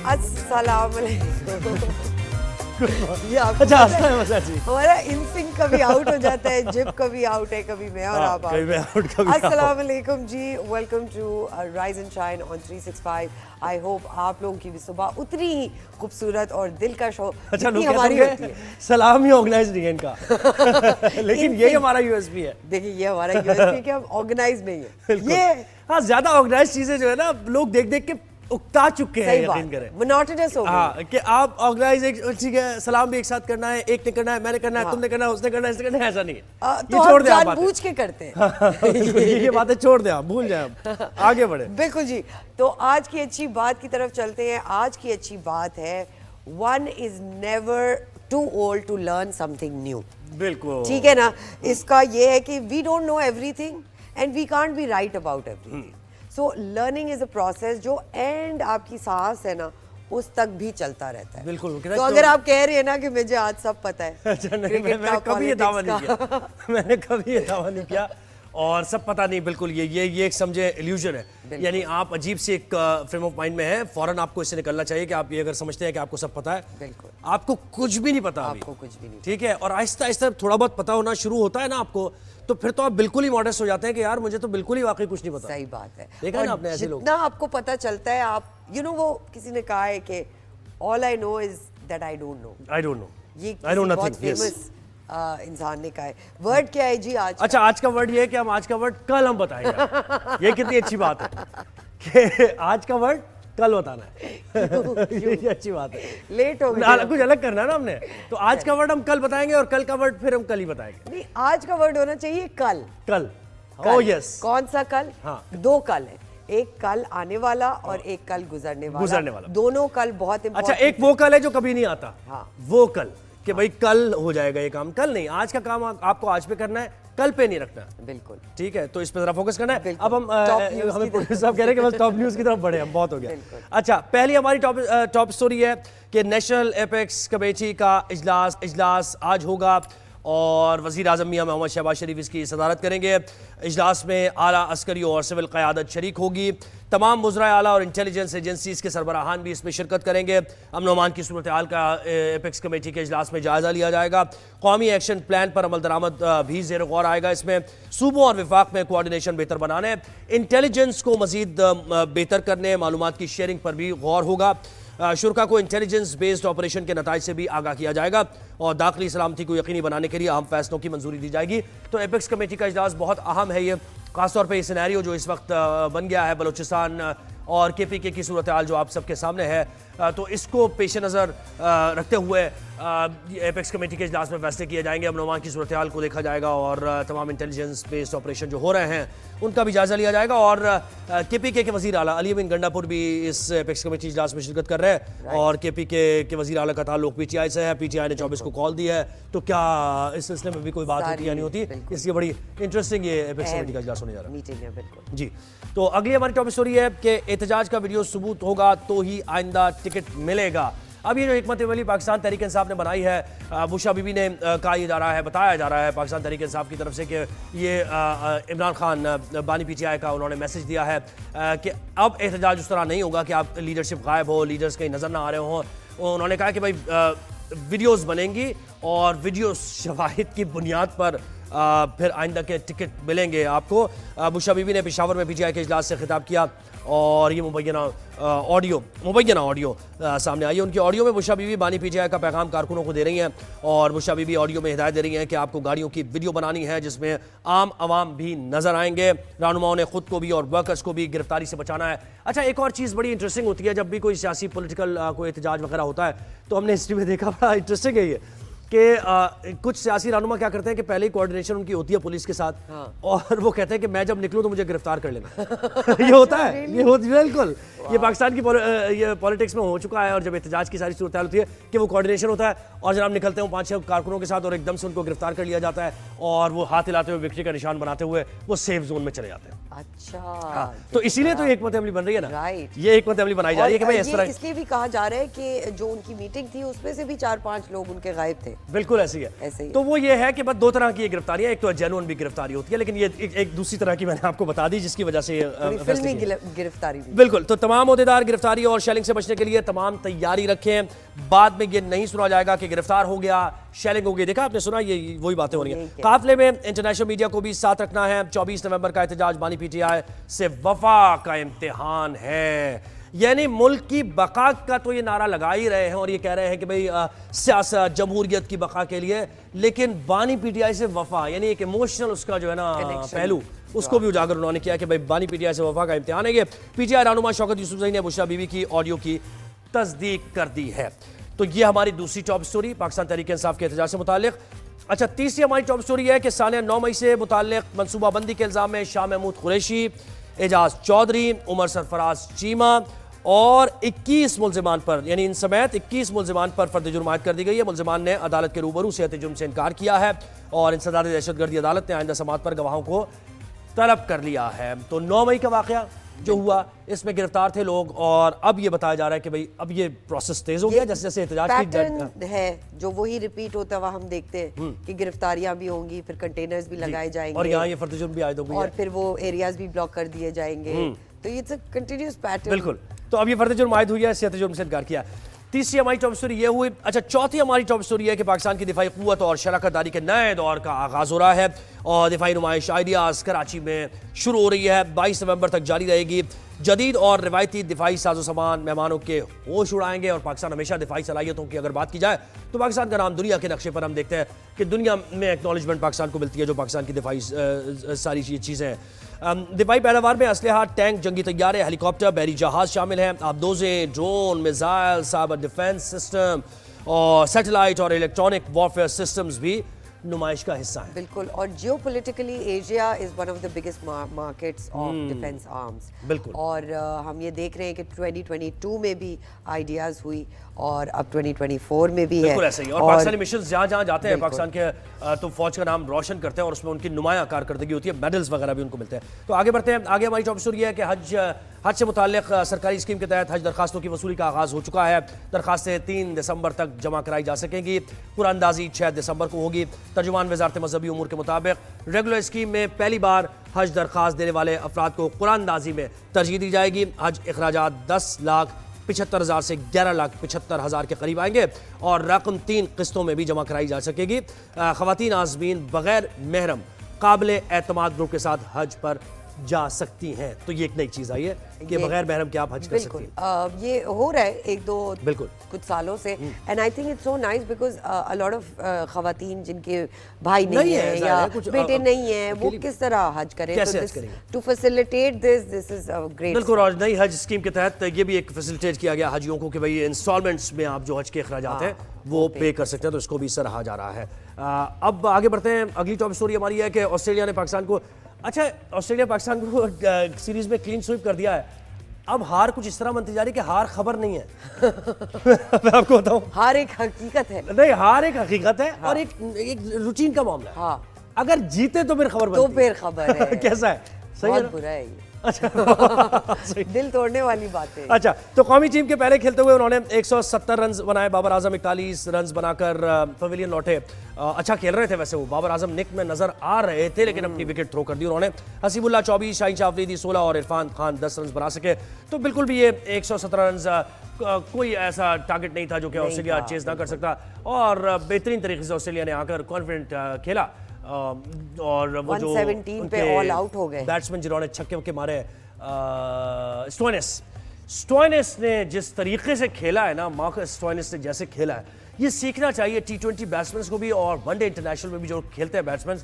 अस्सलाम वालेकुम। ये अच्छा हंसता है मजा जी। हमारा इनसिंक कभी आउट हो जाता है, जिप कभी आउट है, कभी मैं और आप कभी मैं आउट कभी अस्सलाम वालेकुम ji, welcome to rise and shine on 365। I hope आप लोगों की भी सुबह उतनी ही खूबसूरत और दिलकश हो अच्छा जितनी लोग हमारी कहते होती हैं है। सलाम ही ऑर्गेनाइज नहीं है इनका लेकिन यही हमारा यूएसपी है। देखिए ये हमारा यूएसपी कि हम ऑर्गेनाइज नहीं है। ये हाँ ज्यादा ऑर्गेनाइज चीजें जो है ना लोग देख देख के उकता चुके हैं, सही यकीन बात करें। है, मोनोटोनस हो गई। हाँ कि आप ऑर्गेनाइज ठीक है, सलाम भी एक साथ करना है, एक ने करना है, मैंने करना है, हाँ। तुमने करना है, उसने करना है, इसने करना है, ऐसा नहीं है। तो ये हम छोड़ दे आप बातें। जानबूझ के करते हैं। ये बातें छोड़ दे आप, भूल जाए हम, आगे बढ़े। बिल्कुल जी। तो आज की अच्छी बात की तरफ चलते हैं। आज की अच्छी बात है one is never too old to learn something new. बिल्कुल ठीक है ना। इसका ये है कि we don't know everything and we can't be right about everything. So learning is a process जो एंड आपकी सांस है ना उस तक भी चलता रहता है। बिल्कुल। तो अगर आप कह रहे हैं ना कि मुझे आज सब पता है, अच्छा नहीं, क्रिकेट मैंने का, कभी ये दावा नहीं पॉलिटिक्स का। किया। मैंने कभी ये दावा नहीं किया और सब पता नहीं। बिल्कुल ये एक समझे इल्यूजन है, यानी आप अजीब से एक फ्रेम ऑफ माइंड में हैं, फौरन आपको इससे निकलना चाहिए कि आप ये अगर समझते हैं कि आपको सब पता है, बिल्कुल आपको कुछ भी नहीं पता अभी। आपको कुछ भी नहीं। ठीक है, और आहिस्ता आहिस्ता थोड़ा बहुत पता होना शुरू होता है ना आपको, तो फिर तो आप बिल्कुल ही मॉडेस्ट हो जाते हैं कि यार मुझे तो बिल्कुल ही वाकई कुछ नहीं पता। सही बात है। देखा और ना आपने ऐसे लोग। जितना आपको पता चलता है आप वो किसी ने कहा है कि all I know is that I don't know. I don't know, ये आई नो बहुत नथिंग। फेमस इंसान ने कहा है। वर्ड क्या है जी आज? अच्छा आज का वर्ड ये है कि हम आज का वर्ड कल हम बताएंगे। ये कितनी अच्छी बात है कि आज का वर्ड कल बताना है। ये अच्छी बात है। लेट हो ना, गया। कुछ अलग करना है ना हमने, तो आज का वर्ड हम कल बताएंगे और कल का वर्ड फिर हम कल ही बताएंगे। नहीं, आज का वर्ड होना चाहिए कल। कल। कल। Oh yes. कौन सा कल? हाँ। दो कल है, एक कल आने वाला और एक कल गुजरने वाला। दोनों कल बहुत अच्छा इंपॉर्टेंट। एक वो कल है जो कभी नहीं आता। हाँ। वो कल कि भाई कल हो जाएगा ये काम, कल नहीं। आज का काम आपको आज पे करना है, कल पे नहीं रखना है। बिल्कुल ठीक है, तो इस पे जरा फोकस करना है। बिल्कुल। अब हम टॉप न्यूज़ हमें की प्रोड्यूसर साहब कह रहे हैं कि बस टॉप न्यूज़ की तरफ बढ़े हम, बहुत हो गया। बिल्कुल। अच्छा पहली हमारी टॉप स्टोरी है कि नेशनल एपेक्स कमेटी का इजलास आज होगा और वज़ीर आज़म मियां मोहम्मद शहबाज शरीफ इसकी सदारत करेंगे। इजलास में आला अस्करी और सिविल क़यादत शरीक होगी। तमाम वज़राए आला और इंटेलिजेंस एजेंसीज़ के सरबराहान भी इसमें शिरकत करेंगे। अमन अमान की सूरत हाल का एपेक्स कमेटी के इजलास में जायज़ा लिया जाएगा। कौमी एक्शन प्लान पर अमल दरामद भी ज़ेर गौर आएगा। इसमें सूबों और विफाक में कोऑर्डिनेशन बेहतर बनाने, इंटेलिजेंस को मज़ीद बेहतर करने, मालूमात की शेयरिंग पर भी गौर होगा। शुरका को इंटेलिजेंस बेस्ड ऑपरेशन के नताइज से भी आगाह किया जाएगा और दाखिली सलामती को यकीनी बनाने के लिए अहम फैसलों की मंजूरी दी जाएगी। तो एपेक्स कमेटी का इजलास बहुत अहम है। ये खासतौर पर ये सिनेरियो जो इस वक्त बन गया है बलूचिस्तान और KPK की सूरत हाल जो आप सबके सामने है, तो इसको पेश नज़र रखते हुए एपेक्स कमेटी के इजलास में फैसले किए जाएंगे। अमन अमान की सूरत हाल को देखा जाएगा और तमाम इंटेलिजेंस बेस्ड ऑपरेशन जो हो रहे हैं उनका भी जायजा लिया जाएगा। और KPK के वज़ीर आला अली अमीन गंडापुर भी इस एपेक्स कमेटी इजलास में शिरकत कर रहे हैं और KPK के वज़ीर आला का ताल्लुक PTI से है। PTI ने 24 को कॉल दी है, तो क्या इस सिलसिले में भी कोई बात होती या नहीं होती, इसलिए बड़ी इंटरेस्टिंग ये एपेक्स कमेटी का इजलास होने जा रहा है। मीटिंग है बिल्कुल जी। तो अगली हमारी टॉप स्टोरी है कि एहतजाज का वीडियो सबूत होगा तो ही आइंदा टिकट मिलेगा। अब ये जो हिकमत अमली पाकिस्तान तहरीक इंसाफ ने बनाई है, बुशा बीबी ने कहा जा रहा है, बताया जा रहा है पाकिस्तान तहरीक इंसाफ की तरफ से कि ये इमरान खान बानी PTI का उन्होंने मैसेज दिया है कि अब एहतजाज उस तरह नहीं होगा कि आप लीडरशिप गायब हो, लीडर्स कहीं नज़र ना आ रहे हों। उन्होंने कहा कि भाई वीडियोज़ बनेंगी और वीडियो शवाहिद की बुनियाद पर फिर आइंदा के टिकट मिलेंगे आपको। बुशा बीबी ने पेशावर में PTI के इजलास से खिताब किया और ये मुबैना ऑडियो सामने आई है। उनकी ऑडियो में बुशा बीबी बानी PTI का पैगाम कारकुनों को दे रही हैं और बुशा बीबी ऑडियो में हिदायत दे रही हैं कि आपको गाड़ियों की वीडियो बनानी है जिसमें आम आवाम भी नजर आएंगे। रहनुमाओं ने खुद को भी और वर्कर्स को भी गिरफ्तारी से बचाना है। अच्छा एक और चीज़ बड़ी इंटरेस्टिंग होती है जब भी कोई सियासी पॉलिटिकल कोई एहतजाज वगैरह होता है, तो हमने हिस्ट्री में देखा, बड़ा इंटरेस्टिंग है ये कि कुछ सियासी रहनुमा क्या करते हैं कि पहले ही कोऑर्डिनेशन उनकी होती है पुलिस के साथ। हाँ। और वो कहते हैं कि मैं जब निकलूं तो मुझे गिरफ्तार कर लेना। ये होता है, ये होती है बिल्कुल। ये पाकिस्तान की ये पॉलिटिक्स में हो चुका है और जब एहतजाज की सारी सूरत हाल होती है कि वो कोऑर्डिनेशन होता है और जनाब निकलते हैं 5-6 कारकुनों के साथ और एकदम से उनको गिरफ्तार कर लिया जाता है और वो हाथ हिलाते हुए विक्ट्री का निशान बनाते हुए वो सेफ जोन में चले जाते हैं। अच्छा हाँ, तो इसीलिए तो हिकमत अमली बन रही है ना। राइट। ये हिकमत अमली बनाई जा रही है कि भाई इस तरह। इसलिए भी कहा जा रहा है कि जो उनकी मीटिंग थी उसमें से भी 4-5 लोग उनके गायब थे। बिल्कुल ऐसे ही है। ऐसे ही। तो वो ये है कि बस दो तरह की गिरफ्तारियां, एक तो जेन्युइन भी गिरफ्तारी होती है, लेकिन ये एक दूसरी तरह की मैंने आपको बता दी जिसकी वजह से फिल्मी गिरफ्तारी भी। बिल्कुल। तो तमाम तमाम ओहदेदार गिरफ्तारी और शेलिंग से बचने के लिए तमाम तैयारी रखें। बाद में ये नहीं सुना जाएगा कि गिरफ्तार हो गया, शेलिंग हो गई। देखा आपने, सुना, ये वही बातें हो रही हैं। काफिले में इंटरनेशनल मीडिया को भी साथ रखना है। 24 नवंबर का एहतजाज बानी पीटीआई से वफा का इम्तिहान है। यानी मुल्क की बका का तो ये नारा लगा ही रहे हैं और ये कह रहे हैं कि भाई सियासत जमहूरियत की बका के लिए, लेकिन बानी पीटीआई से वफा यानी एक इमोशनल उसका जो है ना पहलू, उसको भी उजागर उन्होंने किया कि भाई बानी पीटीआई से वफा का इम्तिहान है। ये पीटीआई रहनुमा शौकत यूसुफजई ने बुशरा बीबी की ऑडियो की तस्दीक कर दी है। तो ये हमारी दूसरी टॉप स्टोरी पाकिस्तान तहरीक इंसाफ के एहतजाज से मुतालिक। अच्छा, तीसरी हमारी टॉप स्टोरी है कि सानिया 9 मई से मुतालिक मनसूबाबंदी के इल्जाम में शाह महमूद कुरैशी, एजाज चौधरी, उमर सरफराज चीमा और 21 मुलजिमान पर, यानी इन समेत 21 मुलजिमान पर फर्द जुर्म आयद कर दी गई है। मुलजिमान ने अदालत के रूबरू सेहत जुर्म से इनकार किया है और इंसदाद दहशतगर्दी अदालत ने आइंदा समात पर गवाहों को तलब कर लिया है। तो 9 मई का वाकया जो हुआ, इसमें गिरफ्तार थे लोग और अब ये बताया जा रहा है कि भाई अब ये प्रोसेस तेज हो गया जैसे जैसे एहतजाज की पैटर्न है जो वही रिपीट होता हुआ हम देखते हैं कि गिरफ्तारियां भी होंगी, फिर कंटेनर्स भी लगाए जाएंगे और यहाँ ये फर्द जुर्म भी आयद हो गई और फिर वो एरियाज भी ब्लॉक कर दिए जाएंगे। तो ये कंटिन्यूअस पैटर्न। बिल्कुल। तो अब ये फर्द जुर्म आयद हुई है, सेहत जुर्म से इनकार किया। तीसरी हमारी टॉप स्टोरी ये हुई। अच्छा, चौथी हमारी टॉप स्टोरी है कि पाकिस्तान की दिफाई कुव्वत और शराकतदारी के नए दौर का आगाज हो रहा है और दिफाई नुमाइश आइडियाज कराची में शुरू हो रही है। 22 नवंबर तक जारी रहेगी। जदीद और रिवायती दिफाई साजो सामान मेहमानों के होश उड़ाएंगे और पाकिस्तान हमेशा दिफाई सलाहियतों की अगर बात की जाए तो पाकिस्तान का नाम दुनिया के नक्शे पर हम देखते हैं कि दुनिया में एक्नॉलेजमेंट पाकिस्तान को मिलती है जो पाकिस्तान की दिफाई सारी चीज़ें हैं। दिफाई पैदावार में असलहा, टैंक, जंगी तैयारे, हेलीकॉप्टर, बहरी जहाज शामिल हैं। आबदोज़ें, drone, missile, cyber defence system और सैटेलाइट और इलेक्ट्रॉनिक वॉरफेयर सिस्टम्स भी नुमाइश का हिस्सा है। बिल्कुल। और geopolitically Asia is one of the biggest markets of defence arms. बिल्कुल। और हम ये देख रहे हैं कि 2022 में भी आइडियाज हुई और अब 2024 में भी है। बिल्कुल ऐसे ही। और पाकिस्तानी मिशंस जहाँ जहाँ जाते हैं पाकिस्तान के तो फौज का नाम रोशन करते हैं और उसमें उनकी नुमाया कारकर्दगी होती है, मेडल्स वगैरह भी उनको मिलते हैं। तो आगे बढ़ते हैं। आगे हमारी टॉप स्टोरी है कि हज से मुताल्लिक सरकारी स्कीम के तहत हज दरखास्तों की वसूली का आगाज़ हो चुका है। दरखास्तें 3 दिसंबर तक जमा कराई जा सकेंगी। कुरानंदाजी 6 दिसंबर को होगी। तर्जुमान वजारत मजहबी उमूर के मुताबिक रेगुलर स्कीम में पहली बार हज दरखास्त देने वाले अफराद को कुरानंदाजी में तरजीह दी जाएगी। हज अखराजात 10,75,000 से 11,75,000 के करीब आएंगे और रकम 3 किस्तों में भी जमा कराई जा सकेगी। ख़वातीन आज़मीन बगैर महरम काबिल एतमाद ग्रुप के साथ हज पर जा सकती हैं। तो ये एक नई चीज़ आई है कि बगैर महरम के आप हज कर सकती हैं। ये हो रहा है एक दो बिल्कुल कुछ सालों से and I think it's so nice because a lot of खवातीन जिनके भाई नहीं है या बेटे नहीं है वो किस तरह हज करें, कैसे हज करेंगे? To facilitate this is a great. बिल्कुल। और नई हज स्कीम के तहत ये भी एक फैसिलिटेट किया गया हाजियों को कि भाई इंस्टॉलमेंट्स में आप जो हज के अखराजात हैं वो पे कर सकते हैं, तो इसको भी सराहा जा रहा है। अब आगे बढ़ते हैं। अगली टॉप स्टोरी हमारी है कि ऑस्ट्रेलिया ने पाकिस्तान को, अच्छा ऑस्ट्रेलिया पाकिस्तान को सीरीज में क्लीन स्वीप कर दिया है। अब हार कुछ इस तरह बनती जा रही है कि हार खबर नहीं है। मैं आपको बताऊं, हार एक हकीकत है। नहीं, हार एक हकीकत है और एक रूटीन का मामला है। हाँ। अगर जीते तो फिर खबर बनती है। तो फिर खबर है। कैसा है? सही है बहुत ना? बुरा है ये। अच्छा दिल तोड़ने वाली बात है। अच्छा, तो कौमी टीम के पहले खेलते हुए उन्होंने 170 रन बनाए। बाबर आजम 41 रन बनाकर पवेलियन लौटे। अच्छा खेल रहे थे वैसे वो, बाबर आजम निक में नजर आ रहे थे लेकिन अपनी विकेट थ्रो कर दी उन्होंने। हसीबुल्लाह 24, शाहीन शाह अफरीदी 16 और इरफान खान 10 रन बना सके। तो बिल्कुल भी ये 117 रन कोई ऐसा टारगेट नहीं था जो कि ऑस्ट्रेलिया चेज ना कर सकता और बेहतरीन तरीके से ऑस्ट्रेलिया ने आकर कॉन्फिडेंट खेला और वो जो 117 पे ऑल आउट हो गए बैट्समैन जिन्होंने छक्के वक्के मारे, स्टोइनिस ने जिस तरीके से खेला है ना, मार्कस स्टोइनिस ने जैसे खेला है, ये सीखना चाहिए T20 बैट्समैन को भी और वनडे इंटरनेशनल में भी जो खेलते हैं बैट्समैन,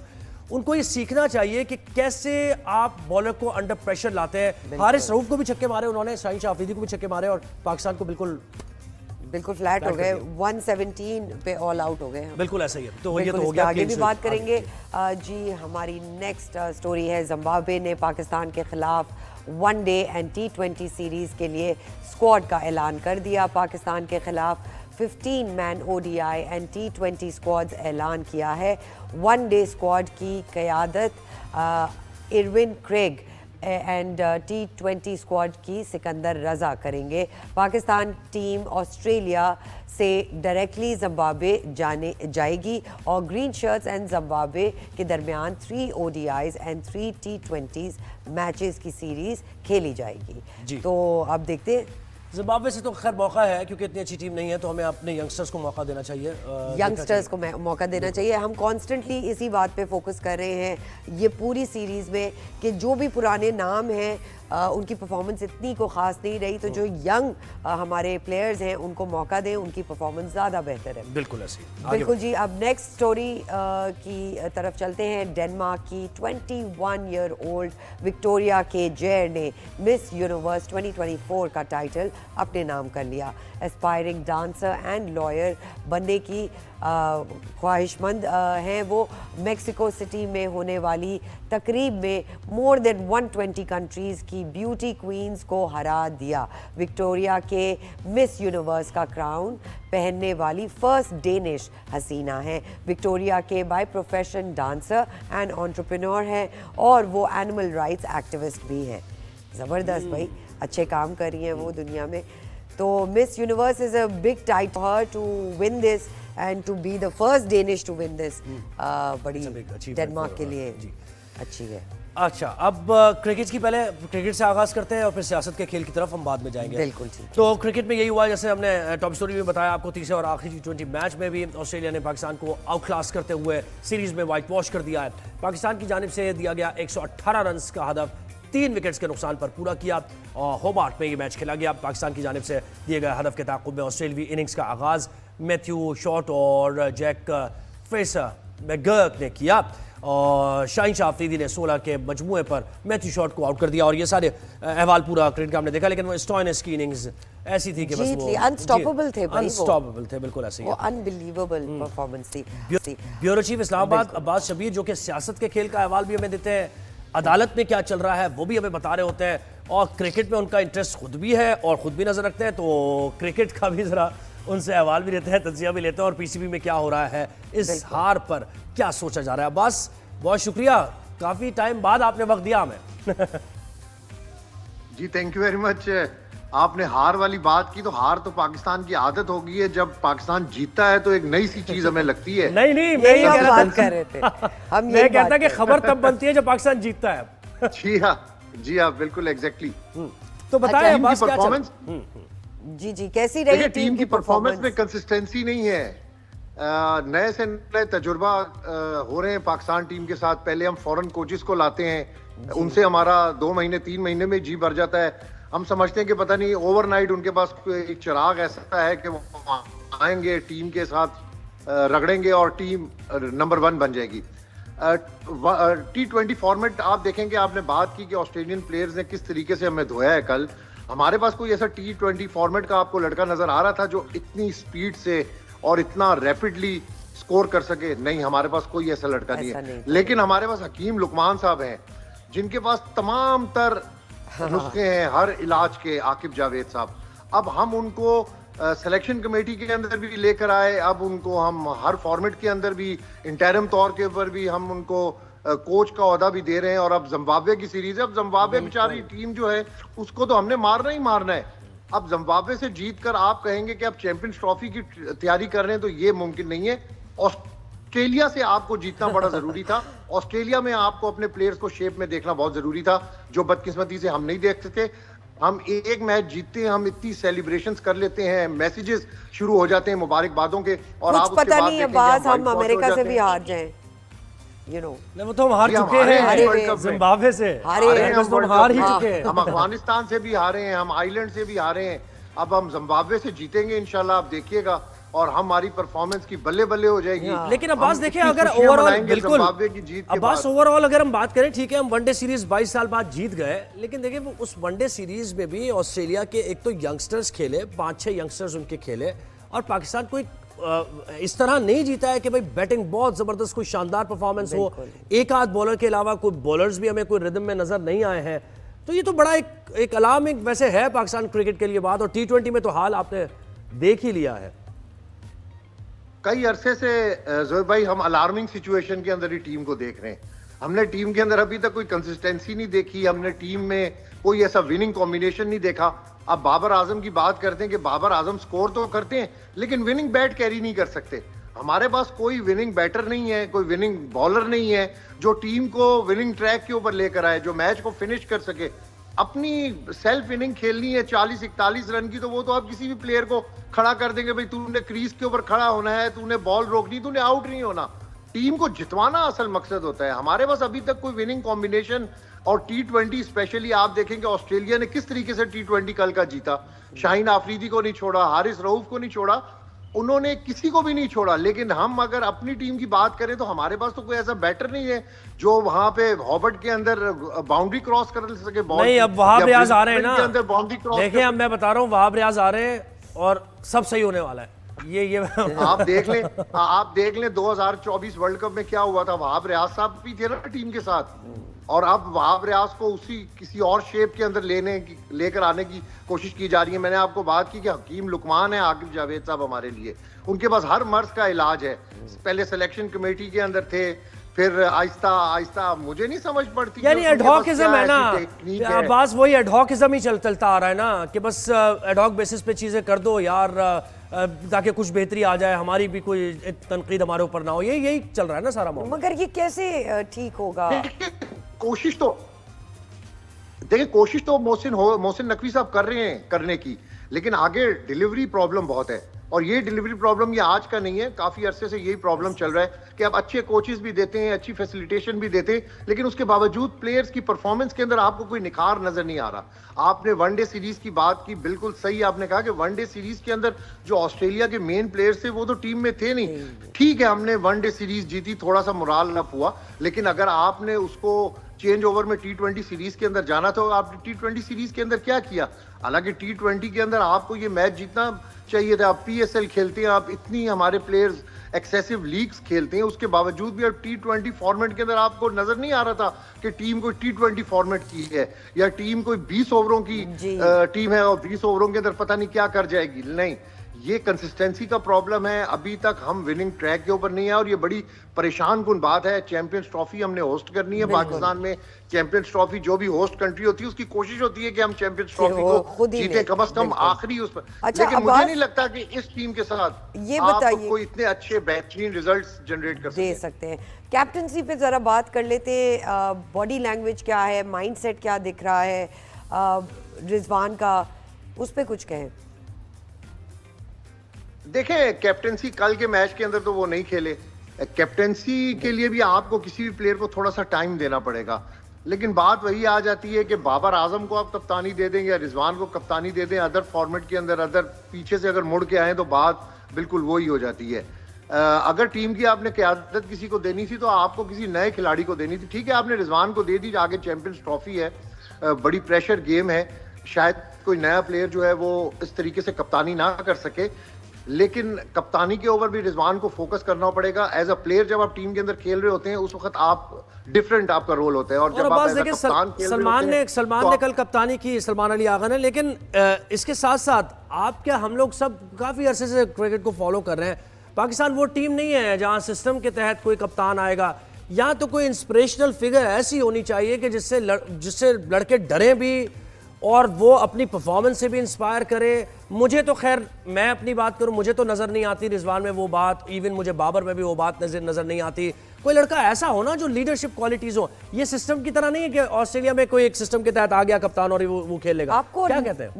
उनको ये सीखना चाहिए कि कैसे आप बॉलर को अंडर प्रेशर लाते हैं। हारिस रऊफ को भी छक्के मारे उन्होंने, शाहीन शाह अफरीदी को भी छक्के मारे और पाकिस्तान को बिल्कुल फ्लैट हो गए। 117 पे ऑल आउट हो गए। बिल्कुल ऐसा ही है। तो ये तो हो गया। आगे भी बात करेंगे। जी, हमारी नेक्स्ट स्टोरी है जिम्बाब्वे ने पाकिस्तान के खिलाफ वनडे एंड T20 सीरीज के लिए स्क्वाड का ऐलान कर दिया। पाकिस्तान के खिलाफ 15 man ODI and T20 squad ऐलान किया है। वनडे स्क्वाड की क़यादत Ervine Craig and T20 squad की सिकंदर रजा करेंगे। पाकिस्तान टीम ऑस्ट्रेलिया से डायरेक्टली जिम्बाब्वे जाने जाएगी और ग्रीन शर्ट्स एंड जिम्बाब्वे के दरमियान 3 ODIs एंड 3 T20s मैचेस की सीरीज खेली जाएगी। तो अब देखते हैं। जिम्बाब्वे से तो खैर मौका है क्योंकि इतनी अच्छी टीम नहीं है, तो हमें अपने यंगस्टर्स को मौका देना चाहिए। यंगस्टर्स को मौका देना चाहिए। हम कॉन्स्टेंटली इसी बात पे फोकस कर रहे हैं ये पूरी सीरीज़ में कि जो भी पुराने नाम हैं उनकी परफॉर्मेंस इतनी को ख़ास नहीं रही, तो जो यंग हमारे प्लेयर्स हैं उनको मौका दें, उनकी परफॉर्मेंस ज़्यादा बेहतर है। बिल्कुल ऐसी। बिल्कुल जी। अब नेक्स्ट स्टोरी की तरफ चलते हैं। डेनमार्क की 21 ईयर ओल्ड विक्टोरिया के जेर ने मिस यूनिवर्स 2024 का टाइटल अपने नाम कर लिया। एस्पायरिंग डांसर एंड लॉयर बनने की ख्वाहिशमंद हैं वो। मेक्सिको सिटी में होने वाली तकरीब में मोर देन 120 कंट्रीज़ की ब्यूटी क्वींस को हरा दिया। विक्टोरिया के मिस यूनिवर्स का क्राउन पहनने वाली फर्स्ट डेनिश हसीना है। विक्टोरिया के by profession dancer and entrepreneur हैं और वो एनिमल राइट्स एक्टिविस्ट भी हैं। ज़बरदस्त भाई, अच्छे काम कर रही हैं वो दुनिया में। तो Miss Universe is a big tight for her to win this and to be the first Danish to win this. बड़ी डेनमार्क के लिए अच्छी है। अच्छा, अब क्रिकेट की पहले क्रिकेट से आगाज करते हैं और फिर सियासत के खेल की तरफ हम बाद में जाएंगे। बिल्कुल जी। तो क्रिकेट में यही हुआ जैसे हमने टॉप स्टोरी में बताया आपको। तीसरे और आखिरी T20 मैच में भी ऑस्ट्रेलिया ने पाकिस्तान को आउट क्लास करते हुए सीरीज में वाइट वॉश कर दिया है। पाकिस्तान की जानिब से दिया गया 118 रन का हदफ 3 विकेट्स के नुकसान पर पूरा किया और होबार्ट में ये मैच खेला गया। पाकिस्तान की जानिब से दिए गए हदफ के ताक़ुब में ऑस्ट्रेलियावी इनिंग्स का आगाज मैथ्यू शॉट और जैक फ्रेसर मैकगर्क ने किया और शाहीन शाह अफरीदी ने 16 के मजमूए पर मैथ्यू शॉट को आउट कर दिया। और ये सारे अहवाल पूरा क्रिकेट का हमने देखा, लेकिन वो स्टोइनिस की इनिंग्स ऐसी थी कि बस वो अनस्टॉपेबल थे भाई, अनस्टॉपेबल थे, बिल्कुल ऐसे ही अनबिलीवेबल परफॉर्मेंस थी। ब्यूरो चीफ इस्लामाबाद अब्बास शबीर जो कि सियासत के खेल का अहवाल भी हमें देते हैं, अदालत में क्या चल रहा है वो भी हमें बता रहे होते हैं और क्रिकेट में उनका इंटरेस्ट खुद भी है और खुद भी नजर रखते हैं, तो क्रिकेट का भी जरा उनसे अहवाल भी लेते हैं, तज्जिया भी लेते हैं और पीसीबी में क्या हो रहा है, इस हार पर क्या सोचा जा रहा है। अब्बास बहुत शुक्रिया, काफी टाइम बाद आपने वक्त दिया हमें। जी थैंक यू वेरी मच। आपने हार वाली बात की, तो हार तो पाकिस्तान की आदत हो गई है। जब पाकिस्तान जीतता है तो एक नई सी चीज हमें लगती है। नहीं मैं ये बात कर रहे थे हम मैं कहता कि खबर तब बनती है जब पाकिस्तान जीतता है। जी हाँ बिल्कुल एग्जैक्टली। तो बताएं अब्बास क्या परफॉर्मेंस। जी कैसी रही टीम की परफॉर्मेंस में कंसिस्टेंसी नहीं है। नए से नए तजुर्बा हो रहे हैं पाकिस्तान टीम के साथ। पहले हम फॉरेन कोचेस को लाते हैं, उनसे हमारा 2 महीने 3 महीने में जी भर जाता है। हम समझते हैं कि पता नहीं ओवरनाइट उनके पास एक चिराग ऐसा है कि वो आएंगे टीम के साथ रगड़ेंगे और टीम नंबर 1 बन जाएगी। T20 फॉर्मेट आप देखेंगे, आपने बात की कि ऑस्ट्रेलियन प्लेयर्स ने किस तरीके से हमें धोया है। कल हमारे पास कोई ऐसा T20 फॉर्मेट का आपको लड़का नजर आ रहा था जो इतनी स्पीड से और इतना रैपिडली स्कोर कर सके? नहीं, हमारे पास कोई ऐसा लड़का नहीं है। लेकिन हमारे पास हकीम लुकमान साहब हैं जिनके पास तमाम तर नुस्खे हैं हर इलाज के। आकिब जावेद साहब, अब हम उनको सिलेक्शन कमेटी के अंदर भी लेकर आए, अब उनको हम हर फॉर्मेट के अंदर भी इंटरिम तौर के ऊपर भी हम उनको कोच का ओहदा भी दे रहे हैं। और अब जिम्बाब्वे की सीरीज है, अब जिम्बाब्वे बेचारी टीम जो है उसको तो हमने मारना ही मारना है। अब जिम्बाब्वे से जीत कर आप कहेंगे कि आप चैंपियंस ट्रॉफी की तैयारी कर रहे हैं, तो ये मुमकिन नहीं है। ऑस्ट्रेलिया से आपको जीतना बड़ा जरूरी था। ऑस्ट्रेलिया में आपको अपने प्लेयर्स को शेप में देखना बहुत जरूरी था, जो बदकिस्मती से हम नहीं देखते थे। हम एक मैच जीतते हैं, हम इतनी सेलिब्रेशंस कर लेते हैं, मैसेजेस शुरू हो जाते हैं मुबारकबादों के, और आप पता नहीं अब्बास हम अमेरिका से भी हार जाएं, वो तो हम हार चुके हैं जिम्बाब्वे से, हार ही चुके हैं। हम अफगानिस्तान से भी हारे हैं, हम आइलैंड से भी हारे हैं। अब हम जिम्बाब्वे से जीतेंगे इंशाल्लाह, आप देखिएगा, और हमारी परफॉर्मेंस की बल्ले बल्ले हो जाएगी। लेकिन अब्बास देखिए, अगर ओवरऑल बिल्कुल अब्बास ओवरऑल अगर हम बात करें, ठीक है हम वनडे सीरीज 22 साल बाद जीत गए, लेकिन देखिए वो उस वनडे सीरीज में भी ऑस्ट्रेलिया के एक तो यंगस्टर्स खेले, 5-6 यंगस्टर्स उनके खेले, और पाकिस्तान कोई इस तरह नहीं जीता है कि भाई बैटिंग बहुत जबरदस्त कोई शानदार परफॉर्मेंस हो। एक आध बॉलर के अलावा कोई बॉलर्स भी हमें कोई रिदम में नजर नहीं आए हैं, तो ये तो बड़ा एक अलार्मिंग वैसे है पाकिस्तान क्रिकेट के लिए बात। और T20 में तो हाल आपने देख ही लिया है। कई अरसे से जोहेब भाई हम अलार्मिंग सिचुएशन के अंदर ही टीम को देख रहे हैं। हमने टीम के अंदर अभी तक कोई कंसिस्टेंसी नहीं देखी, हमने टीम में कोई ऐसा विनिंग कॉम्बिनेशन नहीं देखा। अब बाबर आजम की बात करते हैं कि बाबर आजम स्कोर तो करते हैं लेकिन विनिंग बैट कैरी नहीं कर सकते। हमारे पास कोई विनिंग बैटर नहीं है, कोई विनिंग बॉलर नहीं है जो टीम को विनिंग ट्रैक के ऊपर लेकर आए, जो मैच को फिनिश कर सके। अपनी सेल्फ इनिंग खेलनी है 40-41 रन की, तो वो तो आप किसी भी प्लेयर को खड़ा कर देंगे, भाई तूने क्रीज के ऊपर खड़ा होना है, तूने बॉल रोकनी, तूने आउट नहीं होना। टीम को जितवाना असल मकसद होता है। हमारे पास अभी तक कोई विनिंग कॉम्बिनेशन, और T20 स्पेशली आप देखेंगे ऑस्ट्रेलिया ने किस तरीके से T20 कल का जीता। शाहीन आफरीदी को नहीं छोड़ा, हारिस रऊफ को नहीं छोड़ा, उन्होंने किसी को भी नहीं छोड़ा। लेकिन हम अगर अपनी टीम की बात करें तो हमारे पास तो कोई ऐसा बैटर नहीं है जो वहां पे हॉबर्ट के अंदर बाउंड्री क्रॉस कर सके। बॉल नहीं, अब वहाब रियाज आ रहे हैं ना, अंदर बाउंड्री क्रॉस। देखिए अब मैं बता रहा हूँ, वहाब रियाज आ रहे हैं और सब सही होने वाला है। ये आप देख लें 2024 वर्ल्ड कप में क्या हुआ था। वहाब रियाज साहब भी थे ना टीम के साथ, और अब वहाब रियाज को उसी किसी और शेप के अंदर लेकर आने की कोशिश की जा रही है। मैंने आपको बात की कि हकीम लुकमान है आकिब जावेद साहब हमारे लिए, उनके पास हर मर्ज का इलाज है। पहले सिलेक्शन कमेटी के अंदर थे, फिर आहिस्ता आहिस्ता मुझे नहीं समझ पड़ती, यानी एडहॉकिज्म है ना, बस वही एडहॉकिज्म ही चलता आ रहा है ना, कि बस एडहॉक बेसिस पे चीजें कर दो यार, ताकि कुछ बेहतरी आ जाए, हमारी भी कोई तनकीद हमारे ऊपर ना हो। यही चल रहा है ना सारा मामला। मगर ये कैसे ठीक होगा? कोशिश तो मोहसिन नकवी साहब कर रहे हैं करने की, लेकिन आगे डिलीवरी प्रॉब्लम बहुत है। और ये डिलीवरी प्रॉब्लम ये आज का नहीं है, काफी अरसे से यही प्रॉब्लम चल रहा है कि आप अच्छे कोचेस भी देते हैं, अच्छी फैसिलिटेशन भी देते हैं, लेकिन उसके बावजूद प्लेयर्स की परफॉर्मेंस के अंदर आपको कोई निखार नजर नहीं आ रहा। आपने वनडे सीरीज की बात की, बिल्कुल सही आपने कहा कि वनडे सीरीज के अंदर जो ऑस्ट्रेलिया के मेन प्लेयर्स थे वो तो टीम में थे नहीं। ठीक है, हमने वनडे सीरीज जीती, थोड़ा सा मोराल अप हुआ, लेकिन अगर आपने उसको चेंज ओवर में T20 सीरीज के अंदर जाना था, आपने T20 सीरीज के अंदर क्या किया? हालांकि T20 के अंदर आपको ये मैच जीतना चाहिए था। आप PSL खेलते हैं, आप इतनी हमारे प्लेयर्स एक्सेसिव लीग्स खेलते हैं, उसके बावजूद भी अब T20 फॉर्मेट के अंदर आपको नजर नहीं आ रहा था कि टीम कोई T20 फॉर्मेट की है या टीम कोई 20 ओवरों की टीम है और 20 ओवरों के अंदर पता नहीं क्या कर जाएगी। नहीं, ये कंसिस्टेंसी का प्रॉब्लम है। अभी तक हम विनिंग ट्रैक के ऊपर नहीं है और ये बड़ी परेशान कुन बात है। चैंपियंस ट्रॉफी हमने होस्ट करनी है पाकिस्तान में। चैंपियंस ट्रॉफी जो भी होस्ट कंट्री होती है उसकी कोशिश होती है कि हम चैंपियंस ट्रॉफी को जीते, कम से कम आखिरी उस पर। अच्छा, लेकिन मुझे नहीं लगता कि इस टीम के साथ ये आप कोई इतने अच्छे बेहतरीन रिजल्ट्स जनरेट कर सकते हैं। कैप्टनसी पे जरा बात कर लेते हैं। बॉडी लैंग्वेज क्या है, माइंडसेट क्या दिख रहा है रिजवान का, उस पर कुछ कहें। देखें, कैप्टेंसी कल के मैच के अंदर तो वो नहीं खेले। कैप्टेंसी के लिए भी आपको किसी भी प्लेयर को थोड़ा सा टाइम देना पड़ेगा, लेकिन बात वही आ जाती है कि बाबर आजम को आप कप्तानी दे दें या रिजवान को कप्तानी दे दें अदर फॉर्मेट के अंदर, अदर पीछे से अगर मुड़ के आए तो बात बिल्कुल वही हो जाती है। अगर टीम की आपने क़यादत किसी को देनी थी तो आपको किसी नए खिलाड़ी को देनी थी। ठीक है, आपने रिजवान को दे दी, आगे चैंपियंस ट्रॉफी है, बड़ी प्रेशर गेम है, शायद कोई नया प्लेयर जो है वो इस तरीके से कप्तानी ना कर सके, लेकिन कप्तानी के ऊपर भी रिजवान को फोकस करना पड़ेगा। एज अ प्लेयर जब आप टीम के अंदर खेल रहे होते हैं उस वक्त आप डिफरेंट आपका रोल होता है। और जब आप देखिए सलमान ने कल कप्तानी की, सलमान अली आगा ने, लेकिन इसके साथ साथ आप क्या, हम लोग सब काफी अरसे से क्रिकेट को फॉलो कर रहे हैं, पाकिस्तान वो टीम नहीं है जहां सिस्टम के तहत कोई कप्तान आएगा, या तो कोई इंस्पिरेशनल फिगर ऐसी होनी चाहिए कि जिससे लड़के डरे भी और वो अपनी परफॉर्मेंस से भी इंस्पायर करे। मुझे तो खैर, मैं अपनी बात करूं, मुझे तो नजर नहीं आती रिजवान में वो बात, इवन मुझे बाबर में भी वो बात नजर नहीं आती। कोई लड़का ऐसा हो ना जो लीडरशिप क्वालिटीज हो। ये सिस्टम की तरह नहीं है कि ऑस्ट्रेलिया में कोई एक सिस्टम के तहत आ गया कप्तान और वो खेलेगा। आपको क्या कहते हैं?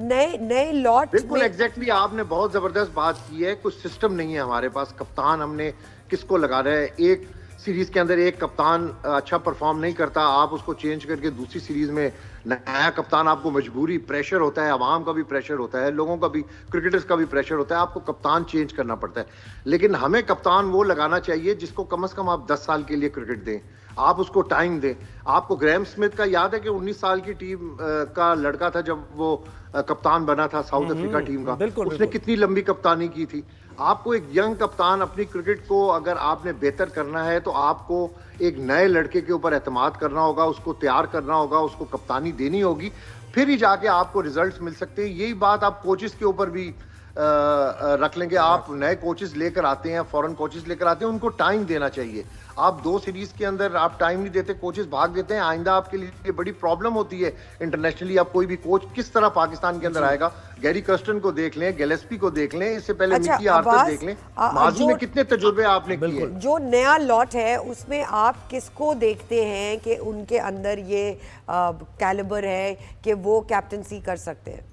नए लॉट बिल्कुल एग्जैक्टली, आपने बहुत जबरदस्त बात की है। कुछ सिस्टम नहीं है हमारे पास। कप्तान हमने किसको लगा रहे हैं? एक सीरीज के अंदर एक कप्तान अच्छा परफॉर्म नहीं करता, आप उसको चेंज करके दूसरी सीरीज में नया कप्तान, आपको मजबूरी, प्रेशर होता है, आवाम का भी प्रेशर होता है, लोगों का भी, क्रिकेटर्स का भी प्रेशर होता है, आपको कप्तान चेंज करना पड़ता है। लेकिन हमें कप्तान वो लगाना चाहिए जिसको कम से कम आप 10 साल के लिए क्रिकेट दें, आप उसको टाइम दें। आपको ग्रैम स्मिथ का याद है कि 19 साल की टीम का लड़का था जब वो कप्तान बना था साउथ अफ्रीका टीम का, उसने कितनी लंबी कप्तानी की थी। आपको एक यंग कप्तान, अपनी क्रिकेट को अगर आपने बेहतर करना है तो आपको एक नए लड़के के ऊपर एतमाद करना होगा, उसको तैयार करना होगा, उसको कप्तानी देनी होगी, फिर ही जाके आपको रिजल्ट्स मिल सकते हैं। यही बात आप कोचेस के ऊपर भी रख लेंगे। आप नए कोचेस लेकर आते हैं, फॉरेन कोचेस लेकर आते हैं, उनको टाइम देना चाहिए। आप 2 सीरीज के अंदर आप टाइम नहीं देते, कोचेस भाग देते हैं, आइंदा आपके लिए बड़ी प्रॉब्लम होती है इंटरनेशनली। आप कोई भी कोच किस तरह पाकिस्तान के अंदर आएगा? गैरी कर्स्टन को देख लें, गिलेस्पी को देख लें, इससे पहले अच्छा, मिकी आर्थर देख लें, माजी में कितने तजुर्बे आपने किए। जो नया लॉट है उसमें आप किसको देखते हैं कि उनके अंदर ये कैलिबर है कि वो कैप्टनसी कर सकते हैं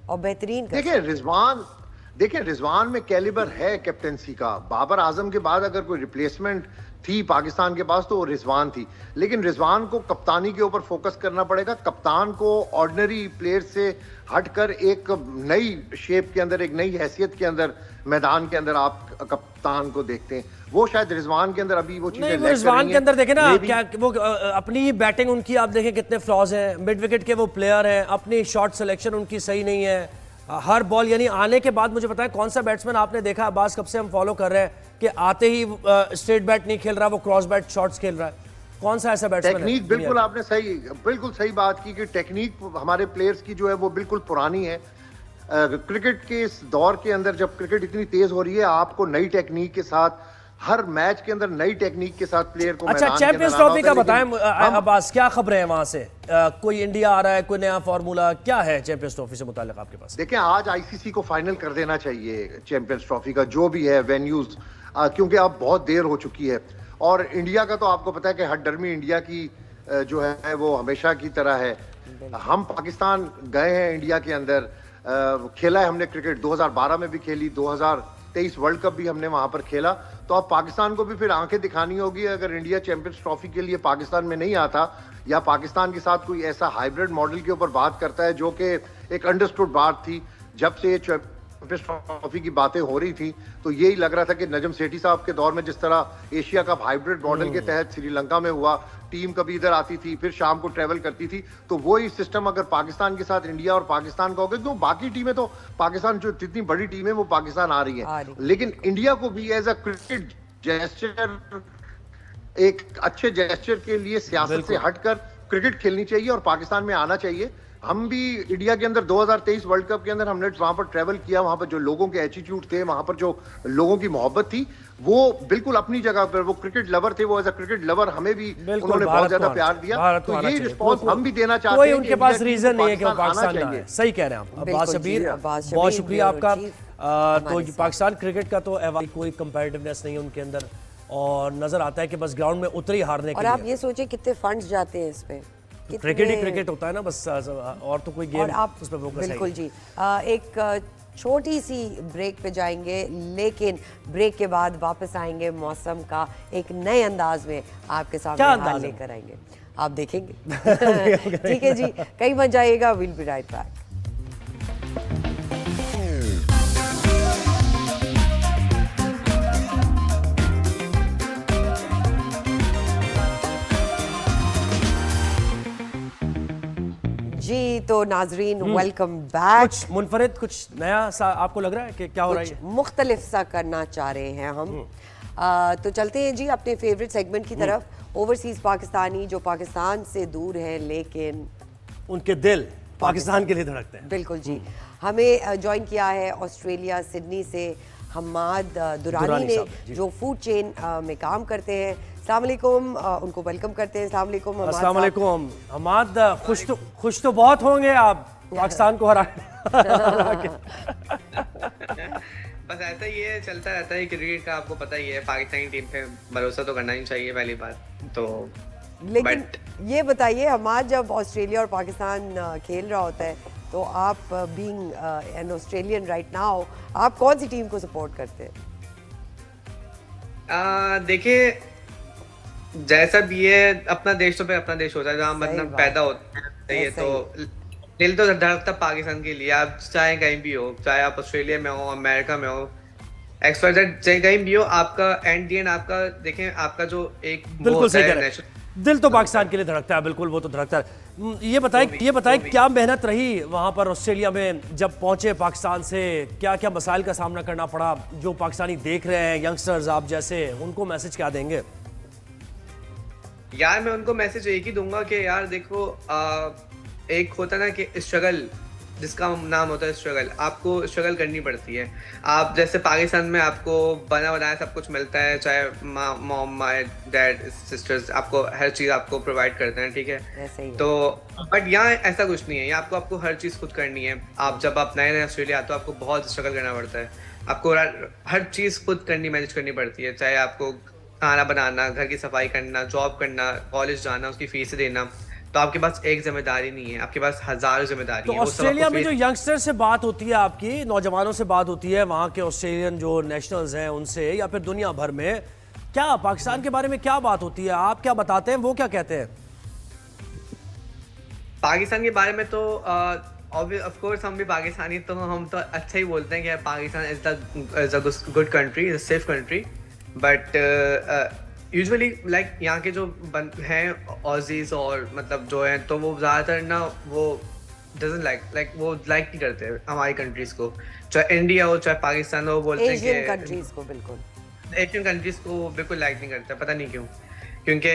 और बेहतरीन कर देखिए रिजवान में कैलिबर है कैप्टेंसी का। बाबर आजम के बाद अगर कोई रिप्लेसमेंट थी पाकिस्तान के पास तो वो रिजवान थी, लेकिन रिजवान को कप्तानी के ऊपर फोकस करना पड़ेगा। कप्तान को ऑर्डिनरी प्लेयर से हटकर एक नई शेप के अंदर, एक नई हैसियत के अंदर मैदान के अंदर आप कप्तान को देखते हैं। वो शायद रिजवान के अंदर अभी वो चीजें नहीं, रिजवान के अंदर देखें ना, क्या वो अपनी ही बैटिंग उनकी आप देखें कितने फ्लॉज हैं, मिड विकेट के वो प्लेयर हैं, अपनी शॉट सिलेक्शन उनकी सही नहीं है। हर बॉल यानी आने के बाद मुझे बताएं कौन सा बैट्समैन आपने देखा, अब्बास कब से हम फॉलो कर रहे हैं कि आते ही स्ट्रेट बैट नहीं खेल रहा, वो क्रॉस बैट शॉट्स खेल रहा है? कौन सा ऐसा बैट्समैन है? टेक्निक बिल्कुल सही बात की कि टेक्निक हमारे प्लेयर्स की जो है वो बिल्कुल पुरानी है। क्रिकेट के इस दौर के अंदर जब क्रिकेट इतनी तेज हो रही है, आपको नई टेक्निक के साथ हर मैच के अंदर नई टेक्निक के साथ प्लेयर को अच्छा, चैंपियंस ट्रॉफी का बताएं अब्बास, क्या खबरें हैं वहां से? कोई इंडिया आ रहा है, कोई नया फॉर्मूला क्या है चैंपियंस ट्रॉफी से मुताल्लिक आपके पास? देखें, आज आईसीसी को फाइनल कर देना चाहिए चैंपियंस ट्रॉफी का, जो भी है वेन्यूज, क्योंकि अब बहुत देर हो चुकी है। और इंडिया का तो आपको पता है कि हठधर्मी इंडिया की जो है वो हमेशा की तरह है। हम पाकिस्तान गए हैं इंडिया के अंदर, खेला है हमने क्रिकेट, 2012 में भी खेली, 2023 वर्ल्ड कप भी हमने वहां पर खेला। तो अब पाकिस्तान को भी फिर आंखें दिखानी होगी। अगर इंडिया चैंपियंस ट्रॉफी के लिए पाकिस्तान में नहीं आता या पाकिस्तान के साथ कोई ऐसा हाइब्रिड मॉडल के ऊपर बात करता है, जो कि एक अंडरस्टूड बात थी जब से चैंपियंस ट्रॉफी की बातें हो रही थी, तो यही लग रहा था कि नजम सेठी साहब के दौर में जिस तरह एशिया कप हाइब्रिड मॉडल के तहत श्रीलंका में हुआ, टीम कभी इधर आती थी फिर शाम को ट्रेवल करती थी, तो वही सिस्टम अगर पाकिस्तान के साथ इंडिया और पाकिस्तान का होगा, क्यों बाकी टीमें तो पाकिस्तान जो जितनी बड़ी टीम है वो पाकिस्तान आ रही है, लेकिन इंडिया को भी एज अ क्रिकेट जेस्चर, एक अच्छे जेस्चर के लिए सियासत से हटकर क्रिकेट खेलनी चाहिए और पाकिस्तान में आना चाहिए। हम भी इंडिया के अंदर 2023 वर्ल्ड कप के अंदर हमने वहां पर ट्रेवल किया, वहां पर जो लोगों के एटीट्यूड थे, वहां पर जो लोगों की मोहब्बत थी, वो बिल्कुल अपनी जगह पर, वो क्रिकेट लवर थे, वो एज अ क्रिकेट लवर हमें भी उन्होंने बहुत ज्यादा प्यार दिया। तो यही रिस्पॉन्स हम भी देना चाहते हैं। कोई उनके पास रीजन नहीं है कि वो पाकिस्तान ना आए। सही कह रहे हैं आप अब्बास शबीर, बहुत शुक्रिया आपका। तो पाकिस्तान क्रिकेट का तो कोई कंपैरेटिवनेस नहीं है उनके अंदर, और नजर आता है कि बस ग्राउंड में उतरी हारने के लिए। और आप ये सोचिए कितने फंड्स जाते हैं इस पे, क्रिकेट ही क्रिकेट होता है ना बस, और तो कोई गेम आप उस पे फोकस है। बिल्कुल जी। एक छोटी सी ब्रेक पे जाएंगे, लेकिन ब्रेक के बाद वापस आएंगे मौसम का एक नए अंदाज में आपके सामने हाल लेकर आएंगे, आप देखेंगे। ठीक है जी, कहीं मत जाइएगा, विल बी राइट बैक। जी तो नाजरीन, वेलकम बैक। कुछ मुनफरिद, कुछ नया सा आपको लग रहा है कि क्या हो रहा है? मुख्तलिफ सा करना चाह रहे हैं हम। तो चलते हैं जी अपने फेवरेट सेगमेंट की तरफ। ओवरसीज पाकिस्तानी जो पाकिस्तान से दूर है लेकिन उनके दिल पाकिस्तान के लिए धड़कते हैं। बिल्कुल जी। हमें ज्वाइन किया है ऑस्ट्रेलिया सिडनी से हमाद दुरानी ने, जो फूड चेन में काम करते हैं। अस्सलाम वालेकुम, उनको वेलकम करते हैं। अस्सलाम वालेकुम। अस्सलाम वालेकुम हमाद, खुश तो बहुत होंगे आप पाकिस्तान को हरा। बस ऐसा ही है, चलता रहता है क्रिकेट का, आपको पता ही है। पाकिस्तानी टीम पे भरोसा तो करना ही चाहिए पहली बात तो। लेकिन ये बताइए हमाद, जब ऑस्ट्रेलिया और पाकिस्तान खेल रहा होता है तो आप being an Australian right now, आप कौन सी टीम को सपोर्ट करते हैं? देखिए, जैसा भी है, अपना देश तो पे अपना देश होता है, जहाँ मतलब पैदा होता है, तो दिल तो धड़कता पाकिस्तान के लिए। आप चाहे कहीं भी हो, चाहे आप ऑस्ट्रेलिया में हो, अमेरिका में हो, एक्सवाइजेड चाहे कहीं भी हो, आपका एंड दी एंड आपका देखें, आपका जो एक बिल्कुल सही कह रहे हैं, दिल तो पाकिस्तान के लिए धड़कता है। बिल्कुल, वो तो धड़कता है। ये बताएं क्या मेहनत रही वहां पर ऑस्ट्रेलिया में, जब पहुंचे पाकिस्तान से क्या क्या मसाइल का सामना करना पड़ा? जो पाकिस्तानी देख रहे हैं, यंगस्टर्स आप जैसे, उनको मैसेज क्या देंगे? यार मैं उनको मैसेज एक ही दूंगा कि यार देखो, एक होता ना कि स्ट्रगल जिसका नाम होता है स्ट्रगल। आपको स्ट्रगल करनी पड़ती है। आप जैसे पाकिस्तान में आपको बना बनाया सब कुछ मिलता है, चाहे मॉम माय डैड सिस्टर्स आपको हर चीज़ आपको प्रोवाइड करते हैं, ठीक है। ऐसे ही है। तो बट यहाँ ऐसा कुछ नहीं है। यहाँ आपको हर चीज़ खुद करनी है। आप जब आप नए नए ऑस्ट्रेलिया आते हो आपको बहुत स्ट्रगल करना पड़ता है। आपको हर चीज़ खुद करनी मैनेज करनी पड़ती है, चाहे आपको खाना बनाना, घर की सफाई करना, जॉब करना, कॉलेज जाना, उसकी फीस देना। तो आपके पास एक जिम्मेदारी नहीं है, आपके पास हजारों जिम्मेदारी तो है। वो सब ऑस्ट्रेलिया आपको में जो यंगस्टर से बात होती है, आपकी नौजवानों से बात होती है, वहाँ के ऑस्ट्रेलियन जो नेशनल्स हैं उनसे या फिर दुनिया भर में, क्या पाकिस्तान के बारे में क्या बात होती है? आप क्या बताते हैं, वो क्या कहते हैं? पाकिस्तान के बारे में तो ऑफ कोर्स हम भी पाकिस्तानी, तो हम तो अच्छा ही बोलते हैं कि Pakistan is a good country, is a safe country. But usually like यहाँ के जो हैं ऑजीज और मतलब जो हैं, तो वो ज़्यादातर ना वो डजंट लाइक वो लाइक नहीं करते हमारी कंट्रीज को, चाहे इंडिया हो चाहे पाकिस्तान हो। वो बोलते हैं एशियन कि कंट्रीज को बिल्कुल एशियन कंट्रीज को बिल्कुल लाइक नहीं करते, पता नहीं क्यों। क्योंकि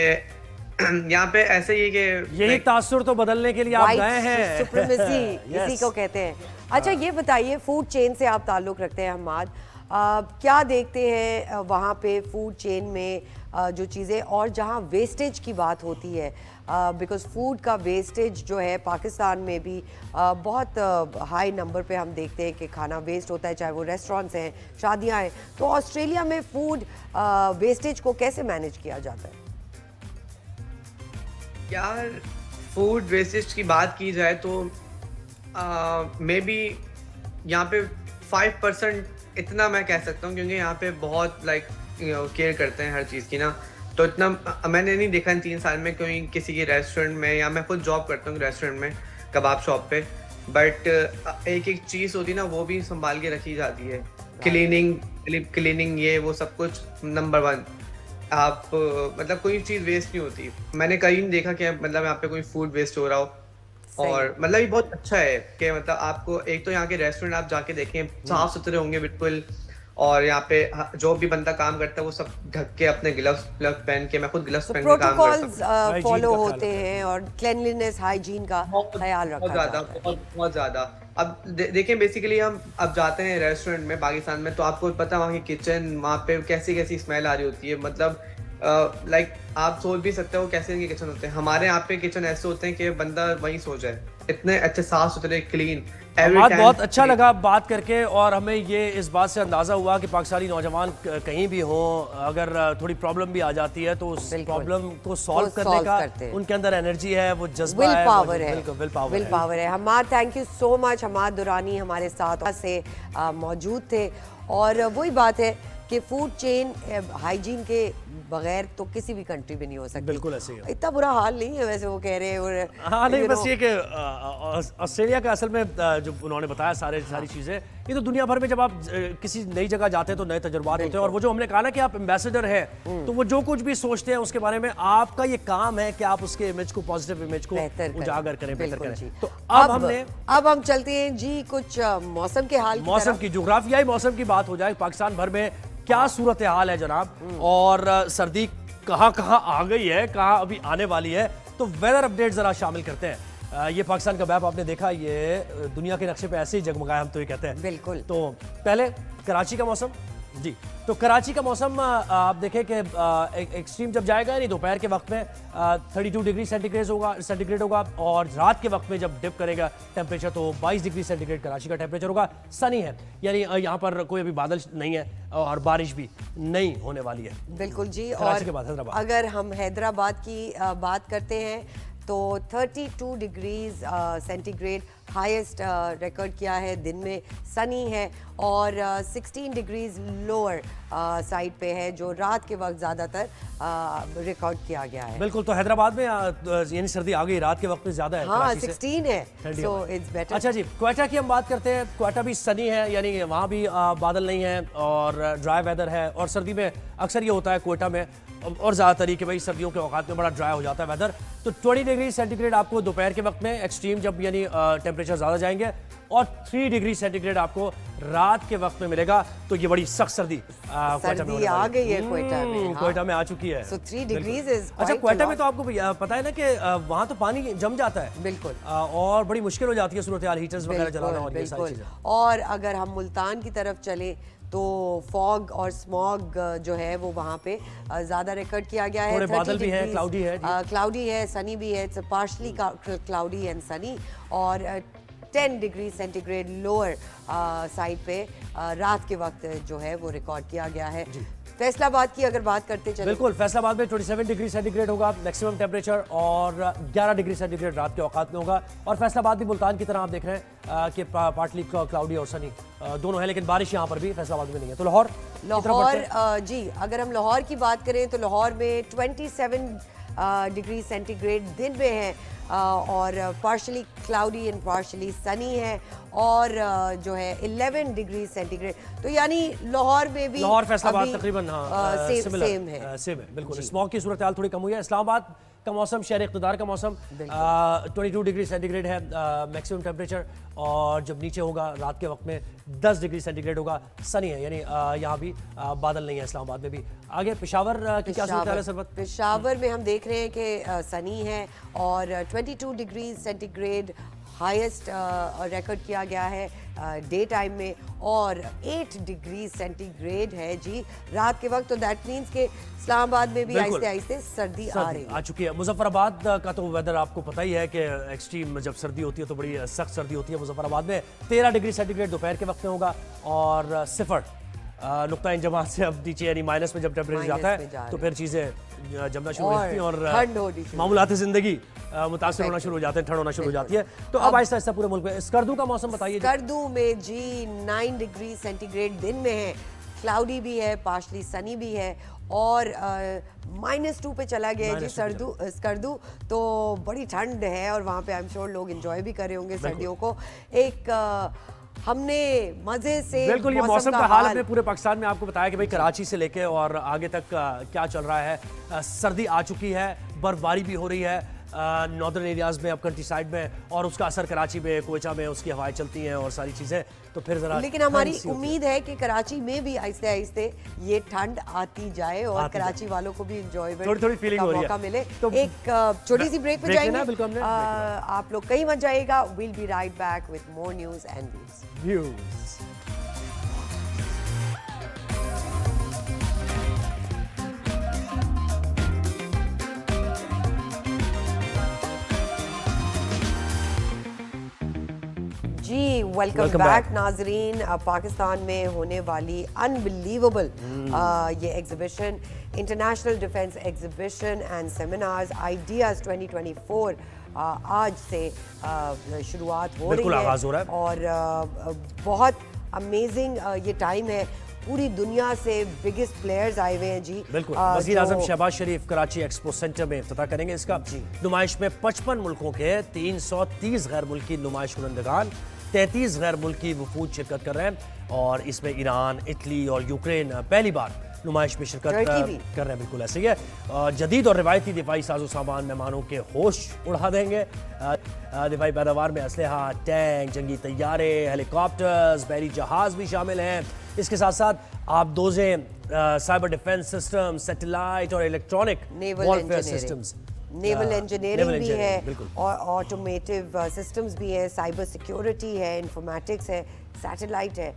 यहाँ पे ऐसे ही है कि यही तासुर तो बदलने के लिए आप गए व्हाइट हैं। Supremacy Yes. इसी को कहते हैं। अच्छा ये बताइए, फूड चेन से आप ताल्लुक़ रखते हैं हमाद, क्या देखते हैं वहाँ पे फूड चेन में जो चीज़ें, और जहाँ वेस्टेज की बात होती है, बिकॉज़ फूड का वेस्टेज जो है पाकिस्तान में भी बहुत हाई नंबर पे हम देखते हैं कि खाना वेस्ट होता है, चाहे वो रेस्टोरेंट्स हैं, शादियाँ हैं। तो ऑस्ट्रेलिया में फूड वेस्टेज को कैसे मैनेज किया जाता है? यार फूड वेस्टेज की बात की जाए तो मे बी यहाँ पे 5% इतना मैं कह सकता हूँ, क्योंकि यहाँ पे बहुत लाइक केयर करते हैं हर चीज़ की ना। तो इतना मैंने नहीं देखा इन 3 साल में कोई किसी के रेस्टोरेंट में, या मैं खुद जॉब करता हूँ रेस्टोरेंट में, कबाब शॉप पे। बट एक एक चीज़ होती है ना, वो भी संभाल के रखी जाती है। क्लीनिंग ये वो सब कुछ नंबर 1। आप मतलब कोई चीज़ वेस्ट नहीं होती। मैंने कहीं नहीं देखा कि मतलब यहाँ पे कोई फूड वेस्ट हो रहा हो। और मतलब ये बहुत अच्छा है कि मतलब आपको एक तो यहाँ के रेस्टोरेंट आप जाके देखें, साफ सुथरे होंगे बिल्कुल। और यहाँ पे जो भी बंदा काम करता है वो सब ढक के अपने ग्लव्स पहन के, मैं खुद ग्लव्स पहन के काम करता प्रोटोकॉल्स Hygiene फॉलो का ख्याल होते हैं और क्लेanलीनेस हाइजीन का ख्याल रखा बहुत ज्यादा, जाता है। बहुत ज्यादा। अब देखें बेसिकली हम अब जाते हैं रेस्टोरेंट में पाकिस्तान में, तो आपको पता है वहाँ की किचन, वहाँ पे कैसी कैसी स्मेल आ रही होती है। मतलब लाइक आप सोच भी सकते हो कैसे इनके किचन होते हैं। हमारे यहाँ पे किचन ऐसे होते हैं कि बंदा वहीं सो जाए, इतने अच्छे साफ सुथरे क्लीन। बात बहुत अच्छा लगा बात करके, और हमें ये इस बात से अंदाज़ा हुआ कि पाकिस्तानी नौजवान कहीं भी हों, अगर थोड़ी प्रॉब्लम भी आ जाती है तो उस प्रॉब्लम को सॉल्व करने का उनके अंदर एनर्जी है, वो जज्बा विल है, पावर है, विल पावर है। Hammad, thank you so much. Hammad Durrani हमारे साथ से मौजूद थे, और वही बात है कि फूड चेन हाइजीन के बगैर तो किसी भी कंट्री में नहीं हो सकती। बिल्कुल ऐसे ही है। इतना बुरा हाल नहीं है वैसे वो कह रहे हैं। और हाँ नहीं, बस ये कि ऑस्ट्रेलिया का असल में जो उन्होंने बताया सारी चीज़ें, ये तो दुनिया भर में जब आप किसी नई जगह जाते हैं तो नए तजुर्बात होते हैं। और वो जो हमने कहा ना कि आप एम्बेसडर हैं, तो वो जो कुछ भी सोचते हैं उसके बारे में आपका ये काम है कि आप उसके इमेज को, पॉजिटिव इमेज को उजागर करें, बेहतर करें। तो अब हम चलते हैं जी कुछ मौसम के हाल, मौसम की, जुग्राफियाई मौसम की बात हो जाए। पाकिस्तान भर में क्या सूरत हाल है जनाब, और सर्दी कहाँ कहाँ आ गई है, कहाँ अभी आने वाली है, तो वेदर अपडेट जरा शामिल करते हैं। ये पाकिस्तान का मैप आपने देखा, ये दुनिया के नक्शे पे ऐसे ही जगमगाया, हम तो ये कहते हैं। बिल्कुल। तो पहले कराची का मौसम जी, तो कराची का मौसम आप देखें कि एक्सट्रीम जब जाएगा, नहीं दोपहर के वक्त में 32 डिग्री सेंटीग्रेड होगा, और रात के वक्त में जब डिप करेगा टेम्परेचर तो 22 डिग्री सेंटीग्रेड कराची का टेम्परेचर होगा। सनी है, यानी यहाँ पर कोई अभी बादल नहीं है और बारिश भी नहीं होने वाली है। बिल्कुल जी। कराची के और बाद हैदराबाद। अगर हम हैदराबाद की बात करते हैं तो 32 डिग्रीज सेंटीग्रेड हाईएस्ट रिकॉर्ड किया है। दिन में सनी है, और 16 डिग्रीज लोअर साइड पे है, जो रात के वक्त ज़्यादातर रिकॉर्ड किया गया है। बिल्कुल, तो हैदराबाद में यानी सर्दी आ गई, रात के वक्त में ज़्यादा है। हाँ, कराची से 16 है, ठंडी सो हवा है। It's better. अच्छा जी, क्वेटा की हम बात करते हैं। क्वेटा भी सनी है, यानी वहाँ भी बादल नहीं है और ड्राई वेदर है। और सर्दी में अक्सर ये होता है क्वेटा में, और ज़्यादातर कि भाई सर्दियों के औकात में बड़ा ड्राई हो जाता है वेदर। तो 20 डिग्री सेंटीग्रेड आपको दोपहर के वक्त में एक्सट्रीम, जब यानी टेम्परेचर ज़्यादा जाएंगे, और 3 डिग्री सेंटीग्रेड आपको रात के वक्त में मिलेगा। तो ये बड़ी सख्त सर्दी क्वेटा में होने आ वाली गई है क्वेटा में। हाँ। क्वेटा में आ चुकी है। So 3 degrees बिल्कुल। is अच्छा, quite क्वेटा a में तो आपको पता है ना कि वहाँ तो पानी जम जाता है बिल्कुल, और बड़ी मुश्किल हो जाती है सूरत हाल, हीटर्स वगैरह चलाना और ये सारी चीजें। और अगर हम मुल्तान की तरफ चले तो फॉग और स्मॉग जो है वो वहाँ पे ज़्यादा रिकॉर्ड किया गया है। थोड़े बादल भी हैं, क्लाउडी है क्लाउडी है, सनी भी है, it's partially cloudy and Sunny. और 10 डिग्री सेंटीग्रेड लोअर साइड पे रात के वक्त जो है वो रिकॉर्ड किया गया है। फैसलाबाद की अगर बात करते चले, बिल्कुल, फैसलाबाद में 27 डिग्री सेंटीग्रेड होगा मैक्सिमम टेम्परेचर और 11 डिग्री सेंटीग्रेड रात के औकात में होगा। और फैसलाबाद भी मुल्तान की तरह आप देख रहे हैं कि पार्टली क्लाउडी और सनी दोनों है, लेकिन बारिश यहाँ पर भी फैसलाबाद में नहीं है। तो लाहौर जी अगर हम लाहौर की बात करें तो लाहौर में 27 डिग्री सेंटीग्रेड दिन में है और partially cloudy and partially Sunny है। और जो है 11 डिग्री सेंटीग्रेड, तो यानी लाहौर में भी, लाहौर फैसलाबाद तकरीबन सेम है। सेम है बिल्कुल। स्मॉग की सूरत हाल थोड़ी कम हुई है। इस्लामाबाद का मौसम, शहर इक़्तिदार का मौसम 22 डिग्री सेंटीग्रेड है मैक्सिमम टेम्परेचर, और जब नीचे होगा रात के वक्त में 10 डिग्री सेंटीग्रेड होगा, सनी है, यानी यहाँ भी बादल नहीं है इस्लामाबाद में भी। आगे पेशावर की क्या सूरत हाल है सरबत? पेशावर में हम देख रहे हैं कि सनी है और 22 डिग्री सेंटीग्रेड हाईएस्ट रिकॉर्ड किया गया है डे टाइम में, और 8 डिग्री सेंटीग्रेड है जी रात के वक्त। तो दैट मीन्स के इस्लामाबाद में भी आहिस्ते आहिस्ते सर्दी आ चुकी है। मुजफ्फराबाद का तो वेदर आपको पता ही है कि एक्सट्रीम जब सर्दी होती है तो बड़ी सख्त सर्दी होती है। मुजफ्फराबाद में 13 डिग्री सेंटीग्रेड दोपहर के वक्त में होगा, और सिफर नुक्ता इंजमात से अब नीचे यानी माइनस में जब टेम्परेचर जाता है तो फिर चीज़ें जमना शुरू हो जाती हैं और मामूलात ज़िंदगी मुतासर होना शुरू हो जाते हैं, ठंड होना शुरू हो जाती है। तो अब आहिस्ता आहिस्ता पूरे मुल्क में स्कर्दू का मौसम बताइए। स्कर्दू में जी 9 डिग्री सेंटीग्रेड दिन में है, क्लाउडी भी है, पार्शली सनी भी है, और -2 पे चला गया है जी स्कर्दू। तो बड़ी ठंड है और वहाँ पे आई एम श्योर लोग एंजॉय भी कर रहे होंगे सर्दियों को। एक हमने मजे से बिल्कुल ये मौसम का हाल अपने पूरे पाकिस्तान में आपको बताया कि भाई कराची से लेके और आगे तक क्या चल रहा है। सर्दी आ चुकी है, बर्फबारी भी हो रही है नॉर्दर्न एरियाज में, अब कंट्री साइड में, और उसका असर कराची में, कोयचा में उसकी हवाएं चलती हैं और सारी चीजें। तो फिर जरा, लेकिन हमारी उम्मीद है कि कराची में भी आहिस्ते आहिस्ते ये ठंड आती जाए और कराची वालों को भी एंजॉयमेंट थोड़ी फीलिंग हो रही है, मौका मिले। तो एक छोटी सी ब्रेक पे जाएंगे, आप लोग कहीं मत जाइएगा। Will be right back with more news and views. जी वेलकम बैक नाजरीन। पाकिस्तान में होने वाली अनबिलीवेबल ये exhibition, international defence exhibition and seminars IDEAS 2024 आज से शुरुआत हो रही है, आगाज हो रहा है और बहुत अमेजिंग ये टाइम है। पूरी दुनिया से बिगेस्ट प्लेयर्स आए हुए हैं जी। बिल्कुल, वज़ीर आज़म शहबाज शरीफ कराची एक्सपो सेंटर में इफ्तिताह करेंगे इसका। नुमाइश में 55 मुल्कों के 330 गैर मुल्की नुमाइश कुनंदगान, 33 गैर मुल्की वफूद शिरकत कर रहे हैं, और इसमें ईरान, इटली और यूक्रेन पहली बार नुमाइश में शिरकत कर रहे हैं। बिल्कुल ऐसे ही है। जदीद और रिवायती दिफाई साजो सामान मेहमानों के होश उड़ा देंगे। दिफाई पैदावार में असलहा, टैंक, जंगी तैयारे, हेलीकॉप्टर्स, बहरी जहाज भी शामिल हैं। इसके साथ साथ आप दोजें, साइबर डिफेंस सिस्टम, सैटेलाइट और electronic warfare systems, naval engineering भी है, और ऑटोमेटिव सिस्टम्स भी है, साइबर सिक्योरिटी है, इंफॉर्मेटिक्स है, सैटेलाइट है।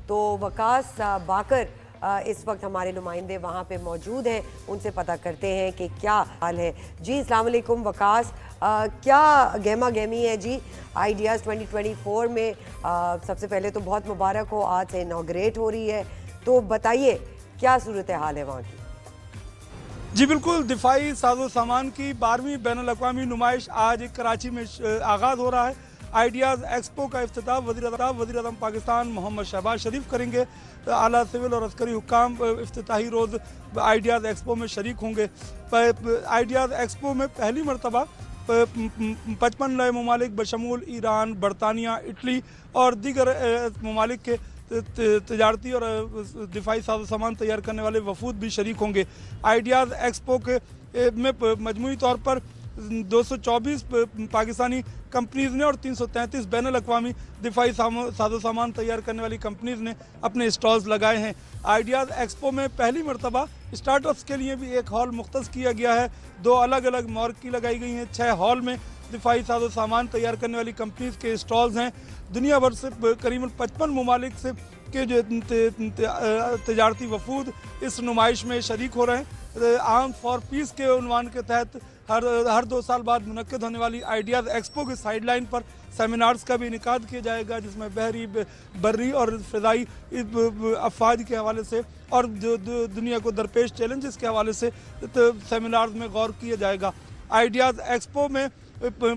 तो वकास बाकर इस वक्त हमारे नुमाइंदे वहाँ पे मौजूद हैं, उनसे पता करते हैं कि क्या हाल है। जी अस्सलाम वालेकुम वकास, क्या गहमा गहमी है जी आइडियाज़ 2024 में? सबसे पहले तो बहुत मुबारक हो, आज से इनॉग्रेट हो रही है, तो बताइए क्या सूरत हाल है वहाँ की? जी बिल्कुल, दिफाई साजो सामान की 12वीं बैनुल-अक़वामी नुमाइश आज कराची में आगाज़ हो रहा है। आइडियाज़ एक्सपो का इफ्तिताह वज़ीर-ए-आज़म पाकिस्तान मोहम्मद शहबाज शरीफ करेंगे। आला सिविल और अस्करी हुक्काम इफ्तिताही रोज़ आइडियाज़ एक्सपो में शरीक होंगे। आइडियाज़ एक्सपो में पहली मरतबा 55 नए ममालिक बशमूल ईरान, बरतानिया, इटली और दीगर ममालिक के तजारती और दिफाई साजो सामान तैयार करने वाले वफूद भी शरीक होंगे। आइडियाज़ एक्सपो के में मजमूई तौर पर 224 पाकिस्तानी कंपनीज ने और 333 बैनुल अक़वामी दिफाई साजो सामान तैयार करने वाली कंपनीज ने अपने स्टॉल्स लगाए हैं। आइडियाज़ एक्सपो में पहली मरतबा स्टार्टअप्स के लिए भी एक हॉल मुख्तस किया गया है। 2 अलग अलग मार्की लगाई गई हैं। 6 हॉल में दिफाई साजो सामान तैयार करने वाली कंपनीज के स्टॉल्स हैं। दुनिया भर से करीबन 55 ममालिक से के जो तजारती वफूद इस नुमाइश में शरीक हो रहे हैं। आर्म फॉर पीस के उन्वान के तहत हर 2 साल बाद मुनक्किद होने वाली आइडियाज़ एक्सपो के साइडलाइन पर सेमिनार्स का भी इनेकाद किया जाएगा, जिसमें बहरी, बर्री और फ़िज़ाई अफवाज के हवाले से और जो दुनिया को दरपेश चैलेंजेस के हवाले से सेमिनार्स में गौर किया जाएगा। आइडियाज़ एक्सपो में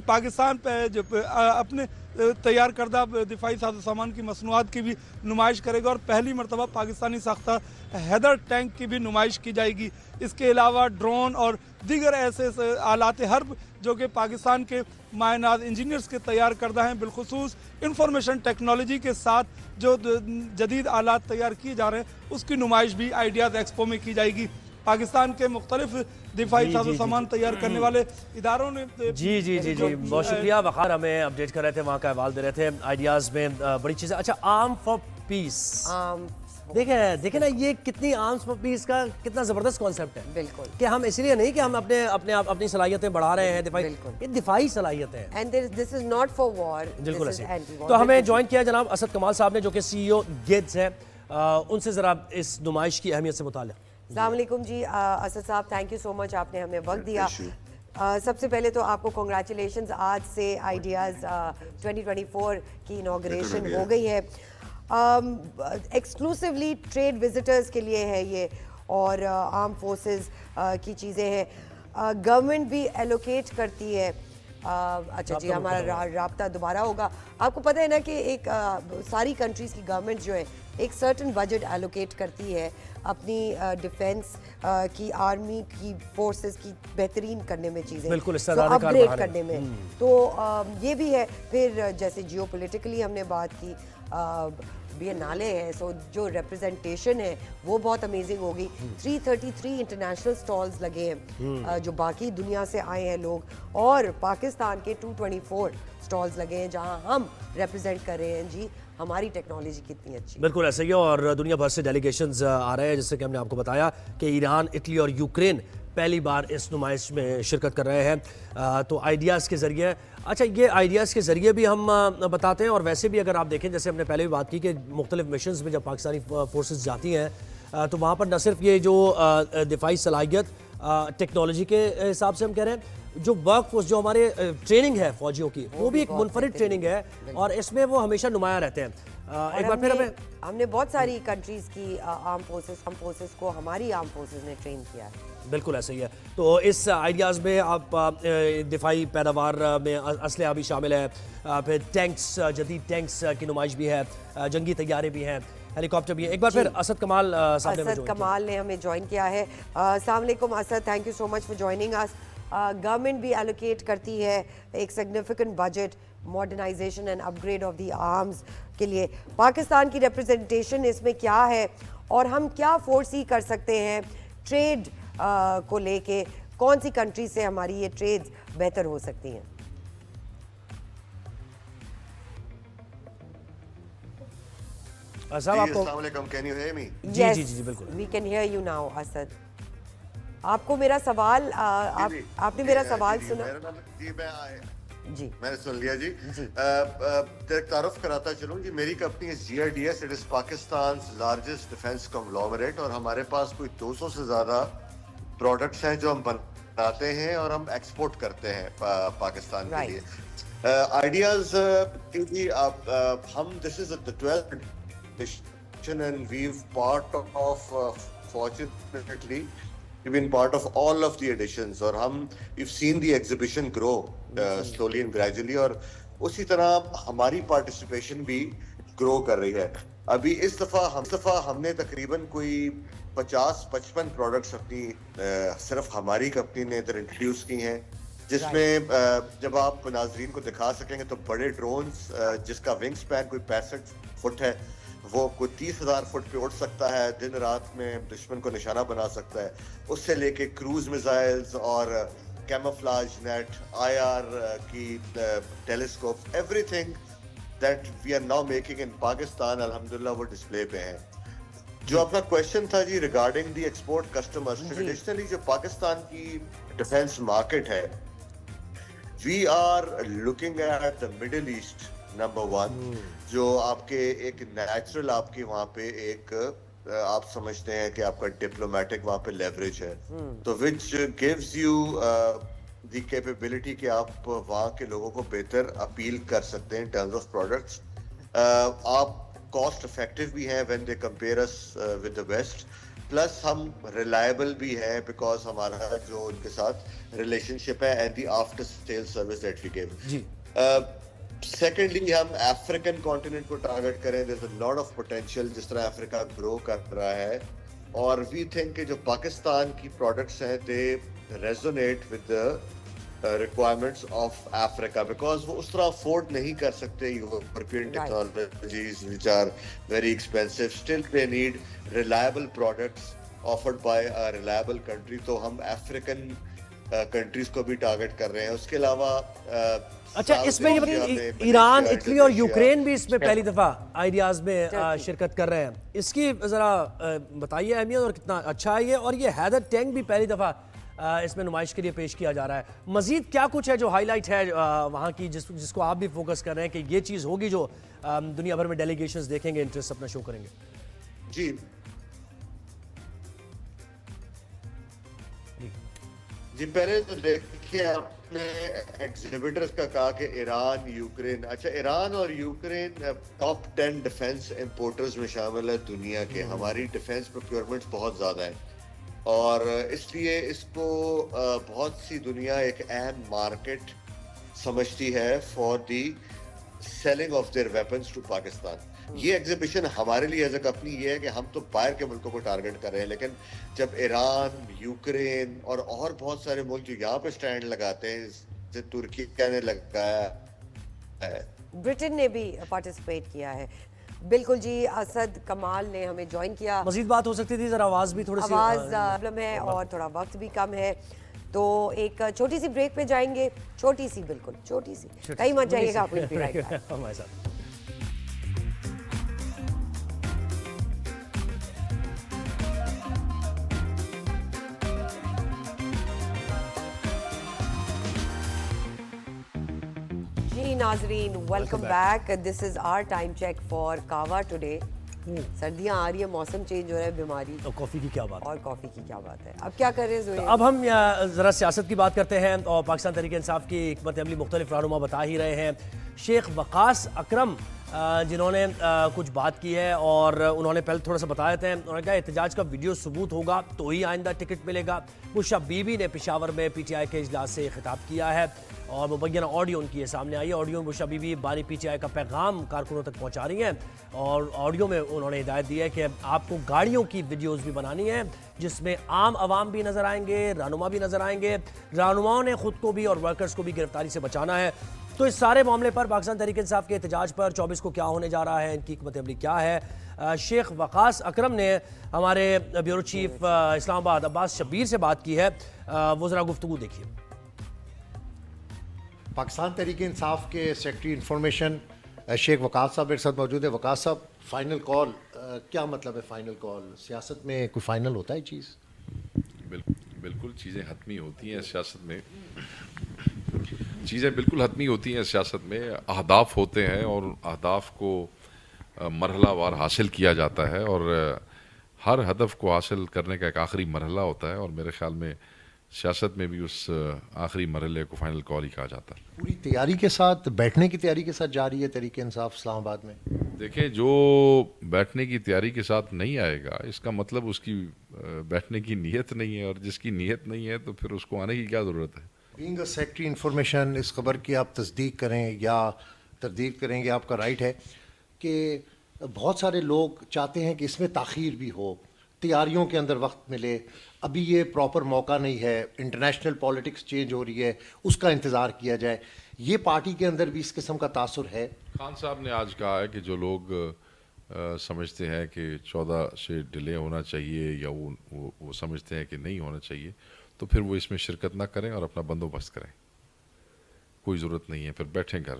पाकिस्तान पे जो अपने तैयार करदा दिफाई साजो सामान की मसनूआत की भी नुमाइश करेगा और पहली मरतबा पाकिस्तानी साख्ता हैदर टैंक की भी नुमाइश की जाएगी। इसके अलावा ड्रोन और दीगर ऐसे आलात हर्ब जो कि पाकिस्तान के मायनाज इंजीनियर्स के तैयार करदा हैं, बिलखुसूस इंफॉर्मेशन टेक्नोलॉजी के साथ जो जदीद आलात तैयार किए जा रहे हैं, उसकी नुमाइश भी आइडियाज़ एक्सपो में की जाएगी। पाकिस्तान के मुख्तलिफ दिफाई साजो सामान तैयार करने वाले इदारों ने जी बहुत शुक्रिया वक़ार, हमें अपडेट कर रहे थे, वहाँ का अहवाल दे रहे थे। आइडियाज़ में बड़ी चीज़ें। अच्छा, आर्म फॉर पीस, देखें ना, ये कितनी आर्म्स फॉर पीस का कितना ज़बरदस्त कॉन्सेप्ट है। बिल्कुल, कि हम इसलिए नहीं कि हम अपनी सलाहियतें बढ़ा रहे हैं, ये दिफाई सलाहियतें हैं। And this is not for war, बिल्कुल ऐसे। तो हमें ज्वाइन किया जनाब असद कमाल साहब ने, जो कि CEO गिड्स हैं। उनसे ज़रा इस नुमाइश की अहमियत से मुताल्लिक़। अस्सलाम वालेकुम जी असद साहब, थैंक यू सो मच, आपने हमें वक्त दिया। सबसे पहले तो आपको कॉन्ग्रेचुलेशंस, आज से आइडियाज़ 2024 की इनॉग्रेशन हो गई है। एक्सक्लूसिवली ट्रेड विजिटर्स के लिए है ये और आर्म फोर्सेस की चीज़ें हैं। गवर्नमेंट भी एलोकेट करती है। अच्छा जी, हमारा राब्ता दोबारा होगा। आपको पता है ना कि एक सारी कंट्रीज़ की गवर्नमेंट जो है एक सर्टन बजट एलोकेट करती है अपनी डिफेंस की, आर्मी की फोर्सेस की बेहतरीन करने में, चीज़ें अपग्रेड करने में। तो ये भी है। फिर जैसे जियोपॉलिटिकली हमने बात की, बियनाले है, सो जो रिप्रेजेंटेशन है वो बहुत अमेजिंग होगी। 333 इंटरनेशनल स्टॉल्स लगे हैं जो बाकी दुनिया से आए हैं लोग, और पाकिस्तान के 224 स्टॉल्स लगे हैं जहां हम रिप्रेजेंट कर रहे हैं जी हमारी टेक्नोलॉजी कितनी अच्छी। बिल्कुल ऐसे ही, और दुनिया भर से डेलीगेशंस आ रहे हैं, जैसे कि हमने आपको बताया कि ईरान, इटली और यूक्रेन पहली बार इस नुमाइश में शिरकत कर रहे हैं। तो आइडियाज़ के ज़रिए, अच्छा ये आइडियाज़ के ज़रिए भी हम बताते हैं, और वैसे भी अगर आप देखें, जैसे हमने पहले भी बात की कि मुख्तलिफ मिशंस में जब पाकिस्तानी फोर्सेस जाती हैं तो वहाँ पर न सिर्फ ये जो दिफाई सलाहियत टेक्नोलॉजी के हिसाब से हम कह रहे हैं, जो वर्क फोर्स, जो हमारे ट्रेनिंग है फौजियों की, वो भी एक मुनफरिद ट्रेनिंग है और इसमें वो हमेशा नुमाया रहते हैं। एक बार फिर हमने बहुत सारी कंट्रीज़ की आर्म फोर्सेस को हमारी आर्म फोर्सेस ने ट्रेन किया है। बिल्कुल ऐसे ही है। तो इस आइडियाज़ में आप दिफाई पैदावार में असलहा भी शामिल है, फिर टैंक्स, जदीद टैंक्स की नुमाइश भी है, जंगी तैयारे भी हैं, हेलीकॉप्टर भी है। एक बार फिर असद कमाल साहब ने हमें ज्वाइन किया है। अस्सलाम वालेकुम Asad, thank you so much for joining us. Government भी एलोकेट करती है एक significant budget modernisation and upgrade of the arms के लिए। पाकिस्तान की रिप्रेजेंटेशन इसमें क्या है और हम क्या फोर्सी कर सकते हैं ट्रेड को लेके? कौन सी कंट्री से हमारी ये ट्रेड्स बेहतर हो सकती हैं? साहब आपको कैन यू हियर मी? जी बिल्कुल, we can hear you now. Asad, आपको मेरा सवाल, आपने मेरा सवाल सुना? जी मैंने सुन लिया जी। तारुफ कराता चलूं जी, मेरी कंपनी है GRDS, it is Pakistan largest defence conglomerate, और हमारे पास कोई 200 से ज्यादा प्रोडक्ट्स हैं जो हम बनाते हैं और हम एक्सपोर्ट करते हैं पाकिस्तान के लिए। आइडियाज हम this is the 12th edition and we've part of fortunately we've been part of all of the editions, और हम we've seen the exhibition grow slowly and gradually, और उसी तरह हमारी पार्टिसिपेशन भी ग्रो कर रही है। अभी इस दफा हमने तकरीबन कोई 50-55 प्रोडक्ट्स अपनी सिर्फ हमारी कंपनी ने इधर इंट्रोड्यूस की हैं, जिसमें जब आप नाजरीन को दिखा सकेंगे तो बड़े ड्रोन्स जिसका विंग स्पैन कोई 65 फुट है, वो कोई 30,000 फुट पे उड़ सकता है, दिन रात में दुश्मन को निशाना बना सकता है, उससे लेके क्रूज मिसाइल्स और कैमोफ्लेज नेट, IR की telescope, everything that we are now making in Pakistan, अल्हम्दुलिल्लाह वो डिस्प्ले पे है। जो अपना क्वेश्चन था जी regarding the export customers, traditionally जो पाकिस्तान की डिफेंस मार्केट है, we are looking at the Middle East number 1, जो आपके एक नेचुरल आपकी वहाँ पे एक आप समझते हैं कि आपका डिप्लोमेटिक वहाँ पे लेवरेज है, तो which gives you the capability कि आप वहाँ के लोगों को बेहतर अपील कर सकते हैं इन टर्म्स ऑफ प्रोडक्ट्स। आप कॉस्ट इफेक्टिव भी हैं when they compare us with the west, plus हम रिलायबल भी हैं बिकॉज हमारा जो उनके साथ रिलेशनशिप है and the after sale service that we give. जी सेकेंडली हम अफ्रीकन कॉन्टिनेंट को टारगेट करें, there is a lot of potential जिस तरह अफ्रीका ग्रो कर रहा है, और वी थिंक कि जो पाकिस्तान की प्रोडक्ट्स हैं they resonate with the requirements of Africa, because वो उस तरह अफोर्ड नहीं कर सकते European technologies which are very expensive, still they need reliable products offered by a reliable country, तो हम अफ्रीकन कंट्रीज को भी टारगेट कर रहे हैं। उसके अलावा अच्छा, इसमें ये बताइए, ईरान, इटली और यूक्रेन भी इसमें पहली दफा आइडियाज में शिरकत कर रहे हैं, इसकी जरा बताइए अहमियत और कितना अच्छा है ये, और ये हैदर टैंक भी पहली दफा इसमें नुमाइश के लिए पेश किया जा रहा है। मजीद क्या कुछ है जो हाईलाइट है वहाँ की जिसको आप भी फोकस कर रहे हैं कि ये चीज़ होगी जो दुनिया भर में डेलीगेशंस देखेंगे, इंटरेस्ट अपना शो करेंगे? जी पहले तो देखिए, आपने एग्जिबिटर्स का कहा कि ईरान, यूक्रेन, अच्छा ईरान और यूक्रेन टॉप 10 डिफेंस इंपोर्टर्स में शामिल है दुनिया के। हमारी डिफेंस प्रोक्योरमेंट्स बहुत ज़्यादा है और इसलिए इसको बहुत सी दुनिया एक अहम मार्केट समझती है for the selling of their weapons to Pakistan. ये एग्जीबिशन हमारे लिए एज अ कंपनी ये है कि हम तो बाहर के मुल्कों को टारगेट कर रहे हैं, लेकिन जब ईरान, यूक्रेन और बहुत सारे मुल्क जो यहाँ पे स्टैंड लगाते हैं, जैसे तुर्की ने लगाया है, ब्रिटेन ने भी पार्टिसिपेट किया है। बिल्कुल जी, असद कमाल ने हमें ज्वाइन किया। मजीद बात हो सकती थी, जरा आवाज़ भी थोड़ी सी प्रॉब्लम है और थोड़ा वक्त भी कम है, तो एक छोटी सी ब्रेक पे जाएंगे, छोटी सी, बिल्कुल छोटी सी, कहीं मत जाइएगा, आप हमारे साथ। नाजरीन, welcome back. This is our time check for kahwa today. सर्दियां आ रही है, मौसम चेंज हो रहा है, बीमारी और कॉफ़ी की क्या बात, और कॉफ़ी की क्या बात है। अब क्या कर रहे हैं? तो अब हम ज़रा सियासत की बात करते हैं, और पाकिस्तान तहरीक इंसाफ की हिकमत अमली मुख्तलिफ रहनुमा बता ही रहे हैं। शेख वकास अकरम जिन्होंने कुछ बात की है, और उन्होंने पहले थोड़ा सा बताया था, उन्होंने कहा एहतजाज का वीडियो सबूत होगा तो ही आइंदा टिकट मिलेगा। बुशा बीबी ने पेशावर में PTI के इजलास से खिताब किया है, और मुबैना ऑडियो उनकी ये सामने आई है। ऑडियो में बुशा बीबी बानी PTI का पैगाम कारकुनों तक पहुँचा रही हैं, और ऑडियो में उन्होंने हिदायत दी है कि आपको गाड़ियों की वीडियोज़ भी बनानी है जिसमें आम आवाम भी नज़र आएंगे, रहनुमा भी नज़र आएंगे। रहनुमाओं ने ख़ुद को भी और वर्कर्स को भी गिरफ्तारी से बचाना है। तो इस सारे मामले पर पाकिस्तान तहरीक इंसाफ के एहतजाज पर 24 को क्या होने जा रहा है, इनकी हिकमत अमली क्या है, शेख वकास अकरम ने हमारे ब्यूरो चीफ इस्लामाबाद अब्बास शब्बीर से बात की है, वो ज़रा गुफ्तगू देखिए। पाकिस्तान तहरीक इंसाफ के सेक्रेटरी इंफॉर्मेशन शेख वकास साहब मेरे साथ मौजूद है। वकास साहब, फ़ाइनल कॉल क्या मतलब है? फ़ाइनल कॉल सियासत में कोई फ़ाइनल होता है चीज़? बिल्कुल चीज़ें हतमी होती हैं सियासत में, चीज़ें बिल्कुल हतमी होती हैं सियासत में। अहदाफ होते हैं और अहदाफ को मरहलावार हासिल किया जाता है, और हर हदफ को हासिल करने का एक आखिरी मरहला होता है, और मेरे ख्याल में सियासत में भी उस आखिरी मरहले को फाइनल कॉल ही कहा जाता है। पूरी तैयारी के साथ, बैठने की तैयारी के साथ जा रही है तहरीक इंसाफ इस्लामाबाद में? देखें, जो बैठने की तैयारी के साथ नहीं आएगा इसका मतलब उसकी बैठने की नीयत नहीं है, और जिसकी नीयत नहीं है तो फिर उसको आने की क्या ज़रूरत है। बीइंग अ सेक्रेटरी इंफॉर्मेशन, इस खबर की आप तस्दीक करें या तरदीद करेंगे, आपका राइट है कि बहुत सारे लोग चाहते हैं कि इसमें ताख़ीर भी हो, तैयारियों के अंदर वक्त मिले। अभी ये प्रॉपर मौका नहीं है, इंटरनेशनल पॉलिटिक्स चेंज हो रही है, उसका इंतज़ार किया जाए। ये पार्टी के अंदर भी इस किस्म का तासुर है? खान साहब ने आज कहा है कि जो लोग समझते हैं कि 14 से डिले होना चाहिए या वो समझते हैं कि नहीं होना चाहिए, तो तो फिर वो इसमें शिरकत ना करें और अपना बंदोबस्त करें। कोई ज़रूरत नहीं है, फिर बैठें घर,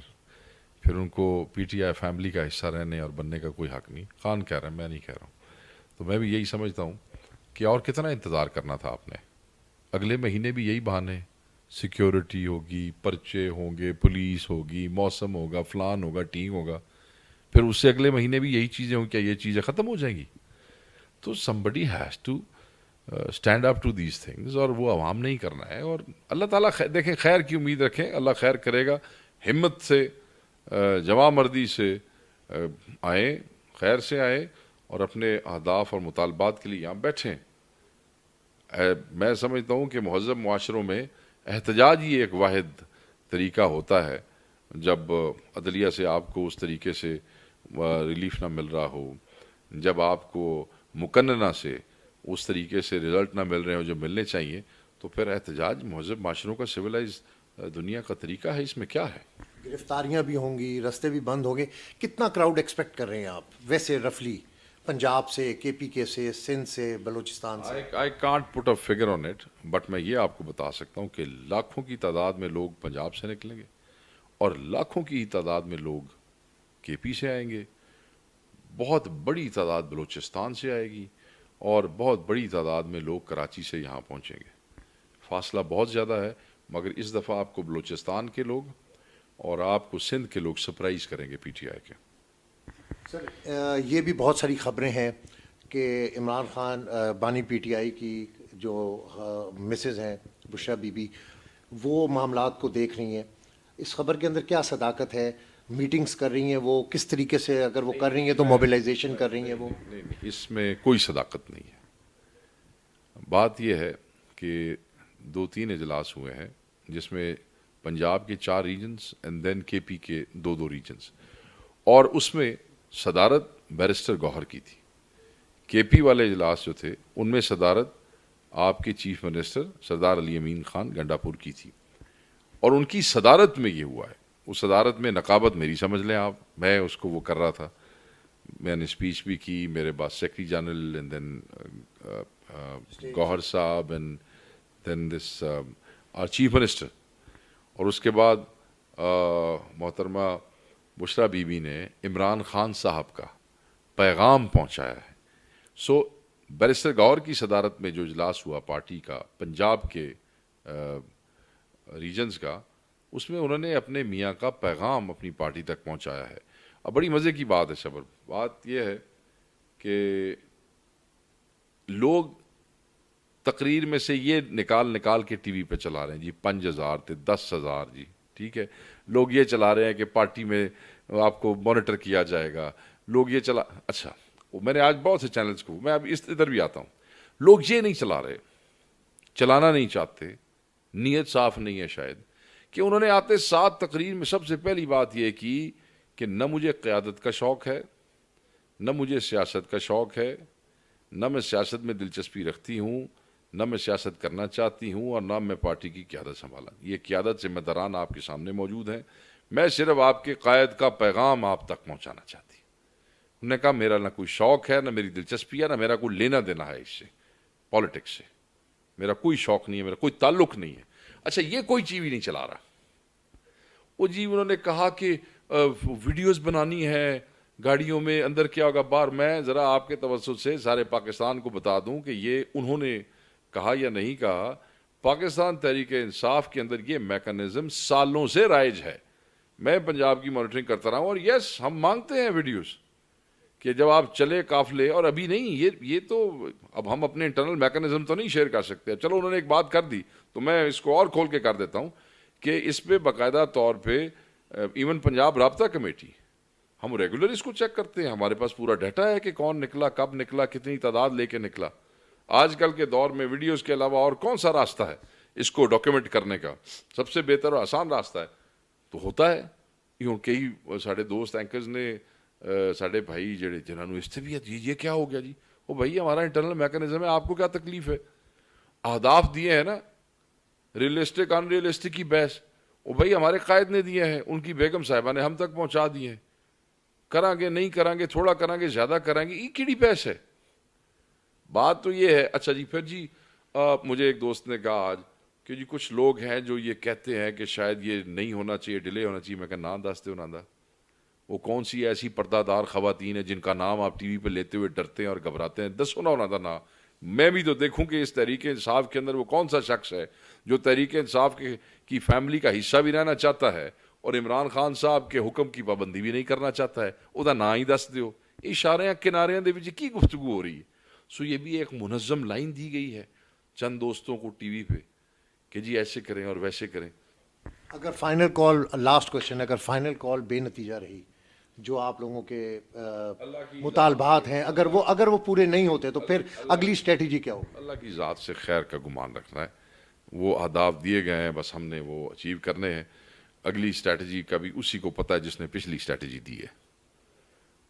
फिर उनको पीटीआई फैमिली का हिस्सा रहने और बनने का कोई हक नहीं। खान कह रहा है, मैं नहीं कह रहा हूँ। तो मैं भी यही समझता हूँ कि और कितना इंतज़ार करना था आपने। अगले महीने भी यही बहाने, सिक्योरिटी होगी, पर्चे होंगे, पुलिस होगी, मौसम होगा, फलान होगा, टीम होगा, फिर उससे अगले महीने भी यही चीज़ें होंगी। क्या ये चीज़ें ख़त्म हो जाएंगी? तो somebody has to stand up to these things, और वो आवाम नहीं करना है। और अल्लाह ताला देखें, खैर की उम्मीद रखें, अल्लाह खैर करेगा। हिम्मत से, जवा मर्दी से आए, खैर से आए और अपने अहदाफ और मुतालबात के लिए यहाँ बैठें। मैं समझता हूँ कि महज़्ज़ब मुआशरों में एहतजाज ही एक वाहिद तरीका होता है जब अदलिया से आपको उस तरीके से रिलीफ ना मिल रहा हो, जब आपको मुकन्नना से उस तरीके से रिज़ल्ट ना मिल रहे हो जो मिलने चाहिए, तो फिर एहतजाज महज़्ज़ब माशरों का सिविलाइज दुनिया का तरीका है। इसमें क्या है? गिरफ्तारियां भी होंगी, रास्ते भी बंद होंगे। कितना क्राउड एक्सपेक्ट कर रहे हैं आप वैसे रफली, पंजाब से, केपीके से, सिंध से, बलूचिस्तान से? I can't put a figure on it, but मैं ये आपको बता सकता हूँ कि लाखों की तादाद में लोग पंजाब से निकलेंगे और लाखों की तादाद में लोग केपी से आएंगे, बहुत बड़ी तादाद बलूचिस्तान से आएगी और बहुत बड़ी तादाद में लोग कराची से यहाँ पहुँचेंगे। फासला बहुत ज़्यादा है, मगर इस दफ़ा आपको बलूचिस्तान के लोग और आपको सिंध के लोग सरप्राइज़ करेंगे पीटीआई के। सर, ये भी बहुत सारी खबरें हैं कि इमरान खान, बानी पीटीआई की जो मिसेज़ हैं बुशरा बीबी, वो मामलात को देख रही हैं। इस खबर के अंदर क्या सदाकत है? मीटिंग्स कर रही हैं वो? किस तरीके से, अगर वो कर रही हैं तो मोबिलाइजेशन कर रही हैं वो? नहीं, इसमें कोई सदाकत नहीं है। बात यह है कि 2-3 इजलास हुए हैं जिसमें पंजाब के 4 रीजन्स एंड देन केपी के 2-2 रीजन्स, और उसमें सदारत बैरिस्टर गौहर की थी। केपी वाले इजलास जो थे उनमें सदारत आपके चीफ मिनिस्टर सरदार अली अमीन खान गंडापुर की थी, और उनकी सदारत में ये हुआ है। उस सदारत में नकाबत मेरी समझ लें आप, मैं उसको वो कर रहा था, मैंने स्पीच भी की, मेरे पास secretary general and then Gauhar sahab and then this our chief minister, और उसके बाद मोहतरमा बुशरा बीबी ने इमरान खान साहब का पैगाम पहुंचाया है। सो बैरिस्टर गौहर की सदारत में जो इजलास हुआ पार्टी का पंजाब के रीजन्स का, उसमें उन्होंने अपने मियाँ का पैगाम अपनी पार्टी तक पहुंचाया है। अब बड़ी मज़े की बात है शबर, बात यह है कि लोग तकरीर में से ये निकाल के टीवी पे चला रहे हैं जी 5,000 थे 10,000 जी, ठीक है। लोग ये चला रहे हैं कि पार्टी में आपको मॉनिटर किया जाएगा, लोग ये चला, अच्छा वो मैंने आज बहुत से चैनल्स को, मैं अब इधर भी आता हूँ, लोग ये नहीं चला रहे, चलाना नहीं चाहते, नीयत साफ नहीं है शायद, कि उन्होंने आते साथ तकरीर में सबसे पहली बात यह की कि न मुझे क़यादत का शौक़ है, न मुझे सियासत का शौक़ है, न मैं सियासत में दिलचस्पी रखती हूँ, न मैं सियासत करना चाहती हूँ, और न मैं पार्टी की क़यादत संभाला। ये क़यादत ज़िम्मेदारान आपके सामने मौजूद हैं, मैं सिर्फ आपके कायद का पैगाम आप तक पहुँचाना चाहती। उन्होंने कहा मेरा ना कोई शौक़ है, ना मेरी दिलचस्पी है, ना मेरा कोई लेना देना है इससे, पॉलिटिक्स से मेरा कोई शौक़ नहीं है, मेरा कोई ताल्लुक़ नहीं है। अच्छा, ये कोई चीज़ ही नहीं चला रहा। वो जी उन्होंने कहा कि वीडियोस बनानी है गाड़ियों में, अंदर क्या होगा बाहर। मैं ज़रा आपके तवज्जुह से सारे पाकिस्तान को बता दूं कि ये उन्होंने कहा या नहीं कहा, पाकिस्तान तहरीक इंसाफ के अंदर ये मैकेनिज्म सालों से राइज है। मैं पंजाब की मॉनिटरिंग करता रहा हूँ, और यस हम मांगते हैं वीडियोस कि जब आप चले काफिले, और अभी नहीं, ये तो अब हम अपने इंटरनल मैकेनिज्म तो नहीं शेयर कर सकते। चलो उन्होंने एक बात कर दी तो मैं इसको और खोल के कर देता हूँ कि इस पर बाकायदा तौर पे इवन पंजाब राब्ता कमेटी, हम रेगुलर इसको चेक करते हैं, हमारे पास पूरा डाटा है कि कौन निकला, कब निकला, कितनी तादाद लेके निकला। आजकल के दौर में वीडियोस के अलावा और कौन सा रास्ता है इसको डॉक्यूमेंट करने का? सबसे बेहतर और आसान रास्ता है तो होता है यूँ कई साढ़े दोस्त एंकर्स ने साढ़े भाई जेड़े जिन्होंने इससे भी ये क्या हो गया जी, वो भाई हमारा इंटरनल मैकेनिज्म है, आपको क्या तकलीफ है? अहदाफ दिए हैं ना, रियलिस्टिक अनरियलिस्टिक की बहस, वो भाई हमारे कायद ने दिए हैं, उनकी बेगम साहिबा ने हम तक पहुंचा दिए हैं। करांगे नहीं करांगे, थोड़ा करांगे ज़्यादा करांगे, ये किड़ी बहस है? बात तो ये है। अच्छा जी, फिर जी मुझे एक दोस्त ने कहा आज कि जी कुछ लोग हैं जो ये कहते हैं कि शायद ये नहीं होना चाहिए, डिले होना चाहिए। मैं कहा ना दसते हो ना दा, वो कौन सी ऐसी पर्दादार खवातीन है जिनका नाम आप टीवी पे लेते हुए डरते हैं और घबराते हैं? दसो ना होना था ना। मैं भी तो देखूं कि इस तहरीक इंसाफ के अंदर वो कौन सा शख्स है जो तहरीक इंसाफ की फैमिली का हिस्सा भी रहना चाहता है और इमरान खान साहब के हुक्म की पाबंदी भी नहीं करना चाहता है। उदा ना ही दस दो। इशारे किनारे दे विच की गुफ्तगू हो रही है। सो ये भी एक मुनज़्ज़म लाइन दी गई है चंद दोस्तों को टीवी पे कि जी ऐसे करें और वैसे करें। अगर फाइनल कॉल, लास्ट क्वेश्चन, अगर फाइनल कॉल बेनतीजा रही, जो आप लोगों के मुतालबात हैं, अगर वो पूरे नहीं होते तो फिर अगली स्ट्रेटजी क्या होगी? अल्लाह की ज़ात से खैर का गुमान रखना है। वो अहदाफ दिए गए हैं, बस हमने वो अचीव करने हैं। अगली स्ट्रेटजी का भी उसी को पता है जिसने पिछली स्ट्रेटजी दी है।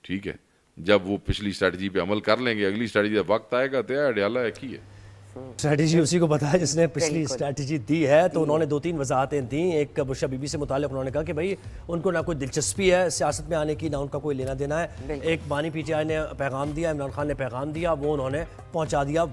ठीक है, जब वो पिछली स्ट्रेटजी पे अमल कर लेंगे, अगली स्ट्रेटजी का वक्त आएगा तो अड्याला है की है। स्ट्रैटेजी उसी को पता है जिसने पिछली स्ट्रैटेजी दी है। तो उन्होंने 2-3 वजाहतें दी। एक बुशा बीबी से मुताल्लिक उन्होंने कहा कि भाई उनको ना कोई दिलचस्पी है सियासत में आने की, ना उनका कोई लेना देना है। एक बानी पीटीआई ने पैगाम दिया, इमरान खान ने पैगाम दिया, वो उन्होंने पहुंचा दिया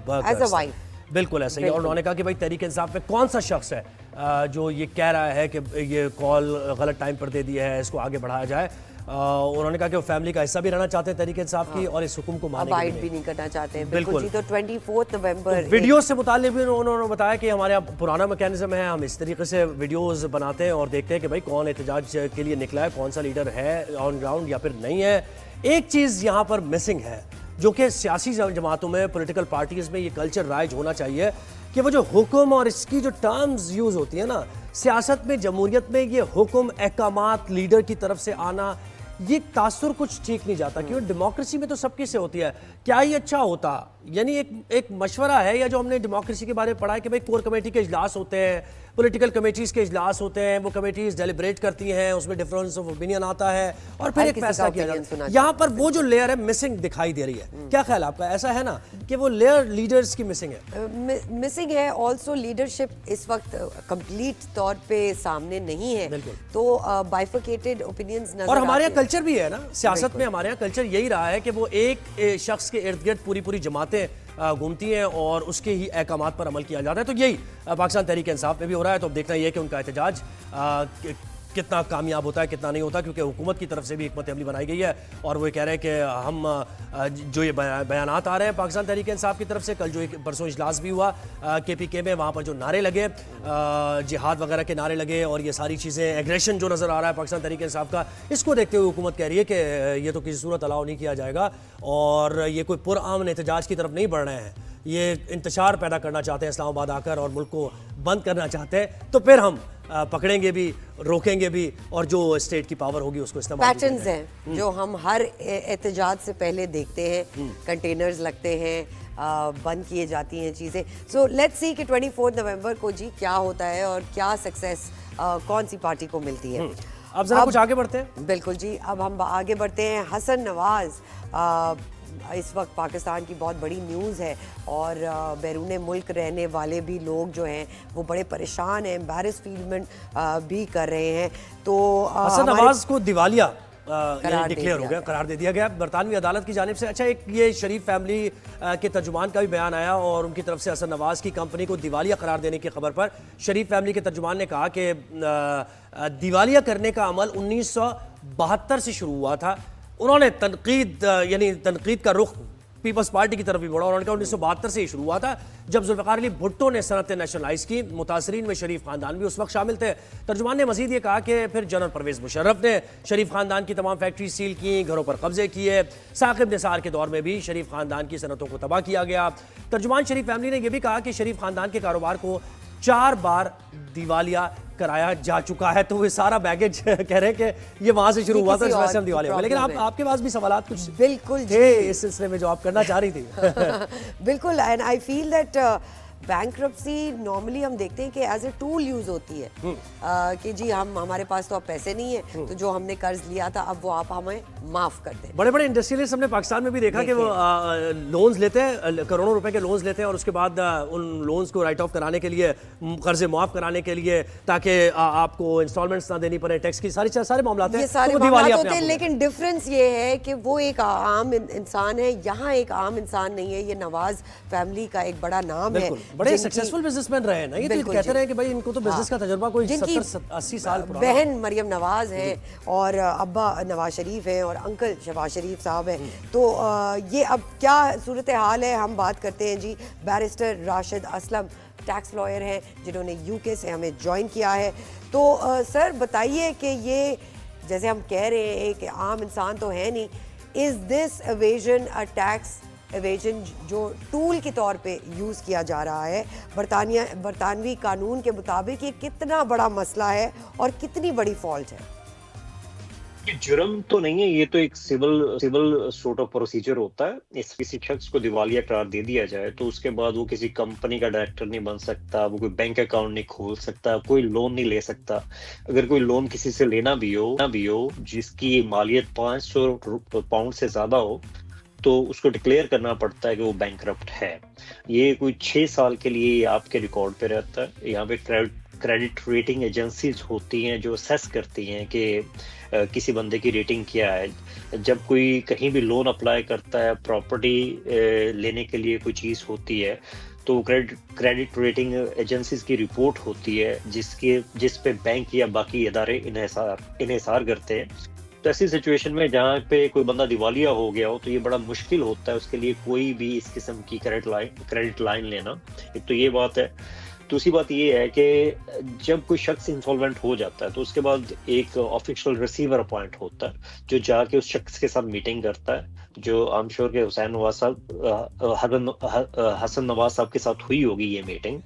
बिल्कुल ऐसे ही। और उन्होंने कहा कि भाई तहरीक इंसाफ में कौन सा शख्स है जो ये कह रहा है कि ये कॉल गलत टाइम पर दे दिया है, इसको आगे बढ़ाया जाए। उन्होंने कहा कि वो फैमिली का हिस्सा भी रहना चाहते हैं तहरीक इंसाफ की और इस हुक्म को मानने भी नहीं करना चाहते हैं। बिल्कुल। तो 24 नवंबर वीडियो से मुताल्लिक भी उन्होंने बताया कि हमारे यहाँ पुराना मैकेनिज्म है, हम इस तरीके से वीडियोस बनाते हैं और देखते हैं कि भाई कौन एहतजाज के लिए निकला है, कौन सा लीडर है ऑन ग्राउंड या फिर नहीं है। एक चीज़ यहाँ पर मिसिंग है जो कि सियासी जमातों में, पॉलिटिकल पार्टीज़ में ये कल्चर राइज होना चाहिए कि वो जो हुक्म और इसकी जो टर्म्स यूज़ होती है ना सियासत में, जमहूरियत में, ये हुक्म अहकामात लीडर की तरफ से आना, ये तासुर कुछ ठीक नहीं जाता। क्योंकि डेमोक्रेसी में तो सबकी से होती है। क्या ही अच्छा होता, यानी एक मशवरा है, या जो हमने डेमोक्रेसी के बारे में पढ़ा है कि भाई कोर कमेटी के इजलास होते हैं, पॉलिटिकल कमेटीज़ के इजलास होते हैं, वो कमेटीज़ डेलिब्रेट करती हैं, उसमें डिफरेंस ऑफ ओपिनियन आता है और फिर एक फैसला किया जाता है। यहाँ पर वो जो लेयर है मिसिंग दिखाई दे रही है। क्या ख्याल आपका? ऐसा है ना कि वो लेयर लीडर्स की मिसिंग मिसिंग है। ऑल्सो लीडरशिप इस वक्त कंप्लीट तौर पे सामने नहीं है, तो बाइफरकेटेड ओपिनियंस नजर। और हमारे यहाँ कल्चर भी है ना सियासत में, हमारे यहाँ कल्चर यही रहा है कि वो एक शख्स के इर्द गिर्द पूरी जमातें घूमती हैं और उसके ही अहकामात पर अमल किया जाता है। तो यही पाकिस्तान तहरीक इंसाफ में भी हो रहा है। तो अब देखना यह है कि उनका एहतजाज कितना कामयाब होता है, कितना नहीं होता, क्योंकि हुकूमत की तरफ से भी हिकमत अमली बनाई गई है और वो कह रहे हैं कि हम जो ये बयानात आ रहे हैं पाकिस्तान तहरीक इंसाफ की तरफ से, कल जो परसों इजलास भी हुआ KPK में, वहाँ पर जो नारे लगे, जिहाद वगैरह के नारे लगे और ये सारी चीज़ें, एग्रेशन जो नज़र आ रहा है पाकिस्तान तहरीक इंसाफ का, इसको देखते हुए हुकूमत कह रही है कि ये तो किसी सूरत अलाउ नहीं किया जाएगा और ये कोई पुरअमन एहतजाज की तरफ नहीं बढ़ रहे हैं, ये इंतशार पैदा करना चाहते हैं इस्लामाबाद आकर और मुल्क को बंद करना चाहते हैं। तो फिर हम पकड़ेंगे भी, रोकेंगे भी और जो स्टेट की पावर होगी उसको इस्तेमाल। पैटर्न्स हैं जो हम हर एहतजाज से पहले देखते हैं, कंटेनर्स लगते हैं, बंद किए जाती हैं चीज़ें। सो लेट्स सी कि 24 नवंबर को जी क्या होता है और क्या सक्सेस कौन सी पार्टी को मिलती है। अब जरा कुछ आगे बढ़ते हैं। बिल्कुल जी, अब हम आगे बढ़ते हैं। हसन नवाज इस वक्त पाकिस्तान की बहुत बड़ी न्यूज़ है और बैरून मुल्क रहने वाले भी लोग जो हैं वो बड़े परेशान हैं, एम्बैरेसमेंट भी कर रहे हैं। तो हसन नवाज को दिवालिया डिक्लेयर हो गया, करार दे दिया गया बरतानवी अदालत की जानिब से। अच्छा, एक ये शरीफ फैमिली के तर्जुमान का भी बयान आया और उनकी तरफ से हसन नवाज की कंपनी को दिवालिया करार देने की खबर पर शरीफ फैमिली के तर्जुमान ने कहा कि दिवालिया करने का अमल 1972 से शुरू हुआ था। उन्होंने तनकीद का रुख पीपल्स पार्टी की तरफ भी बढ़ा। उन्होंने कहा 1972 से ही शुरू हुआ था जब जुल्फ़िकार अली भुट्टो ने सनत नेशनलाइज की। मुतासरीन में शरीफ खानदान भी उस वक्त शामिल थे। तर्जुमान ने मजीद ये कहा कि फिर जनरल परवेज़ मुशर्रफ ने शरीफ खानदान की तमाम फैक्ट्री सील की, घरों पर कब्जे किए। साकिब निसार के दौर में भी शरीफ खानदान की सनतों को तबाह किया गया। तर्जुमान शरीफ फैमिली ने यह भी कहा कि शरीफ खानदान के कारोबार को 4 बार दिवालिया कराया जा चुका है। तो वो सारा बैगेज कह रहे हैं कि ये वहां से शुरू हुआ था, इस वजह से हम दिवालिया हुए। लेकिन आपके पास भी सवालात कुछ बिल्कुल थे इस सिलसिले में जो आप करना चाह रही थी। बिल्कुल, and I feel that bankruptcy normally हम देखते हैं कि एज ए टूल यूज होती है कि जी हमारे पास तो अब पैसे नहीं है, तो जो हमने कर्ज लिया था अब वो आप हमें माफ कर दें। बड़े बड़े इंडस्ट्रियलिस्ट हमने पाकिस्तान में भी देखा कि वो लोन्स लेते हैं, करोड़ों रुपए के लोन्स लेते हैं और उसके बाद उन लोन्स को राइट ऑफ कराने के लिए, कर्जे माफ कराने के लिए, ताकि आपको इंस्टॉलमेंट्स ना देनी पड़े, टैक्स की सारे मामला ये सारे मामला होते हैं, लेकिन डिफरेंस ये है कि वो एक आम इंसान है, यहाँ एक आम इंसान नहीं है। ये नवाज फैमिली का एक बड़ा नाम है, बड़े सक्सेसफुल बिजनेसमैन रहे हैं ना, ये तो कहते रहे कि भाई इनको तो बिजनेस का तजर्बा कोई 70-80 साल पुराना। बहन मरियम नवाज है और अब्बा नवाज शरीफ है और अंकल शहबाज शरीफ साहब है। तो ये अब क्या सूरत हाल है, हम बात करते हैं जी। Barrister Rashid Aslam tax lawyer हैं जिन्होंने यूके से हमें ज्वाइन किया है। तो सर बताइए कि ये जैसे हम कह रहे हैं कि आम इंसान तो है नहीं, is this evasion a tax evasion जो टूल के तौर पे यूज़ किया जा रहा है बरतानवी कानून के मुताबिक, ये कितना बड़ा मसला है और कितनी बड़ी फॉल्ट है? ये जुर्म तो नहीं है, ये तो एक सिविल सोर्ट ऑफ प्रोसीजर होता है। इस किसी शख्स को दिवालिया करार दे दिया जाए तो उसके बाद वो किसी कंपनी का डायरेक्टर नहीं बन सकता, वो कोई बैंक अकाउंट नहीं खोल सकता, कोई लोन नहीं ले सकता। अगर कोई लोन किसी से लेना भी हो जिसकी मालियत 500 पाउंड से ज्यादा हो तो उसको डिक्लेयर करना पड़ता है कि वो बैंकरप्ट है। ये कोई 6 साल के लिए आपके रिकॉर्ड पे रहता है। यहाँ पे क्रेडिट रेटिंग एजेंसीज होती हैं जो असेस करती हैं कि किसी बंदे की रेटिंग क्या है। जब कोई कहीं भी लोन अप्लाई करता है, प्रॉपर्टी लेने के लिए कोई चीज़ होती है, तो क्रेडिट रेटिंग एजेंसीज की रिपोर्ट होती है जिस पे बैंक या बाकी इदारे इन्हिसार करते हैं। तो ऐसी सिचुएशन में जहाँ पे कोई बंदा दिवालिया हो गया हो तो ये बड़ा मुश्किल होता है उसके लिए कोई भी इस किस्म की क्रेडिट लाइन लेना। एक तो ये बात है। दूसरी बात ये है कि जब कोई शख्स इंसॉल्वेंट हो जाता है तो उसके बाद एक ऑफिशियल रिसीवर अपॉइंट होता है जो जाके उस शख्स के साथ मीटिंग करता है, जो आई एम श्योर के हुसैन नवाज साहब, हसन नवाज साहब के साथ हुई होगी ये मीटिंग।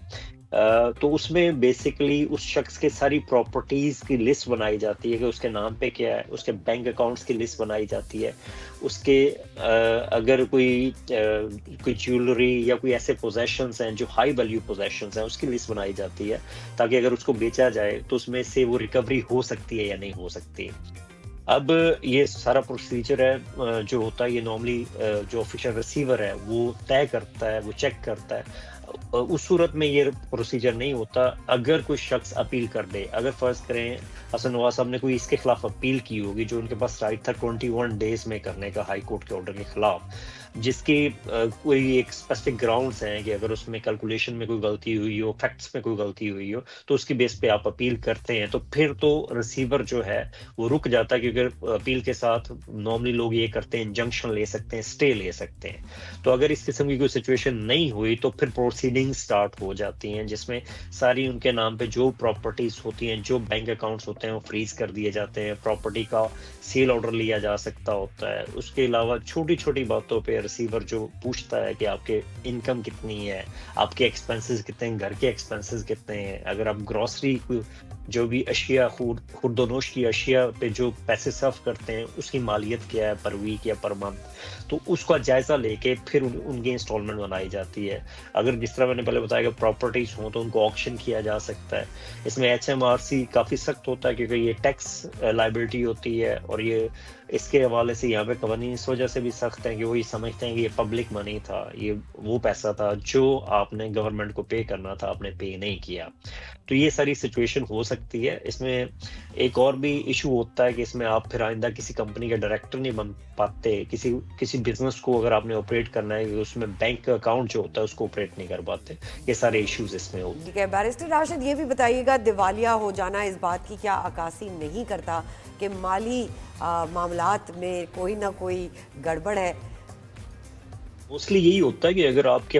तो उसमें बेसिकली उस शख्स के सारी प्रॉपर्टीज की लिस्ट बनाई जाती है कि उसके नाम पे क्या है, उसके बैंक अकाउंट्स की लिस्ट बनाई जाती है, उसके अगर कोई ज्वेलरी या कोई ऐसे पोजेशंस हैं जो हाई वैल्यू पोजेशंस हैं उसकी लिस्ट बनाई जाती है, ताकि अगर उसको बेचा जाए तो उसमें से वो रिकवरी हो सकती है या नहीं हो सकती। अब ये सारा प्रोसीजर है जो होता है, ये नॉर्मली जो ऑफिशियल रिसीवर है वो तय करता है, वो चेक करता है। उस सूरत में ये प्रोसीजर नहीं होता अगर कोई शख्स अपील कर दे। अगर फर्ज करें हसन नवाज साहब ने कोई इसके खिलाफ अपील की होगी, जो उनके पास राइट था 21 डेज में करने का हाई कोर्ट के ऑर्डर के खिलाफ, जिसकी कोई एक स्पेसिफिक ग्राउंड्स हैं कि अगर उसमें कैलकुलेशन में कोई गलती हुई हो, फैक्ट्स में कोई गलती हुई हो, तो उसकी बेस पे आप अपील करते हैं, तो फिर तो रिसीवर जो है वो रुक जाता है। क्योंकि अपील के साथ नॉर्मली लोग ये करते हैं, इंजंक्शन ले सकते हैं, स्टे ले सकते हैं। तो अगर इस किस्म की कोई सिचुएशन नहीं हुई तो फिर प्रोसीडिंग स्टार्ट हो जाती हैं, जिसमें सारी उनके नाम पे जो प्रॉपर्टीज होती हैं, जो बैंक अकाउंट्स होते हैं, वो फ्रीज कर दिए जाते हैं। प्रॉपर्टी का सेल ऑर्डर लिया जा सकता होता है। उसके अलावा छोटी छोटी बातों पे रिसीवर जो पूछता है कि आपके इनकम कितनी है, आपके एक्सपेंसेस कितने हैं, घर के एक्सपेंसेस कितने हैं, अगर आप ग्रोसरी जो भी अशिया खुर्दोनोश की अशिया पे जो पैसे सर्व करते हैं उसकी मालियत क्या है पर वीक या पर मंथ, तो उसका जायजा लेके फिर उनकी इंस्टॉलमेंट बनाई जाती है। अगर जिस तरह मैंने पहले बताया कि प्रॉपर्टीज हो तो उनको ऑक्शन किया जा सकता है। इसमें HMRC काफी सख्त होता है क्योंकि ये टैक्स लायबिलिटी होती है, और ये इसके हवाले से यहाँ पे कवानीन इस वजह से भी सख्त है कि वो ये समझते हैं कि ये पब्लिक मनी था, ये वो पैसा था जो आपने गवर्नमेंट को पे करना था, आपने पे नहीं किया। तो ये सारी सिचुएशन हो सकती है। इसमें एक और भी इशू होता है कि इसमें आप फिर आइंदा किसी कंपनी के डायरेक्टर नहीं बन पाते। किसी बिजनेस को अगर आपने ऑपरेट करना है, उसमें बैंक अकाउंट जो होता है उसको ऑपरेट नहीं कर पाते। ये सारे इश्यूज इसमें होते हैं। ठीक है, बैरिस्टर राशिद ये भी बताइएगा, दिवालिया हो जाना इस बात की क्या अक्कासी नहीं करता कि माली मामलात में कोई ना कोई गड़बड़ है? मोस्टली यही होता है कि अगर आपके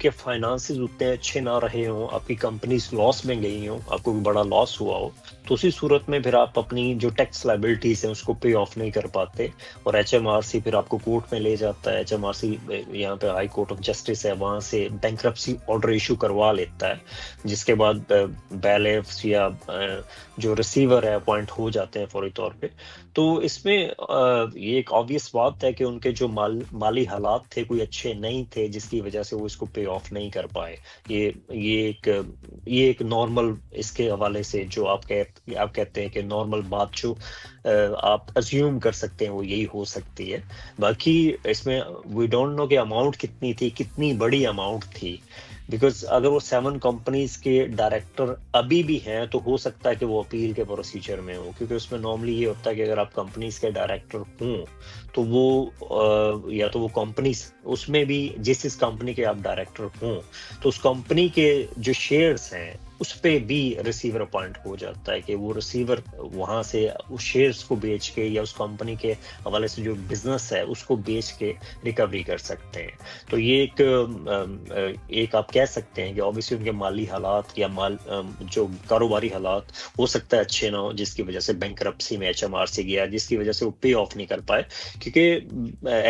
फाइनेंसेस उतने अच्छे ना रहे हों, आपकी कंपनीज लॉस में गई हों, आपको बड़ा लॉस हुआ हो, तो उसी सूरत में फिर आप अपनी जो टैक्स लायबिलिटीज हैं उसको पे ऑफ नहीं कर पाते, और HMRC फिर आपको कोर्ट में ले जाता है। HMRC यहाँ पे हाई कोर्ट ऑफ जस्टिस है, वहाँ से बैंक्रप्सी ऑर्डर इशू करवा लेता है, जिसके बाद बैलेफ्स या जो रिसीवर है अपॉइंट हो जाते हैं फौरी तौर पे। तो इसमें ये एक ऑब्वियस बात है कि उनके जो माली हालात थे कोई अच्छे नहीं थे जिसकी वजह से वो इसको पे ऑफ नहीं कर पाए। ये एक नॉर्मल इसके हवाले से जो आप कहते हैं कि नॉर्मल बात जो आप अज्यूम कर सकते हैं वो यही हो सकती है। बाकी इसमें वी डोंट नो कि अमाउंट कितनी थी, कितनी बड़ी अमाउंट थी, बिकॉज अगर वो 7 कंपनीज के डायरेक्टर अभी भी हैं तो हो सकता है कि वो अपील के प्रोसीजर में हो, क्योंकि उसमें नॉर्मली ये होता है कि अगर आप कंपनीज के डायरेक्टर हों तो वो या तो वो कंपनीज उसमें भी जिस कंपनी के आप डायरेक्टर हों तो उस कंपनी के जो शेयर्स हैं उस पे भी रिसीवर अपॉइंट हो जाता है कि वो रिसीवर वहां से उस शेयर्स को बेच के या उस कंपनी के हवाले से जो बिजनेस है उसको बेच के रिकवरी कर सकते हैं। तो ये एक आप कह सकते हैं कि ऑब्वियसली उनके माली हालात या जो कारोबारी हालात हो सकता है अच्छे ना हो, जिसकी वजह से बैंकरप्सी में HMRC गया, जिसकी वजह से वो पे ऑफ नहीं कर पाए। क्योंकि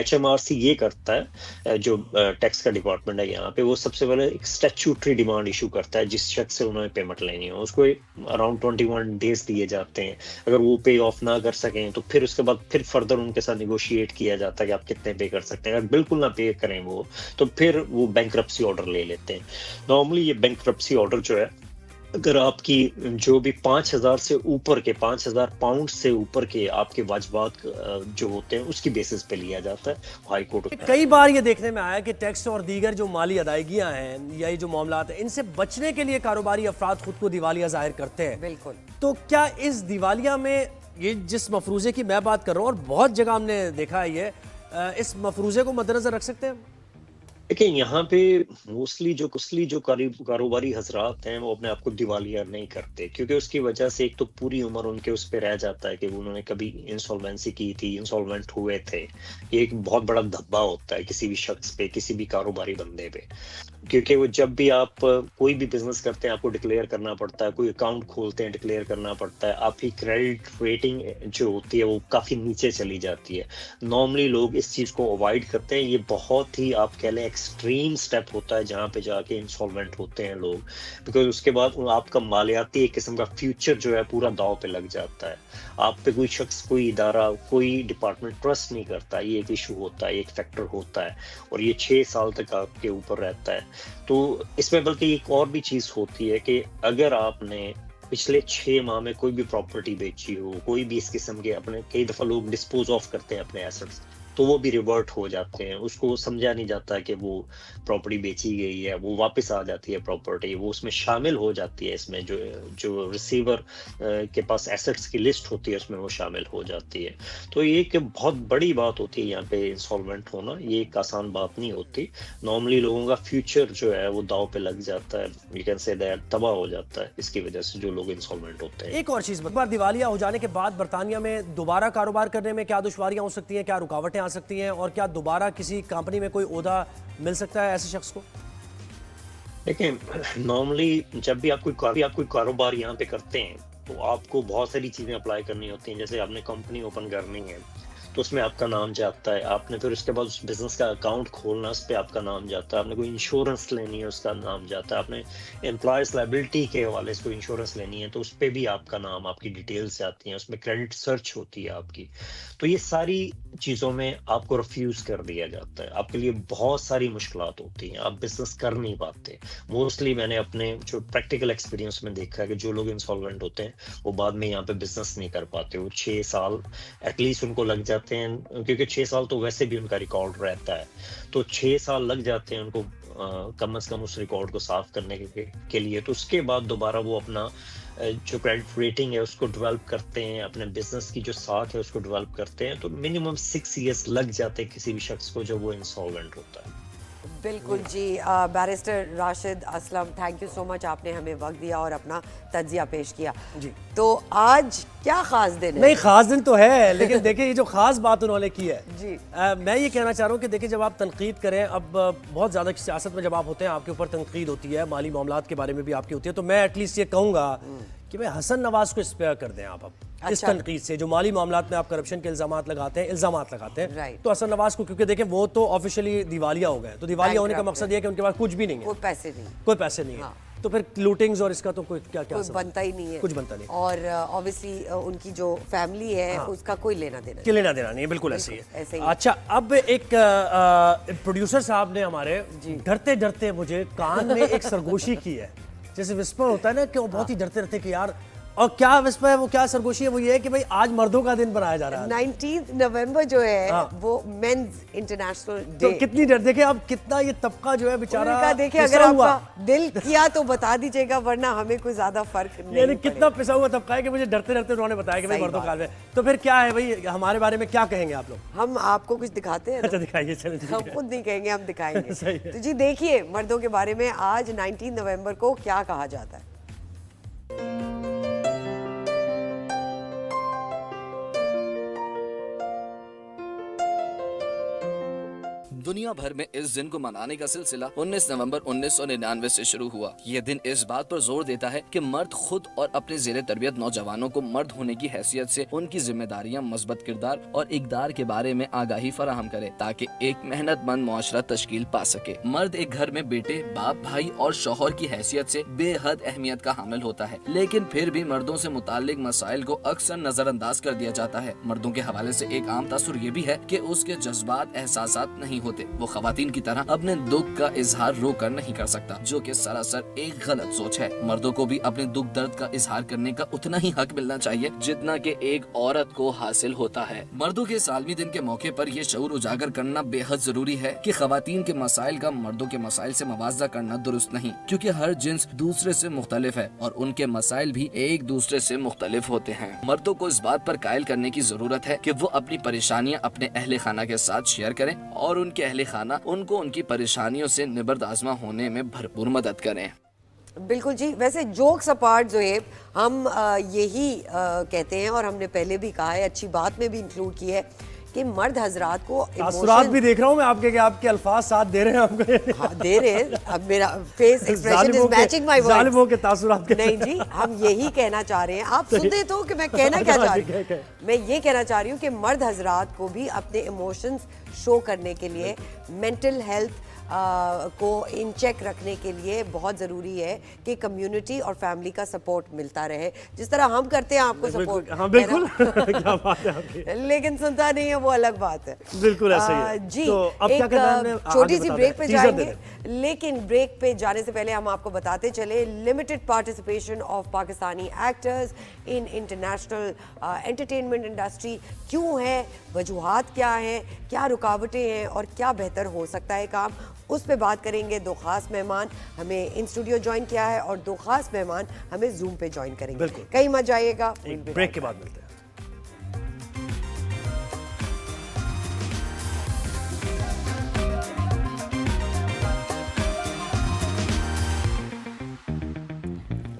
HMRC ये करता है, जो टैक्स का डिपार्टमेंट है यहाँ पे, वो सबसे पहले एक स्टैट्यूटरी डिमांड इशू करता है जिस शख्स से उन्होंने पेमेंट लेनी हो, उसको अराउंड 21 डेज दिए जाते हैं। अगर वो पे ऑफ ना कर सकें तो फिर उसके बाद फिर फर्दर उनके साथ निगोशिएट किया जाता है कि आप कितने पे कर सकते हैं। अगर बिल्कुल ना पे करें वो तो फिर वो बैंकरप्सी ऑर्डर ले लेते हैं। नॉर्मली ये बैंकरप्सी ऑर्डर जो है, अगर आपकी जो भी 5,000 से ऊपर के 5,000 पाउंड से ऊपर के आपके वाजबात जो होते हैं उसकी बेसिस पे लिया जाता है हाई कोर्ट। कई बार ये देखने में आया कि टैक्स और दीगर जो माली अदायगियां हैं या ये जो मामलात हैं, इनसे बचने के लिए कारोबारी अफराद खुद को दिवालिया जाहिर करते हैं। बिल्कुल। तो क्या इस दिवालिया में ये जिस मफरूजे की मैं बात कर रहा हूँ और बहुत जगह हमने देखा है ये, इस मफरूजे को मद्देनजर रख सकते हैं? देखिए यहाँ पे मोस्टली जो कारोबारी हजरात हैं वो अपने आप को दिवालिया नहीं करते, क्योंकि उसकी वजह से एक तो पूरी उम्र उनके उस पे रह जाता है कि उन्होंने कभी इंसॉल्वेंसी की थी, इंसॉल्वेंट हुए थे। ये एक बहुत बड़ा धब्बा होता है किसी भी शख्स पे, किसी भी कारोबारी बंदे पे, क्योंकि वो जब भी आप कोई भी बिजनेस करते हैं आपको डिक्लेयर करना पड़ता है, कोई अकाउंट खोलते हैं डिक्लेयर करना पड़ता है, आपकी क्रेडिट रेटिंग जो होती है वो काफी नीचे चली जाती है। नॉर्मली लोग इस चीज को अवॉइड करते हैं। ये बहुत ही आप कह लें एक्सट्रीम स्टेप होता है जहां पे जाके इंसॉल्वेंट होते हैं लोग, बिकॉज उसके बाद आपका मालियाती एक किस्म का फ्यूचर जो है पूरा दांव पे लग जाता है। आप पे कोई शख्स, कोई इदारा, कोई डिपार्टमेंट ट्रस्ट नहीं करता। ये एक इशू होता है, एक फैक्टर होता है, और ये 6 साल तक आपके ऊपर रहता है। तो इसमें बल्कि एक और भी चीज होती है कि अगर आपने पिछले 6 माह में कोई भी प्रॉपर्टी बेची हो, कोई भी इस किस्म के, अपने कई दफा लोग डिस्पोज ऑफ करते हैं अपने एसेट्स, तो वो भी रिवर्ट हो जाते हैं। उसको समझा नहीं जाता कि वो प्रॉपर्टी बेची गई है, वो वापस आ जाती है प्रॉपर्टी, वो उसमें शामिल हो जाती है। इसमें जो रिसीवर के पास एसेट्स की लिस्ट होती है उसमें वो शामिल हो जाती है। तो ये एक बहुत बड़ी बात होती है यहाँ पे इंसॉल्वेंट होना। ये एक आसान बात नहीं होती। नॉर्मली लोगों का फ्यूचर जो है वो दांव पे लग जाता है, यू कैन से दैट, तबाह हो जाता है इसकी वजह से जो लोग इंसॉल्वेंट होते हैं। एक और चीज, बार दिवालिया हो जाने के बाद बरतानिया में दोबारा कारोबार करने में क्या दुश्वारियां हो सकती हैं, क्या रुकावटें आ सकती हैं, और क्या दोबारा किसी कंपनी में कोई ओहदा मिल सकता है ऐसे शख्स को? देखिए, नॉर्मली जब भी आप कोई कारोबार यहाँ पे करते हैं तो आपको बहुत सारी चीजें अप्लाई करनी होती हैं। जैसे आपने कंपनी ओपन करनी है तो उसमें आपका नाम जाता है, आपने फिर उसके बाद उस बिजनेस का अकाउंट खोलना, उस पर आपका नाम जाता है, आपने कोई इंश्योरेंस लेनी है उसका नाम जाता है, आपने एम्प्लॉयज लायबिलिटी के हवाले से कोई इंश्योरेंस लेनी है तो उस पर भी आपका नाम, आपकी डिटेल्स जाती हैं, उसमें क्रेडिट सर्च होती है आपकी। तो ये सारी चीज़ों में आपको रिफ्यूज कर दिया जाता है, आपके लिए बहुत सारी मुश्किलात होती हैं, आप बिजनेस कर नहीं पाते। मोस्टली मैंने अपने जो प्रैक्टिकल एक्सपीरियंस में देखा है कि जो लोग इंसॉल्वेंट होते हैं वो बाद में यहाँ पे बिजनेस नहीं कर पाते। वो 6 साल एटलीस्ट उनको लग जाते हैं, क्योंकि 6 साल तो वैसे भी उनका रिकॉर्ड रहता है, तो 6 साल लग जाते हैं उनको कम से कम उस रिकॉर्ड को साफ करने के लिए। तो उसके बाद दोबारा वो अपना जो क्रेडिट रेटिंग है उसको डेवलप करते हैं, अपने बिजनेस की जो साख है उसको डेवलप करते हैं। तो मिनिमम 6 इयर्स लग जाते हैं किसी भी शख्स को जब वो इंसॉल्वेंट होता है। बिल्कुल जी। Barrister Rashid Aslam, thank you so much, आपने हमें वक्त दिया और अपना तज्जिया पेश किया जी। तो आज क्या खास दिन है? नहीं, खास दिन तो है, लेकिन देखिए ये जो खास बात उन्होंने की है जी, मैं ये कहना चाह रहा हूँ कि देखिए जब आप तनकीद करें, अब बहुत ज़्यादा सियासत में जब आप होते हैं आपके ऊपर तनकीद होती है, माली मामलात के बारे में भी आपकी होती है, तो मैं एटलीस्ट ये कहूँगा कि भाई हसन नवाज को स्पेयर कर दें आप अब इस तनकीद से। जो माली मामलात में आप करप्शन के इल्जाम लगाते हैं, तो हसन नवाज को, क्योंकि देखें वो तो ऑफिशियली दिवालिया हो गए, तो दिवालिया होने का मकसद ये है कि उनके पास कुछ भी नहीं है, कोई पैसे नहीं है। तो फिर लूटिंग्स और इसका तो कोई क्या क्या कोई बनता ही नहीं है, कुछ बनता नहीं और ऑब्वियसली उनकी जो फैमिली है उसका कोई लेना देना कि लेना देना नहीं है, बिल्कुल ऐसे ही ऐसे है। ही। अच्छा, अब एक प्रोड्यूसर साहब ने हमारे डरते डरते मुझे कान में एक सरगोशी की है, जैसे विस्पर होता है ना कि वो बहुत ही डरते डरते कि यार, और क्या विस्पर है, वो क्या सरगोशी है, वो ये है कि भाई आज मर्दों का दिन बनाया जा रहा है। 19 नवंबर जो है वो मेंस इंटरनेशनल तो डे। कितनी डर, देखे अब कितना ये तबका जो है बेचारा उनका देखिए, पिसा अगर हुआ। आपका दिल किया तो बता दीजिएगा, वरना हमें कोई ज्यादा फर्क नहीं यानी पड़ेगा। कितना पिसा हुआ तबका है कि मुझे डरते डरते उन्होंने बताया कि भाई सही मर्दों बात। काल में। तो फिर क्या है भाई, हमारे बारे में क्या कहेंगे आप लोग? हम आपको कुछ दिखाते हैं ना? अच्छा दिखाइए, चलिए ठीक हम है। खुद नहीं कहेंगे, हम दिखाएंगे। सही है। तो जी देखिए मर्दों के बारे में आज 19 नवंबर को क्या कहा जाता है। दुनिया भर में इस दिन को मनाने का सिलसिला 19 नवंबर 1999 से शुरू हुआ। ये दिन इस बात पर जोर देता है कि मर्द खुद और अपने ज़ेरे तरबियत नौजवानों को मर्द होने की हैसियत से उनकी जिम्मेदारियां, मस्बत किरदार और इकदार के बारे में आगाही फराहम करे, ताकि एक मेहनतमंद मुआशरा तश्कील पा सके। मर्द एक घर में बेटे, बाप, भाई और शौहर की हैसियत से बेहद अहमियत का हामिल होता है, लेकिन फिर भी मर्दों से मुताल्लिक मसाइल को अक्सर नजरअंदाज कर दिया जाता है। मर्दों के हवाले से एक आम तासुर ये भी है कि उसके जज्बात, एहसासात नहीं होते। वो खवातीन की तरह अपने दुख का इजहार रोकर नहीं कर सकता, जो कि सरासर एक गलत सोच है। मर्दों को भी अपने दुख दर्द का इजहार करने का उतना ही हक मिलना चाहिए जितना कि एक औरत को हासिल होता है। मर्दों के सालवी दिन के मौके पर यह शऊर उजागर करना बेहद जरूरी है कि खवातीन के मसाइल का मर्दों के मसाइल से मवाजा करना दुरुस्त नहीं, क्योंकि हर जिन्स दूसरे से मुख्तलिफ है और उनके मसाइल भी एक दूसरे से मुख्तलिफ होते हैं। मर्दों को इस बात पर कायल करने की जरूरत है कि वो अपनी परेशानियां अपने अहले खाना के साथ शेयर करें और उनके अहले खाना उनको उनकी परेशानियों से निबर्द आज़मा होने में भरपूर मदद करें। बिल्कुल जी। वैसे जोक्स अपार्ट जो है हम यही कहते हैं, और हमने पहले भी कहा है, अच्छी बात में भी इंक्लूड की है कि मर्द हजरात को तासुरात भी देख रहा हूँ मैं आपके कि आपके अल्फाज साथ दे रहे हैं हमको। हाँ, दे रहे हैं। अब मेरा face expression is matching my words. जालिमों के तासुरात के नहीं जी, हम यही कहना चाह रहे हैं। आप सुनते तो कि मैं कहना क्या चाह रही हूँ। मैं ये कहना चाह रही हूँ कि मर्द हजरात को भी अपने इमोशंस शो करने के लिए, मेंटल हेल्थ को इन चेक रखने के लिए बहुत ज़रूरी है कि कम्युनिटी और फैमिली का सपोर्ट मिलता रहे, जिस तरह हम करते हैं आपको सपोर्ट। हाँ बिल्कुल। क्या बात है आपकी। लेकिन सुनता नहीं है, वो अलग बात है। बिल्कुल ऐसे ही है। जी, तो अब क्या करना है हमने? छोटी आगे सी बता ब्रेक दें, पे टीजर दे जाएंगे, लेकिन ब्रेक पे जाने से पहले हम आपको बताते चले limited participation of Pakistani actors in international entertainment industry क्यों है, वजूहात क्या हैं, क्या रुकावटें हैं और क्या बेहतर हो सकता है काम, उस पे बात करेंगे। दो खास मेहमान हमें इन स्टूडियो ज्वाइन किया है और दो खास मेहमान हमें जूम पे ज्वाइन करेंगे। कहीं मत जाइएगा, ब्रेक के बाद मिलते हैं।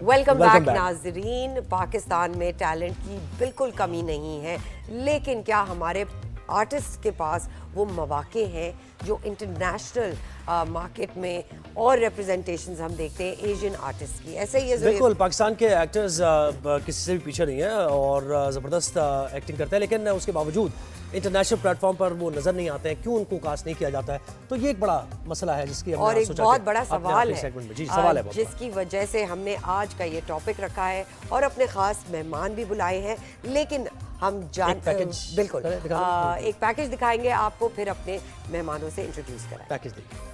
वेलकम बैक नाजरीन। पाकिस्तान में टैलेंट की बिल्कुल कमी नहीं है, लेकिन क्या हमारे आर्टिस्ट के पास वो मौके हैं जो इंटरनेशनल मार्केट में, और रिप्रेजेंटेशंस हम देखते हैं एशियन आर्टिस्ट की, ऐसे ही है। बिल्कुल, पाकिस्तान के एक्टर्स किसी से भी पीछे नहीं है और ज़बरदस्त एक्टिंग करते हैं, लेकिन उसके बावजूद इंटरनेशनल प्लेटफॉर्म पर वो नजर नहीं आते हैं। क्यों उनको कास्ट नहीं किया जाता है? तो ये एक बड़ा मसला है जिसकी और एक बहुत बड़ा सवाल है, सवाल है जिसकी वजह से हमने आज का ये टॉपिक रखा है और अपने खास मेहमान भी बुलाए हैं। लेकिन हम बिल्कुल एक पैकेज दिखाएंगे आपको, फिर अपने मेहमानों से इंट्रोड्यूस कराएं। पैकेज देखिए।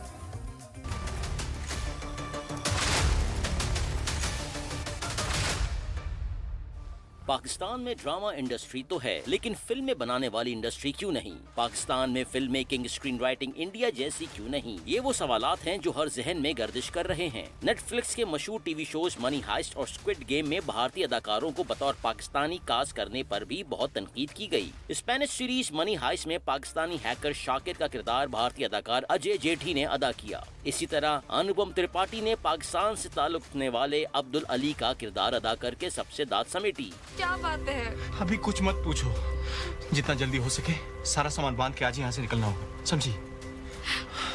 पाकिस्तान में ड्रामा इंडस्ट्री तो है, लेकिन फिल्में बनाने वाली इंडस्ट्री क्यों नहीं? पाकिस्तान में film making, screen writing India जैसी क्यों नहीं? ये वो सवालात हैं जो हर जहन में गर्दिश कर रहे हैं। नेटफ्लिक्स के मशहूर टीवी शोज मनी हाइस्ट और स्क्विड गेम में भारतीय अदाकारों को बतौर पाकिस्तानी कास्ट करने पर भी बहुत तनकीद की गई। स्पेनिश सीरीज मनी हाइस्ट में पाकिस्तानी हैकर शाकिर का किरदार भारतीय अदाकार अजय जेठी ने अदा किया। इसी तरह अनुपम त्रिपाठी ने पाकिस्तान से ताल्लुक रखने वाले अब्दुल अली का किरदार अदा करके सबसे दाद समेटी। क्या बात है? अभी कुछ मत पूछो, जितना जल्दी हो सके सारा सामान बांध के आज यहाँ से निकलना होगा, समझी?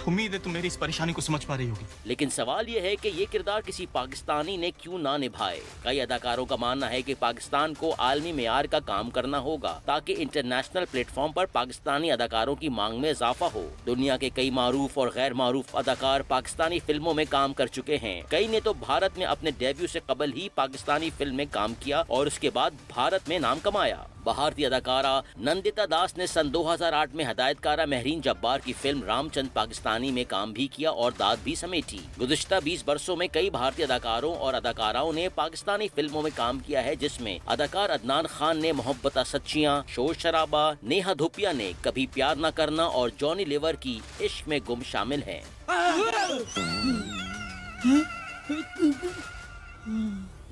उम्मीद है तुम मेरी इस परेशानी को समझ पा रही होगी। लेकिन सवाल ये है कि ये किरदार किसी पाकिस्तानी ने क्यों ना निभाए। कई अदाकारों का मानना है कि पाकिस्तान को आलमी मेयार का काम करना होगा ताकि इंटरनेशनल प्लेटफॉर्म पर पाकिस्तानी अदाकारों की मांग में इजाफा हो। दुनिया के कई मारूफ और गैर मारूफ अदाकार पाकिस्तानी फिल्मों में काम कर चुके हैं। कई ने तो भारत में अपने डेब्यू से कबल ही पाकिस्तानी फिल्म में काम किया और उसके बाद भारत में नाम कमाया। भारतीय अदाकारा नंदिता दास ने सन 2008 में हदायतकारा महरीन जब्बार की फिल्म रामचंद पाकिस्तानी में काम भी किया और दाद भी समेटी। गुज़िश्ता 20 वर्षों में कई भारतीय अदाकारों और अदाकाराओं ने पाकिस्तानी फिल्मों में काम किया है, जिसमें अदाकार अदनान खान ने मोहब्बत सच्चियां, शोर शराबा, नेहा धुपिया ने कभी प्यार न करना और जॉनी लीवर की इश्क में गुम शामिल हैं।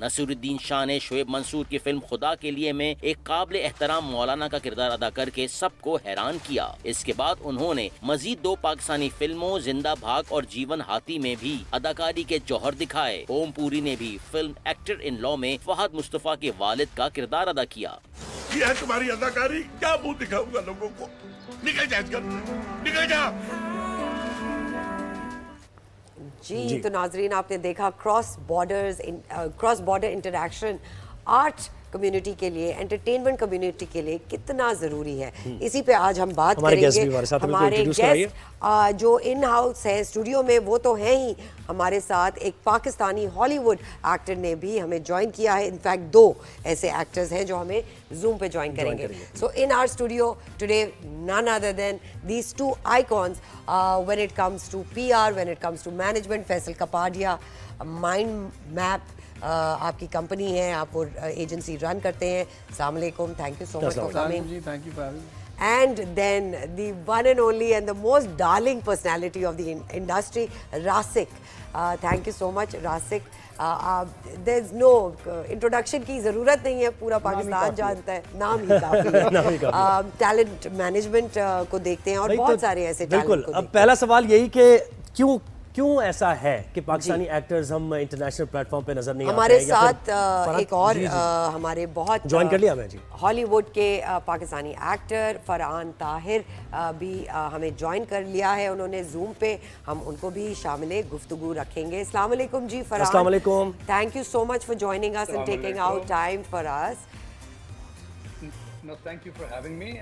नसीरुद्दीन शाह ने शोएब मंसूर की फिल्म खुदा के लिए में एक काबिल एहतराम मौलाना का किरदार अदा करके सबको हैरान किया। इसके बाद उन्होंने मजीद 2 पाकिस्तानी फिल्मों जिंदा भाग और जीवन हाथी में भी अदाकारी के जौहर दिखाए। ओम पुरी ने भी फिल्म एक्टर इन लॉ में फहद मुस्तफा के वालिद का किरदार अदा किया। ये है तुम्हारी अदाकारी, क्या मुंह दिखाऊंगा लोगों को? निकल जा इसका, निकल जा। जी तो नाजरीन आपने देखा cross border interaction art community के लिए, एंटरटेनमेंट कम्युनिटी के लिए कितना ज़रूरी है। इसी पे आज हम बात करेंगे। हमारे गेस्ट जो इन हाउस है स्टूडियो में वो तो हैं ही, हमारे साथ एक पाकिस्तानी हॉलीवुड एक्टर ने भी हमें ज्वाइन किया है। इनफैक्ट 2 ऐसे एक्टर्स हैं जो हमें जूम पे ज्वाइन करेंगे। So in our studio today none other than these 2 icons when it comes to PR, when it comes to management. Faisal Kapadia, mind map आपकी कंपनी है, आप वो एजेंसी रन करते हैं। अस्सलाम वालेकुम, thank you so much for coming. Thank you for having. And then the one and only and the most darling personality of the industry, Rasik. Thank you so much, Rasik. There's no introduction की ज़रूरत नहीं है, पूरा पाकिस्तान जानता है, नाम ही काफ़ी है। टैलेंट मैनेजमेंट को देखते हैं और बहुत सारे ऐसे टैलेंट को देखते हैं। अब पहला सवाल यही कि क्यों ऐसा है कि पाकिस्तानी एक्टर्स हम इंटरनेशनल प्लेटफॉर्म पे नजर नहीं आते हैं? हमारे साथ एक और हमारे बहुत ज्वाइन कर लिया मैं जी, हॉलीवुड के पाकिस्तानी एक्टर फरहान ताहिर भी हमें ज्वाइन कर लिया है उन्होंने जूम पे। हम उनको भी शामिल गुफ्तगू रखेंगे। अस्सलाम वालेकुम जी फरहान। अस्सलाम वालेकुम। Thank you so much for joining us and taking out time for us. No, thank you for having me.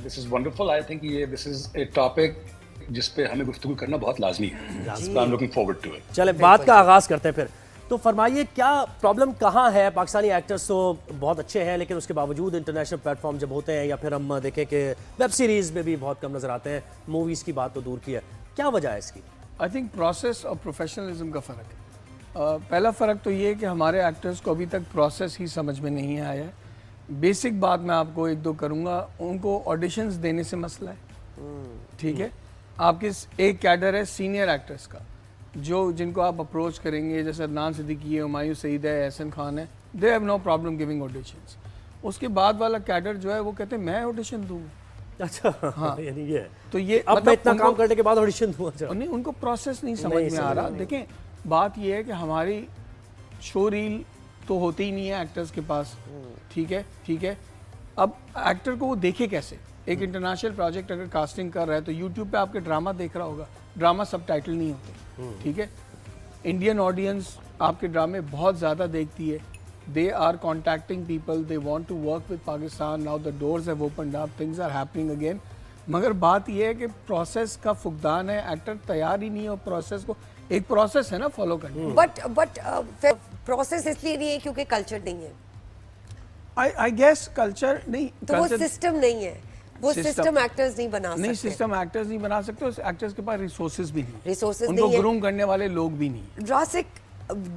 This is wonderful. I think this is a topic जिस पे हमें गुफ्तगू करना बहुत लाजमी है। I'm looking forward to it. चले बात का आगाज करते हैं फिर। तो फरमाइए क्या प्रॉब्लम कहाँ है? पाकिस्तानी एक्टर्स तो बहुत अच्छे हैं लेकिन उसके बावजूद इंटरनेशनल प्लेटफॉर्म जब होते हैं या फिर हम देखें कि वेब सीरीज में भी बहुत कम नजर आते हैं, मूवीज की बात तो दूर की है, क्या वजह है इसकी? आई थिंक प्रोसेस और प्रोफेशनलिज्म का फ़र्क है। पहला फ़र्क तो ये है कि हमारे एक्टर्स को अभी तक प्रोसेस ही समझ में नहीं आया है। बेसिक बात मैं आपको 1-2 करूँगा, उनको ऑडिशंस देने से मसला है। ठीक है, आपके एक कैडर है सीनियर एक्टर्स का जिनको आप अप्रोच करेंगे, जैसे अदनान सिद्दीकी है, हुमायूं सईद है, एहसन खान है, they have no problem giving auditions. उसके बाद वाला कैडर जो है वो कहते हैं मैं ऑडिशन दूँ। अच्छा, हाँ यानी ये तो ये अब मतलब मैं इतना काम करने के बाद ऑडिशन दूँ? नहीं, उनको प्रोसेस नहीं समझ में आ रहा। देखें बात ये है कि हमारी शो रील तो होती ही नहीं है एक्टर्स के पास। ठीक है, अब एक्टर को वो देखे कैसे? एक इंटरनेशनल प्रोजेक्ट अगर कास्टिंग कर रहा है तो यूट्यूब पे आपके ड्रामा देख रहा होगा, ड्रामा सबटाइटल नहीं होते। ठीक है, इंडियन ऑडियंस आपके ड्रामे बहुत ज़्यादा देखती है। They are contacting people, they want to work with Pakistan, now the doors have opened up, things are happening again. मगर बात यह है कि प्रोसेस का फुकदान है, एक्टर तैयार ही नहीं है। और प्रोसेस को एक प्रोसेस है ना फॉलो करनी। बट प्रोसेस इसलिए नहीं है क्योंकि कल्चर नहीं है। आई गेस कल्चर नहीं, तो वो सिस्टम नहीं है, वो सिस्टम एक्टर्स नहीं बना सकते। नहीं, सिस्टम एक्टर्स नहीं बना सकते, उस एक्टर्स के पास रिसोर्सेज भी नहीं, रिसोर्सेज उनको ग्रूम करने वाले लोग भी नहीं। रासिक,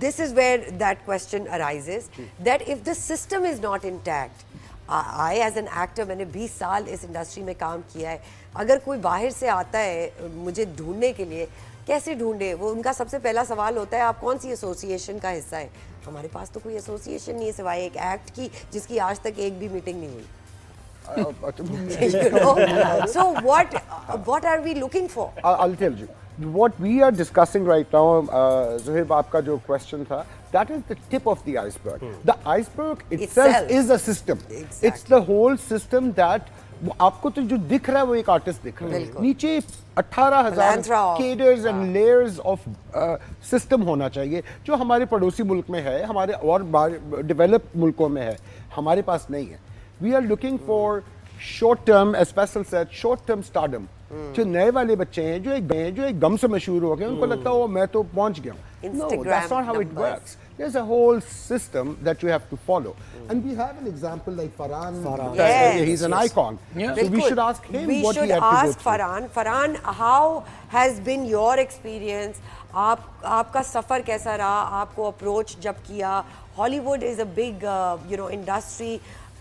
this is where that question arises that if the system is not intact, I as an actor मैंने 20 साल इस इंडस्ट्री में काम किया है, अगर कोई बाहर से आता है मुझे ढूंढने के लिए, कैसे ढूंढे? वो उनका सबसे पहला सवाल होता है आप कौन सी एसोसिएशन का हिस्सा है? हमारे पास तो कोई एसोसिएशन नहीं है सिवाय एक एक्ट की, जिसकी आज तक एक भी मीटिंग नहीं हुई। So what are we looking for? I'll tell you. What we are discussing right now, Zuhaib, आपका जो question था, that is the tip of the iceberg. The iceberg itself is a system. Exactly. It's the whole system that वो आपको तो जो दिख रहा है वो एक आर्टिस्ट दिख रहा है, नीचे 18,000 Philanthrope. केडर्स and layers of system होना चाहिए जो हमारे पड़ोसी मुल्क में है, हमारे और डेवलप मुल्कों में है, हमारे पास नहीं है। We are looking for short term, as Faisal said, short term stardom. जो नए वाले बच्चे हैं जो एक गम से मशहूर हो गए, उनको लगता है मैं तो पहुंच गया हूं। No, that's not how it works. There's a whole system that you have to follow. And we have an example like Farhan. Yes, he's an icon. So we should ask him what he had to go through. Farhan. Farhan, how has been your experience? आपका सफर कैसा रहा? आपको approach जब किया, Hollywood is a big industry,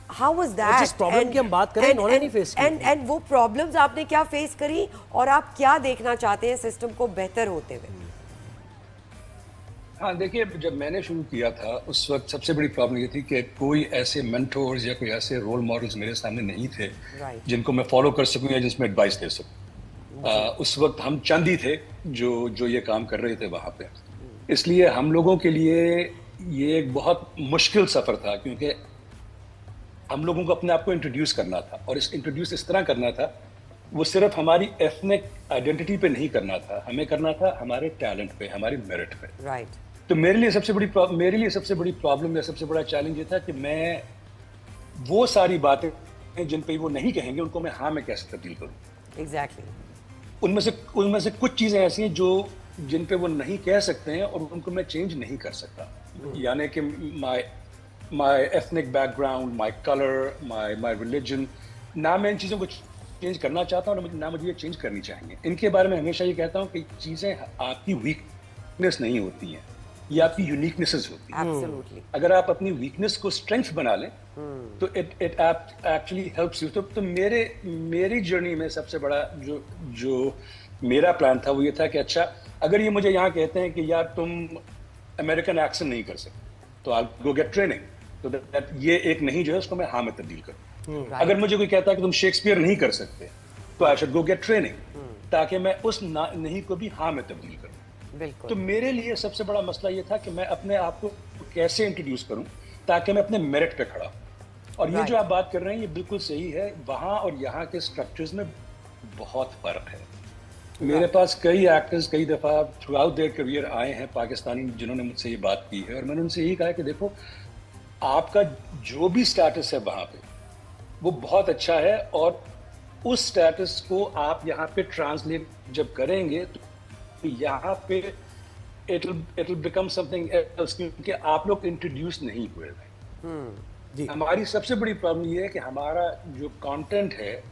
How was that? जिस problem की हम बात करें, इन्होंने नहीं फेस की। and वो प्रॉब्लम्स आपने क्या फेस करी और आप क्या देखना चाहते हैं सिस्टम को बेहतर होते हुए? हाँ, देखिए, जब मैंने शुरू किया था उस वक्त सबसे बड़ी प्रॉब्लम ये थी कि कोई ऐसे मेंटोर्स या कोई ऐसे रोल मॉडल्स मेरे सामने नहीं थे जिनको मैं फॉलो कर सकूं या जिसमें एडवाइस दे सकूं। उस वक्त हम चंद ही थे जो ये काम कर रहे थे वहाँ पे। इसलिए हम लोगों के लिए ये एक बहुत मुश्किल सफ़र था, क्योंकि हम लोगों को अपने आप को इंट्रोड्यूस करना था, और इंट्रोड्यूस इस तरह करना था, वो सिर्फ हमारी एथनिक आइडेंटिटी पे नहीं करना था, हमें करना था हमारे टैलेंट पे, हमारी मेरिट पे। राइट। तो मेरे लिए सबसे बड़ी प्रॉब्लम या सबसे बड़ा चैलेंज ये था कि मैं वो सारी बातें जिन पे वो नहीं कहेंगे उनको मैं हाँ में कैसे तब्दील करूँ। एग्जैक्टली। उनमें से कुछ चीज़ें ऐसी हैं जिन पे वो नहीं कह सकते हैं और उनको मैं चेंज नहीं कर सकता। यानी कि my ethnic background, my color, my religion, ना मैं इन चीज़ों को चेंज करना चाहता हूँ ना मुझे ये चेंज करनी चाहिए। इनके बारे में हमेशा ये कहता हूँ कि चीज़ें आपकी वीकनेस नहीं होती हैं, ये आपकी यूनिकनेसेस होती हैं। Absolutely. अगर आप अपनी वीकनेस को स्ट्रेंथ बना लें तो इट एक्चुअली हेल्प्स यू। तो मेरी जर्नी में सबसे बड़ा जो मेरा प्लान था वो ये था कि अच्छा, अगर ये मुझे यहाँ कहते हैं कि यार तुम अमेरिकन एक्सेंट नहीं कर सकते तो आई गो गेट ट्रेनिंग, तो दैट ये एक नहीं जो है उसको मैं हाँ में तब्दील करूँ। अगर मुझे कोई कहता है कि तुम शेक्सपियर नहीं कर सकते तो I should go gate training, ताकि मैं उस नहीं को भी हाँ में तब्दील करूँ। तो मेरे लिए सबसे बड़ा मसला ये था कि मैं अपने आप को कैसे इंट्रोड्यूस करूँ ताकि मैं अपने मेरिट पे खड़ा हूँ। और ये जो आप बात कर रहे हैं ये बिल्कुल सही है, वहाँ और यहाँ के स्ट्रक्चर्स में बहुत फर्क है। मेरे पास कई एक्टर्स कई दफ़ा थ्रू आउट देयर करियर आए हैं पाकिस्तानी, जिन्होंने मुझसे ये बात की है, और मैंने उनसे यही कहा कि देखो, आपका जो भी स्टेटस है वहाँ पे वो बहुत अच्छा है, और उस स्टेटस को आप यहाँ पे ट्रांसलेट जब करेंगे तो यहाँ पे it will become something else, क्योंकि आप लोग इंट्रोड्यूस नहीं हुए हैं। हमारी सबसे बड़ी प्रॉब्लम ये है कि हमारा जो कंटेंट है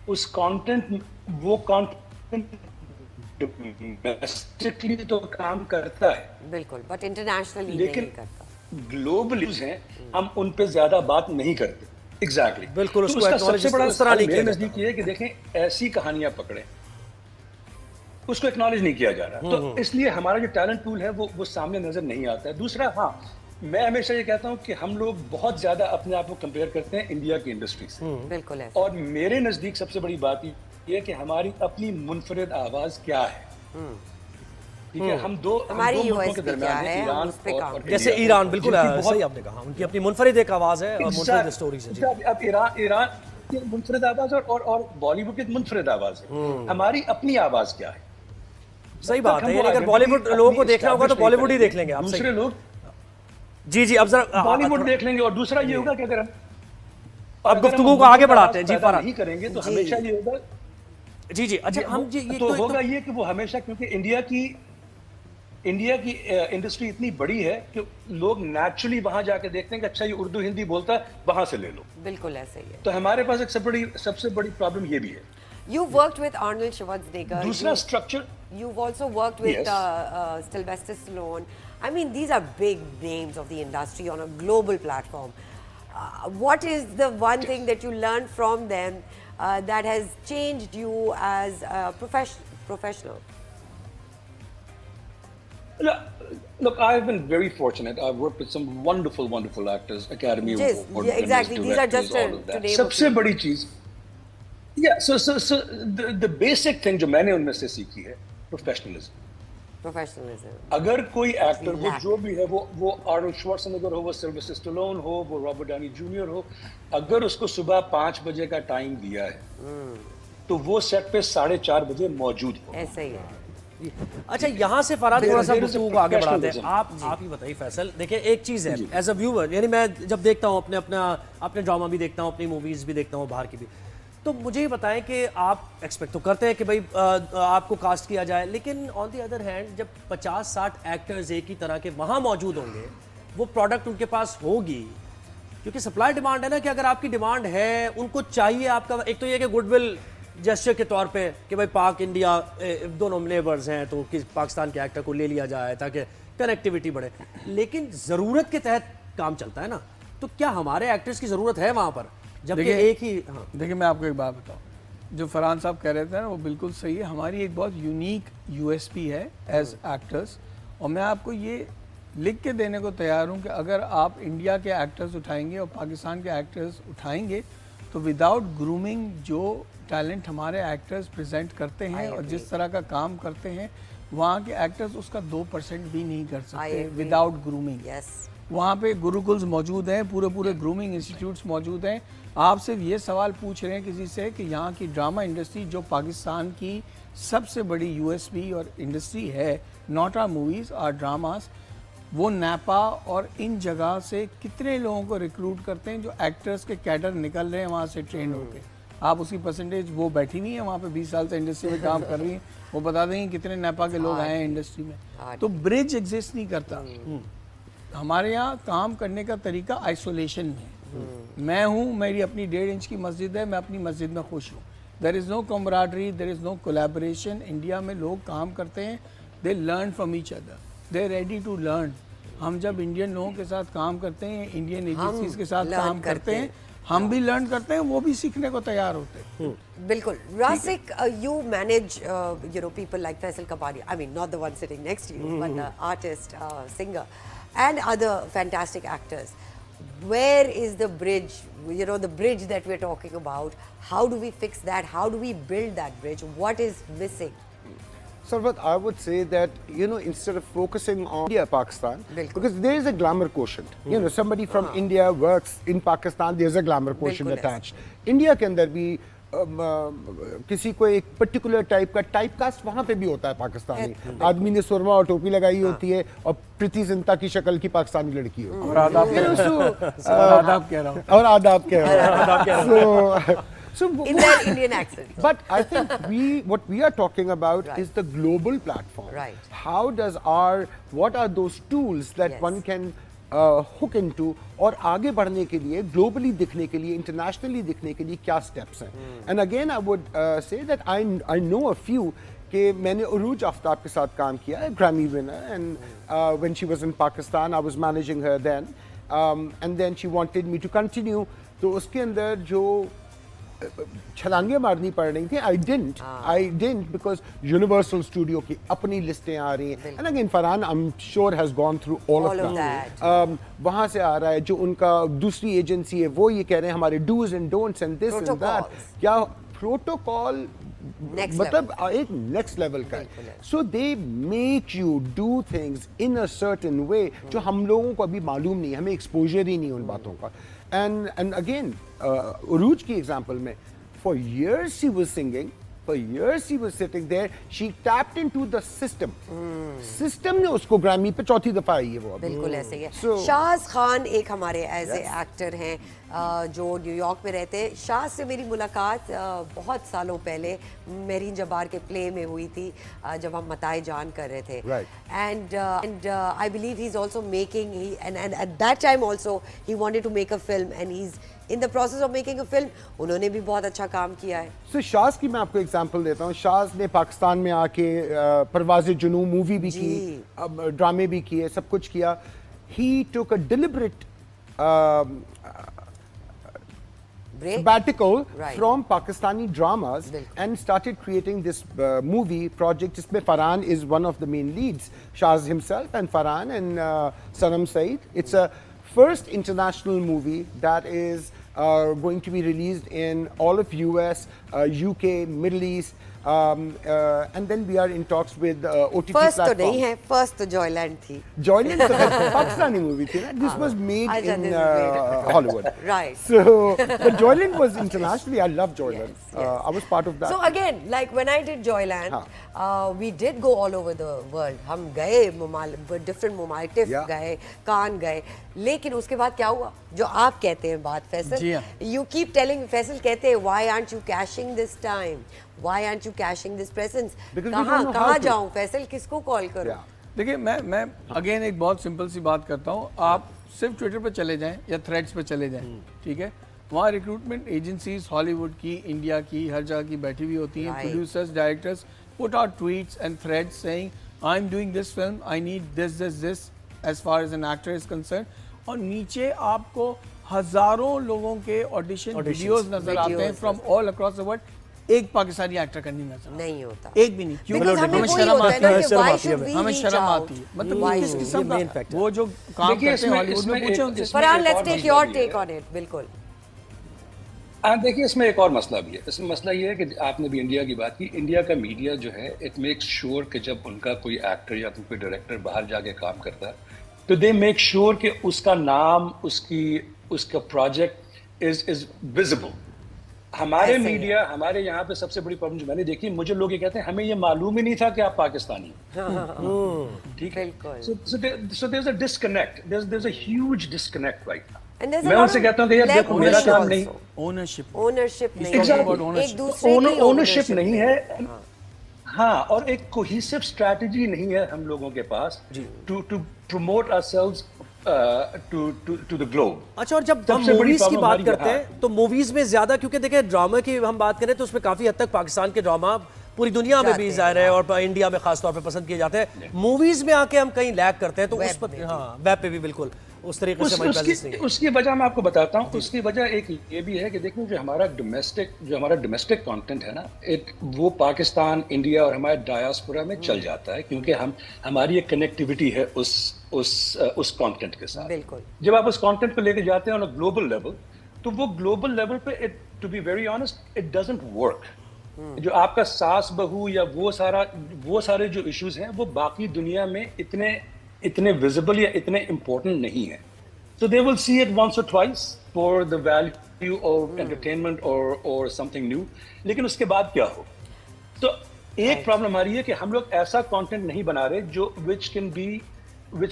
उस कंटेंट वो कंटेंट डोमेस्टिकली तो काम करता है बिल्कुल, बट इंटरनेशनली लेकिन नहीं करता। ग्लोबल हैं, हम उन पे ज्यादा बात नहीं करते। एग्जैक्टली बिल्कुल, तो उसका सबसे बड़ा मेरे नजदीक ये है कि देखें, ऐसी कहानियां पकड़े, उसको एक्नॉलेज नहीं किया जा रहा, तो इसलिए हमारा जो टैलेंट पूल है वो सामने नजर नहीं आता है। दूसरा, हाँ, मैं हमेशा ये कहता हूँ कि हम लोग बहुत ज्यादा अपने आप को कंपेयर करते हैं इंडिया की इंडस्ट्री से। बिल्कुल है। और मेरे नजदीक सबसे बड़ी बात ये कि हमारी अपनी मुनफरिद आवाज क्या है। ठीक है, हम दो मुल्कों के दरमियान है, ईरान और जैसे ईरान, बिल्कुल सही आपने कहा, उनकी अपनी मुनफरिद एक आवाज है और मुनफरिद स्टोरीज है। अब ईरान की मुनफरिद आवाज और बॉलीवुड की मुनफरिद आवाज है, हमारी अपनी आवाज क्या है। सही बात है, अगर बॉलीवुड लोगों को देखना होगा तो बॉलीवुड ही देख लेंगे आप। दूसरे लोग जी अब जरा बॉलीवुड देख लेंगे, और दूसरा ये होगा कि अगर अब गुफ्तगू को आगे बढ़ाते हैं। जी फरहान, नहीं करेंगे तो हमेशा ये होगा। जी अच्छा, हम ये तो होगा ये कि वो हमेशा, क्योंकि इंडिया की इंडस्ट्री इतनी बड़ी है कि लोग नेचुरली वहां जाके देखते हैं कि अच्छा ये उर्दू हिंदी बोलता है, वहां से ले लो। बिल्कुल ऐसा ही है। तो हमारे पास एक सबसे बड़ी प्रॉब्लम ये भी है। You worked with Arnold Schwarzenegger. दूसरा structure, you've also worked with Sylvester Stallone. I mean, these are big names of the industry on a global platform. What is the one thing that you learned from them that has changed you as a professional? Look, I've been very fortunate. I've worked with some wonderful actors, Academy Award winners, exactly. These are just all of that. to name सबसे बड़ी चीज, so the basic thing जो मैंने उनमें से सीखी है, professionalism. Professionalism. अगर कोई एक्टर वो lack. जो भी है वो आर्नल्ड श्वार्ज़नेगर हो, वो सिल्वेस्टर स्टैलोन हो, वो रॉबर्ट डाउनी जूनियर हो, अगर उसको सुबह 5 बजे का टाइम दिया है तो वो सेट पे 4:30 बजे मौजूद हो। ऐसा ही है। अच्छा, यहाँ से फरहाद थोड़ा सा There is a गुफ्तगू को आगे बढ़ाते हैं। professionalism. आप ही बताइए फैसल, देखिए एक चीज़ है एज अ व्यूअर, यानी मैं जब देखता हूँ अपने ड्रामा भी देखता हूँ, अपनी मूवीज़ भी देखता हूँ, बाहर की भी, तो मुझे ये बताएं कि आप एक्सपेक्ट तो करते हैं कि भाई आपको कास्ट किया जाए, लेकिन ऑन द अदर हैंड जब 50-60 एक्टर्स एक ही तरह के वहाँ मौजूद होंगे, वो प्रोडक्ट उनके पास होगी, क्योंकि सप्लाई डिमांड है ना, कि अगर आपकी डिमांड है, उनको चाहिए आपका, एक तो ये कि गुडविल जेस्चर के तौर पे कि भाई पाक इंडिया दोनों नेबर्स हैं, तो किस पाकिस्तान के एक्टर को ले लिया जाए ताकि कनेक्टिविटी बढ़े, लेकिन ज़रूरत के तहत काम चलता है ना, तो क्या हमारे एक्टर्स की ज़रूरत है वहाँ पर, जबकि एक ही। हाँ देखिए, मैं आपको एक बात बताऊँ, जो फरहान साहब कह रहे थे ना, वो बिल्कुल सही है। हमारी एक बहुत यूनिक यूएसपी है एज एक्टर्स, और मैं आपको ये लिख के देने को तैयार हूँ कि अगर आप इंडिया के एक्टर्स उठाएंगे और पाकिस्तान के एक्टर्स उठाएंगे, तो विदाउट ग्रूमिंग जो टैलेंट हमारे एक्टर्स प्रेजेंट करते हैं और जिस तरह का काम करते हैं, वहाँ के एक्टर्स उसका 2% भी नहीं कर सकते विदाउट ग्रूमिंग। वहाँ पे गुरुकुल्स मौजूद हैं, पूरे ग्रूमिंग इंस्टीट्यूट्स मौजूद हैं। आप सिर्फ ये सवाल पूछ रहे हैं किसी से कि यहाँ की ड्रामा इंडस्ट्री, जो पाकिस्तान की सबसे बड़ी यूएसपी और इंडस्ट्री है, not our movies or dramas, वो नापा और इन जगह से कितने लोगों को रिक्रूट करते हैं जो एक्टर्स के कैडर निकल रहे हैं वहाँ से ट्रेन होकर। आप उसकी परसेंटेज, वो बैठी नहीं है वहाँ पे 20 साल से इंडस्ट्री में काम कर रही है, वो बता देंगे कितने नेपा के लोग आए हैं इंडस्ट्री में। तो ब्रिज एग्जिस्ट नहीं करता। हमारे यहाँ काम करने का तरीका आइसोलेशन में है। मैं हूँ, मेरी अपनी 1.5 इंच की मस्जिद है, मैं अपनी मस्जिद में खुश हूँ। There is no camaraderie, there is no collaboration. India में लोग काम करते हैं, they learn from each other, they ready to learn. हम जब इंडियन लोगों के साथ काम करते हैं, इंडियन एजेंसीज के साथ काम करते हैं, हम भी लर्न करते हैं, वो भी सीखने को तैयार होते हैं। बिल्कुल। रासिक, you manage people like Faisal Kapadia, I mean not the one sitting next to you, but the artist, singer and other fantastic actors. Where is the bridge, the bridge that we're talking about? How do we fix that? How do we build that bridge? What is missing? Sarwat, I would say that, instead of focusing on India, Pakistan, because there is a glamour quotient. Somebody from India works in Pakistan, there's a glamour quotient attached. India के अंदर भी किसी को एक particular type का type cast वहाँ पे भी होता है पाकिस्तानी। आदमी ने सुरमा और टोपी लगाई होती है और प्रीति जिंटा की शक्ल की पाकिस्तानी लड़की होती है। और आदाब कह रहा हूँ। और आदाब कह रहा हूँ। So in that Indian accent. But I think what we are talking about is the global platform. Right. What are those tools that one can hook into और आगे बढ़ने के लिए, globally दिखने के लिए, internationally दिखने के लिए क्या steps हैं? And again I would say that I know a few कि मैंने उरूज आफ्ताब के साथ काम किया है, Grammy winner, and when she was in Pakistan I was managing her then, and then she wanted me to continue. तो उसके अंदर जो छलांगे मारनी पड़ रही थी, I didn't because Universal Studio की अपनी लिस्टें आ रही हैं, and again Farhan I'm sure has gone through all of that. वहाँ से आ रहा है जो उनका दूसरी एजेंसी है, वो ये कह रहे हैं हमारे do's and don'ts and this and that. क्या प्रोटोकॉल मतलब एक नेक्स्ट लेवल का है। So they make you do things in a certain way जो हम लोगों को अभी मालूम नहीं, हमें एक्सपोजर ही नहीं उन बातों का। एंड अगेन उरूज की एग्जांपल में, for years she was singing, for years she was sitting there, she tapped into the system. System ने उसको ग्रैमी पे चौथी दफा आई है वो। बिल्कुल ऐसे ही है। शाहज खान एक हमारे एज ए एक्टर हैं जो न्यूयॉर्क में रहते हैं। शाह से मेरी मुलाकात बहुत सालों पहले मेरीन जब्बार के प्ले में हुई थी जब हम मताए जान कर रहे थे। And I believe he is also making, and at that time also he wanted to make a film and he is in the process of making a film. उन्होंने भी बहुत अच्छा काम किया है। So, शाज की मैं आपको एग्जांपल देता हूँ। शाज ने पाकिस्तान में आके परवाज़े जुनून मूवी भी की, ड्रामे भी किए, सब कुछ किया। He took a deliberate sabbatical from Pakistani dramas and started creating this movie project जिसमें Farhan is one of the main leads. Shaz himself and Farhan and Sanam Saeed. It's a first international movie that is going to be released in all of US, UK, Middle East. and then we are in talks with OTT first तो platforms. नहीं है, first तो Joyland थी। Joyland तो Pakistani movie थी ना, this was made अच्छा, in this was made. Hollywood. Right. So, but Joyland was internationally, I love Joyland. I was part of that. So again, like when I did Joyland, we did go all over the world. हम गए different ममालिक Yeah. गए, कान गए, लेकिन उसके बाद क्या हुआ? जो आप कहते हैं बात फैसल, जी हाँ। you keep telling फैसल कहते हैं why aren't you cashing this time? Why aren't you cashing this presence? Because we don't know how कहाँ to. जाऊँ फैसल, किसको कॉल करूँ? देखिए मैं अगेन एक बहुत सिंपल सी बात करता हूँ, आप सिर्फ ट्विटर पे चले जाएं या थ्रेड्स पे चले जाएं, ठीक है, वहाँ रिक्रूटमेंट एजेंसीज हॉलीवुड की, इंडिया की, हर जगह की बैठी हुई होती हैं, producers, directors put out tweets and threads saying I am doing this film, I need this as far as an actor is concern, और नीचे आपको हजारों लोगों के ऑडिशन वीडियोस नजर आते हैं from all across the world, एक पाकिस्तानी एक्टर का नहीं नजर नहीं होता, एक भी नहीं। क्यों? हमें शर्म आती है, हमें शर्म आती है, मतलब किस किस्म का वो जो काम करते हैं हॉलीवुड में, पूछे उनसे। Farhan, let's take your take on it. बिल्कुल। देखिए इसमें एक और मसला भी है। इसमें मसला ये है कि आपने भी इंडिया की बात की, इंडिया का मीडिया जो है इट मेक्स श्योर कि जब उनका कोई एक्टर या कोई डायरेक्टर बाहर जाके काम करता है तो दे मेक श्योर कि उसका नाम, उसका प्रोजेक्ट इज विजिबल। हमारे मीडिया, हमारे यहाँ पे सबसे बड़ी प्रॉब्लम जो मैंने देखी, मुझे लोग ये कहते हैं हमें ये मालूम ही नहीं था कि आप पाकिस्तानी हो। ठीक है, so there's a disconnect, there's a huge disconnect right now. मैं उनसे कहता हूँ कि यार देखो मेरा काम नहीं, ओनरशिप नहीं, एक दूसरे की ओनरशिप नहीं है, हाँ, और एक कोहेसिव स्ट्रैटेजी नहीं है हम लोगों के पास to promote ourselves to the globe. अच्छा, और जब हम मूवीज की बात करते हैं तो मूवीज में ज्यादा, क्योंकि देखिए ड्रामा की हम बात करें तो उसमें काफी हद तक पाकिस्तान के ड्रामा पूरी दुनिया में भी जाहिर है और इंडिया में खासतौर पे पसंद किए जाते हैं। मूवीज में आके हम कहीं लैग करते हैं तो उस पर, हाँ, वेब पे भी बिल्कुल उस तरीके से हमारी प्रेजेंस नहीं है। उसकी वजह मैं आपको बताता हूँ। उसकी वजह एक ये भी है कि देखो जो हमारा डोमेस्टिक कंटेंट है ना, वो पाकिस्तान, इंडिया और हमारे डायस्पोरा में चल जाता है, क्योंकि हमारी एक कनेक्टिविटी है उस कंटेंट के साथ। बिल्कुल। जब आप उस कंटेंट को लेके जाते हैं ऑन अ ग्लोबल लेवल, तो वो ग्लोबल लेवल पे to be very honest it doesn't work. जो आपका सास बहू या वो सारे जो इश्यूज हैं वो बाकी दुनिया में इतने विजिबल या इतने इम्पोर्टेंट नहीं है। So they will see it once or twice for the value of entertainment or something new. लेकिन उसके बाद क्या हो? तो एक प्रॉब्लम हमारी है कि हम लोग ऐसा कंटेंट नहीं बना रहे जो which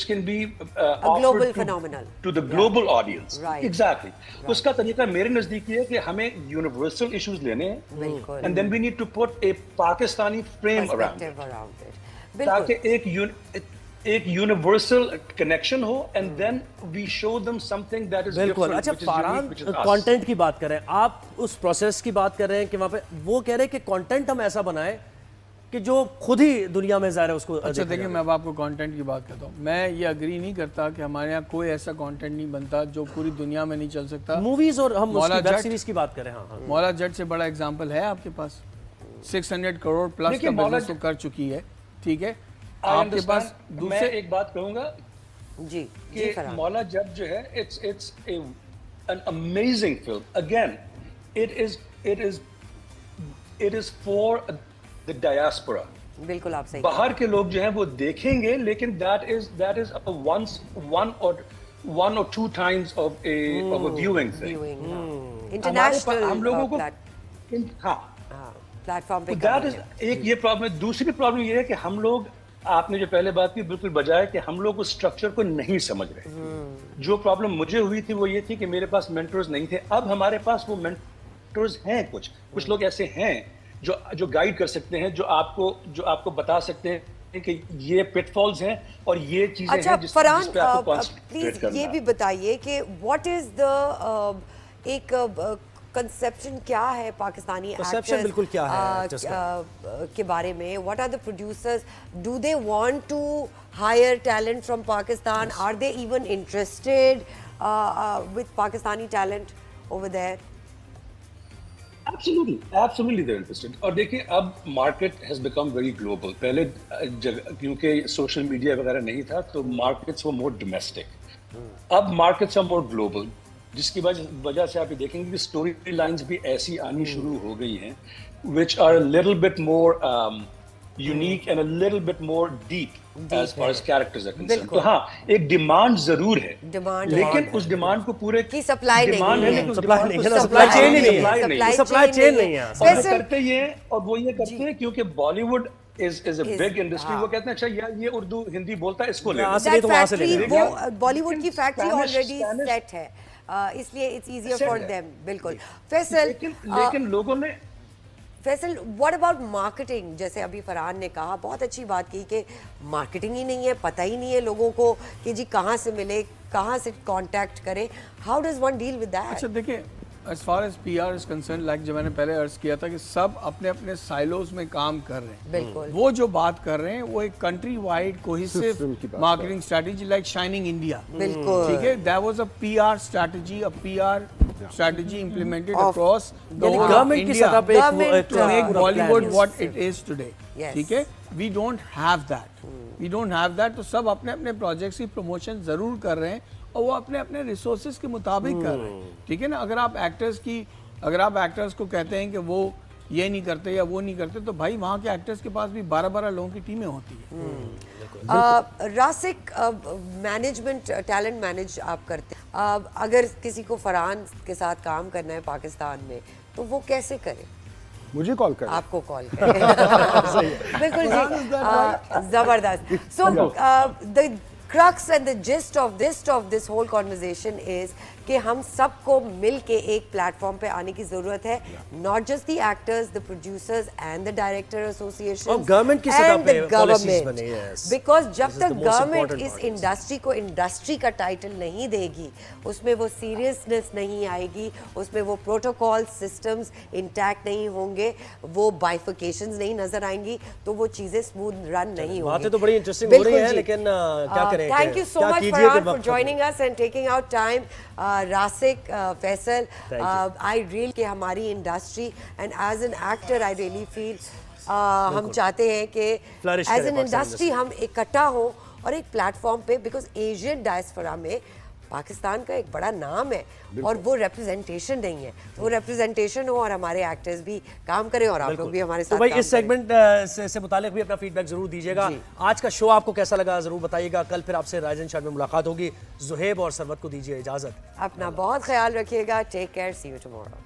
can be a global phenomenon to the global audience. Right. Exactly. उसका तरीका मेरे नजदीक ये है कि हमें universal issues लेने हैं, and then we need to put a Pakistani frame around it. ताकि एक यूनिवर्सल कनेक्शन हो, and then we show them something that is बिल्कुल। अच्छा फरहान, कंटेंट की बात करें, आप उस प्रोसेस की बात कर रहे हैं कि वहाँ पे वो कह रहे हैं कि कंटेंट हम ऐसा बनाएं कि जो खुद ही दुनिया में ज़ाहिर है उसको। अच्छा देखिए, मैं अब आपको कंटेंट की बात करता हूँ। मैं ये अग्री नहीं करता कि हमारे यहाँ कोई ऐसा कंटेंट नहीं बनता जो पूरी दुनिया में नहीं चल सकता। मूवीज और हम वेब सीरीज की बात करें, हाँ, मौला जट से बड़ा एग्जाम्पल है आपके पास, 600 करोड़ प्लस का बिजनेस तो कर चुकी है, ठीक है। आपके पास दूसरे एक बात कहूंगा जी कि मौला जट जो है it's an amazing film. Again it is for the diaspora. बिल्कुल आप सही। बाहर के लोग जो हैं वो देखेंगे, लेकिन that is one or two times of a viewing thing. International हम लोगों को प्लेटफॉर्म पे दैट इज एक ये प्रॉब्लम है। दूसरी प्रॉब्लम ये है कि हम लोग, आपने जो पहले बात की बिल्कुल बजाय, कि हम लोग उस स्ट्रक्चर को नहीं समझ रहे। जो प्रॉब्लम मुझे हुई थी वो ये थी कि मेरे पास मेंटर्स नहीं थे। अब हमारे पास वो मेंटर्स हैं, कुछ लोग ऐसे हैं जो गाइड कर सकते हैं, जो आपको बता सकते हैं कि ये पिटफॉल्स हैं और ये चीजें हैं जिस पे आपको कॉन्सेंट्रेट करना है। ये भी बताइए कि व्हाट इज द एक कंसेप्शन क्या है पाकिस्तानी एक्टर्स बिल्कुल क्या है के बारे में? What are the producers? Do they want to hire talent from Pakistan? Are they even interested with Pakistani talent over there? Absolutely they're interested. और देखिए अब market has become very global. पहले क्योंकि सोशल मीडिया वगैरह नहीं था तो मार्केट्स वर मोर डोमेस्टिक। अब मार्केट्स आर मोर ग्लोबल, जिसकी वजह से आप ये देखेंगे कि स्टोरी लाइंस भी ऐसी आनी शुरू हो गई हैं which are a little bit more unique and a little bit more deep as far as characters are concerned. तो हाँ, एक डिमांड जरूर है, लेकिन उस डिमांड को पूरे की सप्लाई नहीं है, सप्लाई चेन नहीं है, और वो करते ही हैं, और वो ये करते हैं क्योंकि Bollywood is a big industry. वो कहते हैं अच्छा यार ये उर्दू हिंदी बोलता है, इसको ले लो। वो बॉलीवुड की फैक्ट्री ऑलरेडी सेट है, इसलिए इट्स इजियर फॉर देम। बिल्कुल फैसल, लेकिन लोगों ने फैसल, व्हाट अबाउट मार्केटिंग? जैसे अभी फरहान ने कहा, बहुत अच्छी बात की कि मार्केटिंग ही नहीं है, पता ही नहीं है लोगों को कि जी कहाँ से मिले, कहाँ से कांटेक्ट करें। How does one deal with that? अच्छा देखिए, as far as PR is concerned, like जो मैंने पहले अर्ज किया था कि सब अपने अपने साइलोज में काम कर रहे हैं। बिल्कुल। वो जो बात कर रहे हैं वो एक country wide cohesive marketing strategy like shining India. बिल्कुल। ठीक है, that was a PR strategy, a PR strategy implemented across the whole government की सतह पे to make Bollywood what it is today। ठीक है, we don't have that, we don't have that। तो सब अपने अपने प्रोजेक्ट्स की प्रमोशन जरूर कर रहे हैं और वो अपने अपने रिसोर्सेज के मुताबिक कर रहे हैं। ठीक है ना, अगर आप एक्टर्स को कहते हैं कि वो ये नहीं करते या वो नहीं करते, तो भाई वहाँ के एक्टर्स के पास भी 12-12 लोगों की टीमें होती है। रासिक, मैनेजमेंट, टैलेंट मैनेज आप करते हैं, अगर किसी को फरहान के साथ काम करना है पाकिस्तान में तो वो कैसे करे? मुझे कॉल करें, आपको कॉल करें। बिल्कुल जी, जबरदस्त। So the crux and the gist of this whole conversation is कि हम सबको मिल के एक प्लेटफॉर्म पे आने की जरूरत है, not just the actors, the producers and the director associations और गवर्नमेंट की सतह पे पॉलिसीज बने हैं, because जब तक गवर्नमेंट इस इंडस्ट्री को इंडस्ट्री का टाइटल नहीं देगी, उसमें वो सीरियसनेस नहीं आएगी, उसमें वो प्रोटोकॉल सिस्टम्स इंटैक्ट नहीं होंगे, वो बाइफिकेशंस नहीं नजर आएंगी, तो वो चीजें स्मूथ रन नहीं होंगी। बातें तो बड़ी इंटरेस्टिंग हो रही हैं, लेकिन क्या करें? Thank you so much Farhan for joining us and taking out time. Rasik, Faisal, I really कि हमारी industry and as an actor I really feel हम चाहते हैं कि as an इंडस्ट्री हम इकट्ठा हो और एक प्लेटफॉर्म पे, बिकॉज एशियन डायस्पोरा में पाकिस्तान का एक बड़ा नाम है और वो रिप्रेजेंटेशन नहीं है, तो वो रिप्रेजेंटेशन हो और हमारे एक्टर्स भी काम करें और आप लोग भी हमारे साथ। तो भाई इस सेगमेंट से मुतालिक भी अपना फीडबैक जरूर दीजिएगा। आज का शो आपको कैसा लगा जरूर बताइएगा। कल फिर आपसे राइजन शॉट में मुलाकात होगी। जुहेब और सरवत को दीजिए इजाजत। अपना बहुत ख्याल रखिएगा। Take care, see you tomorrow.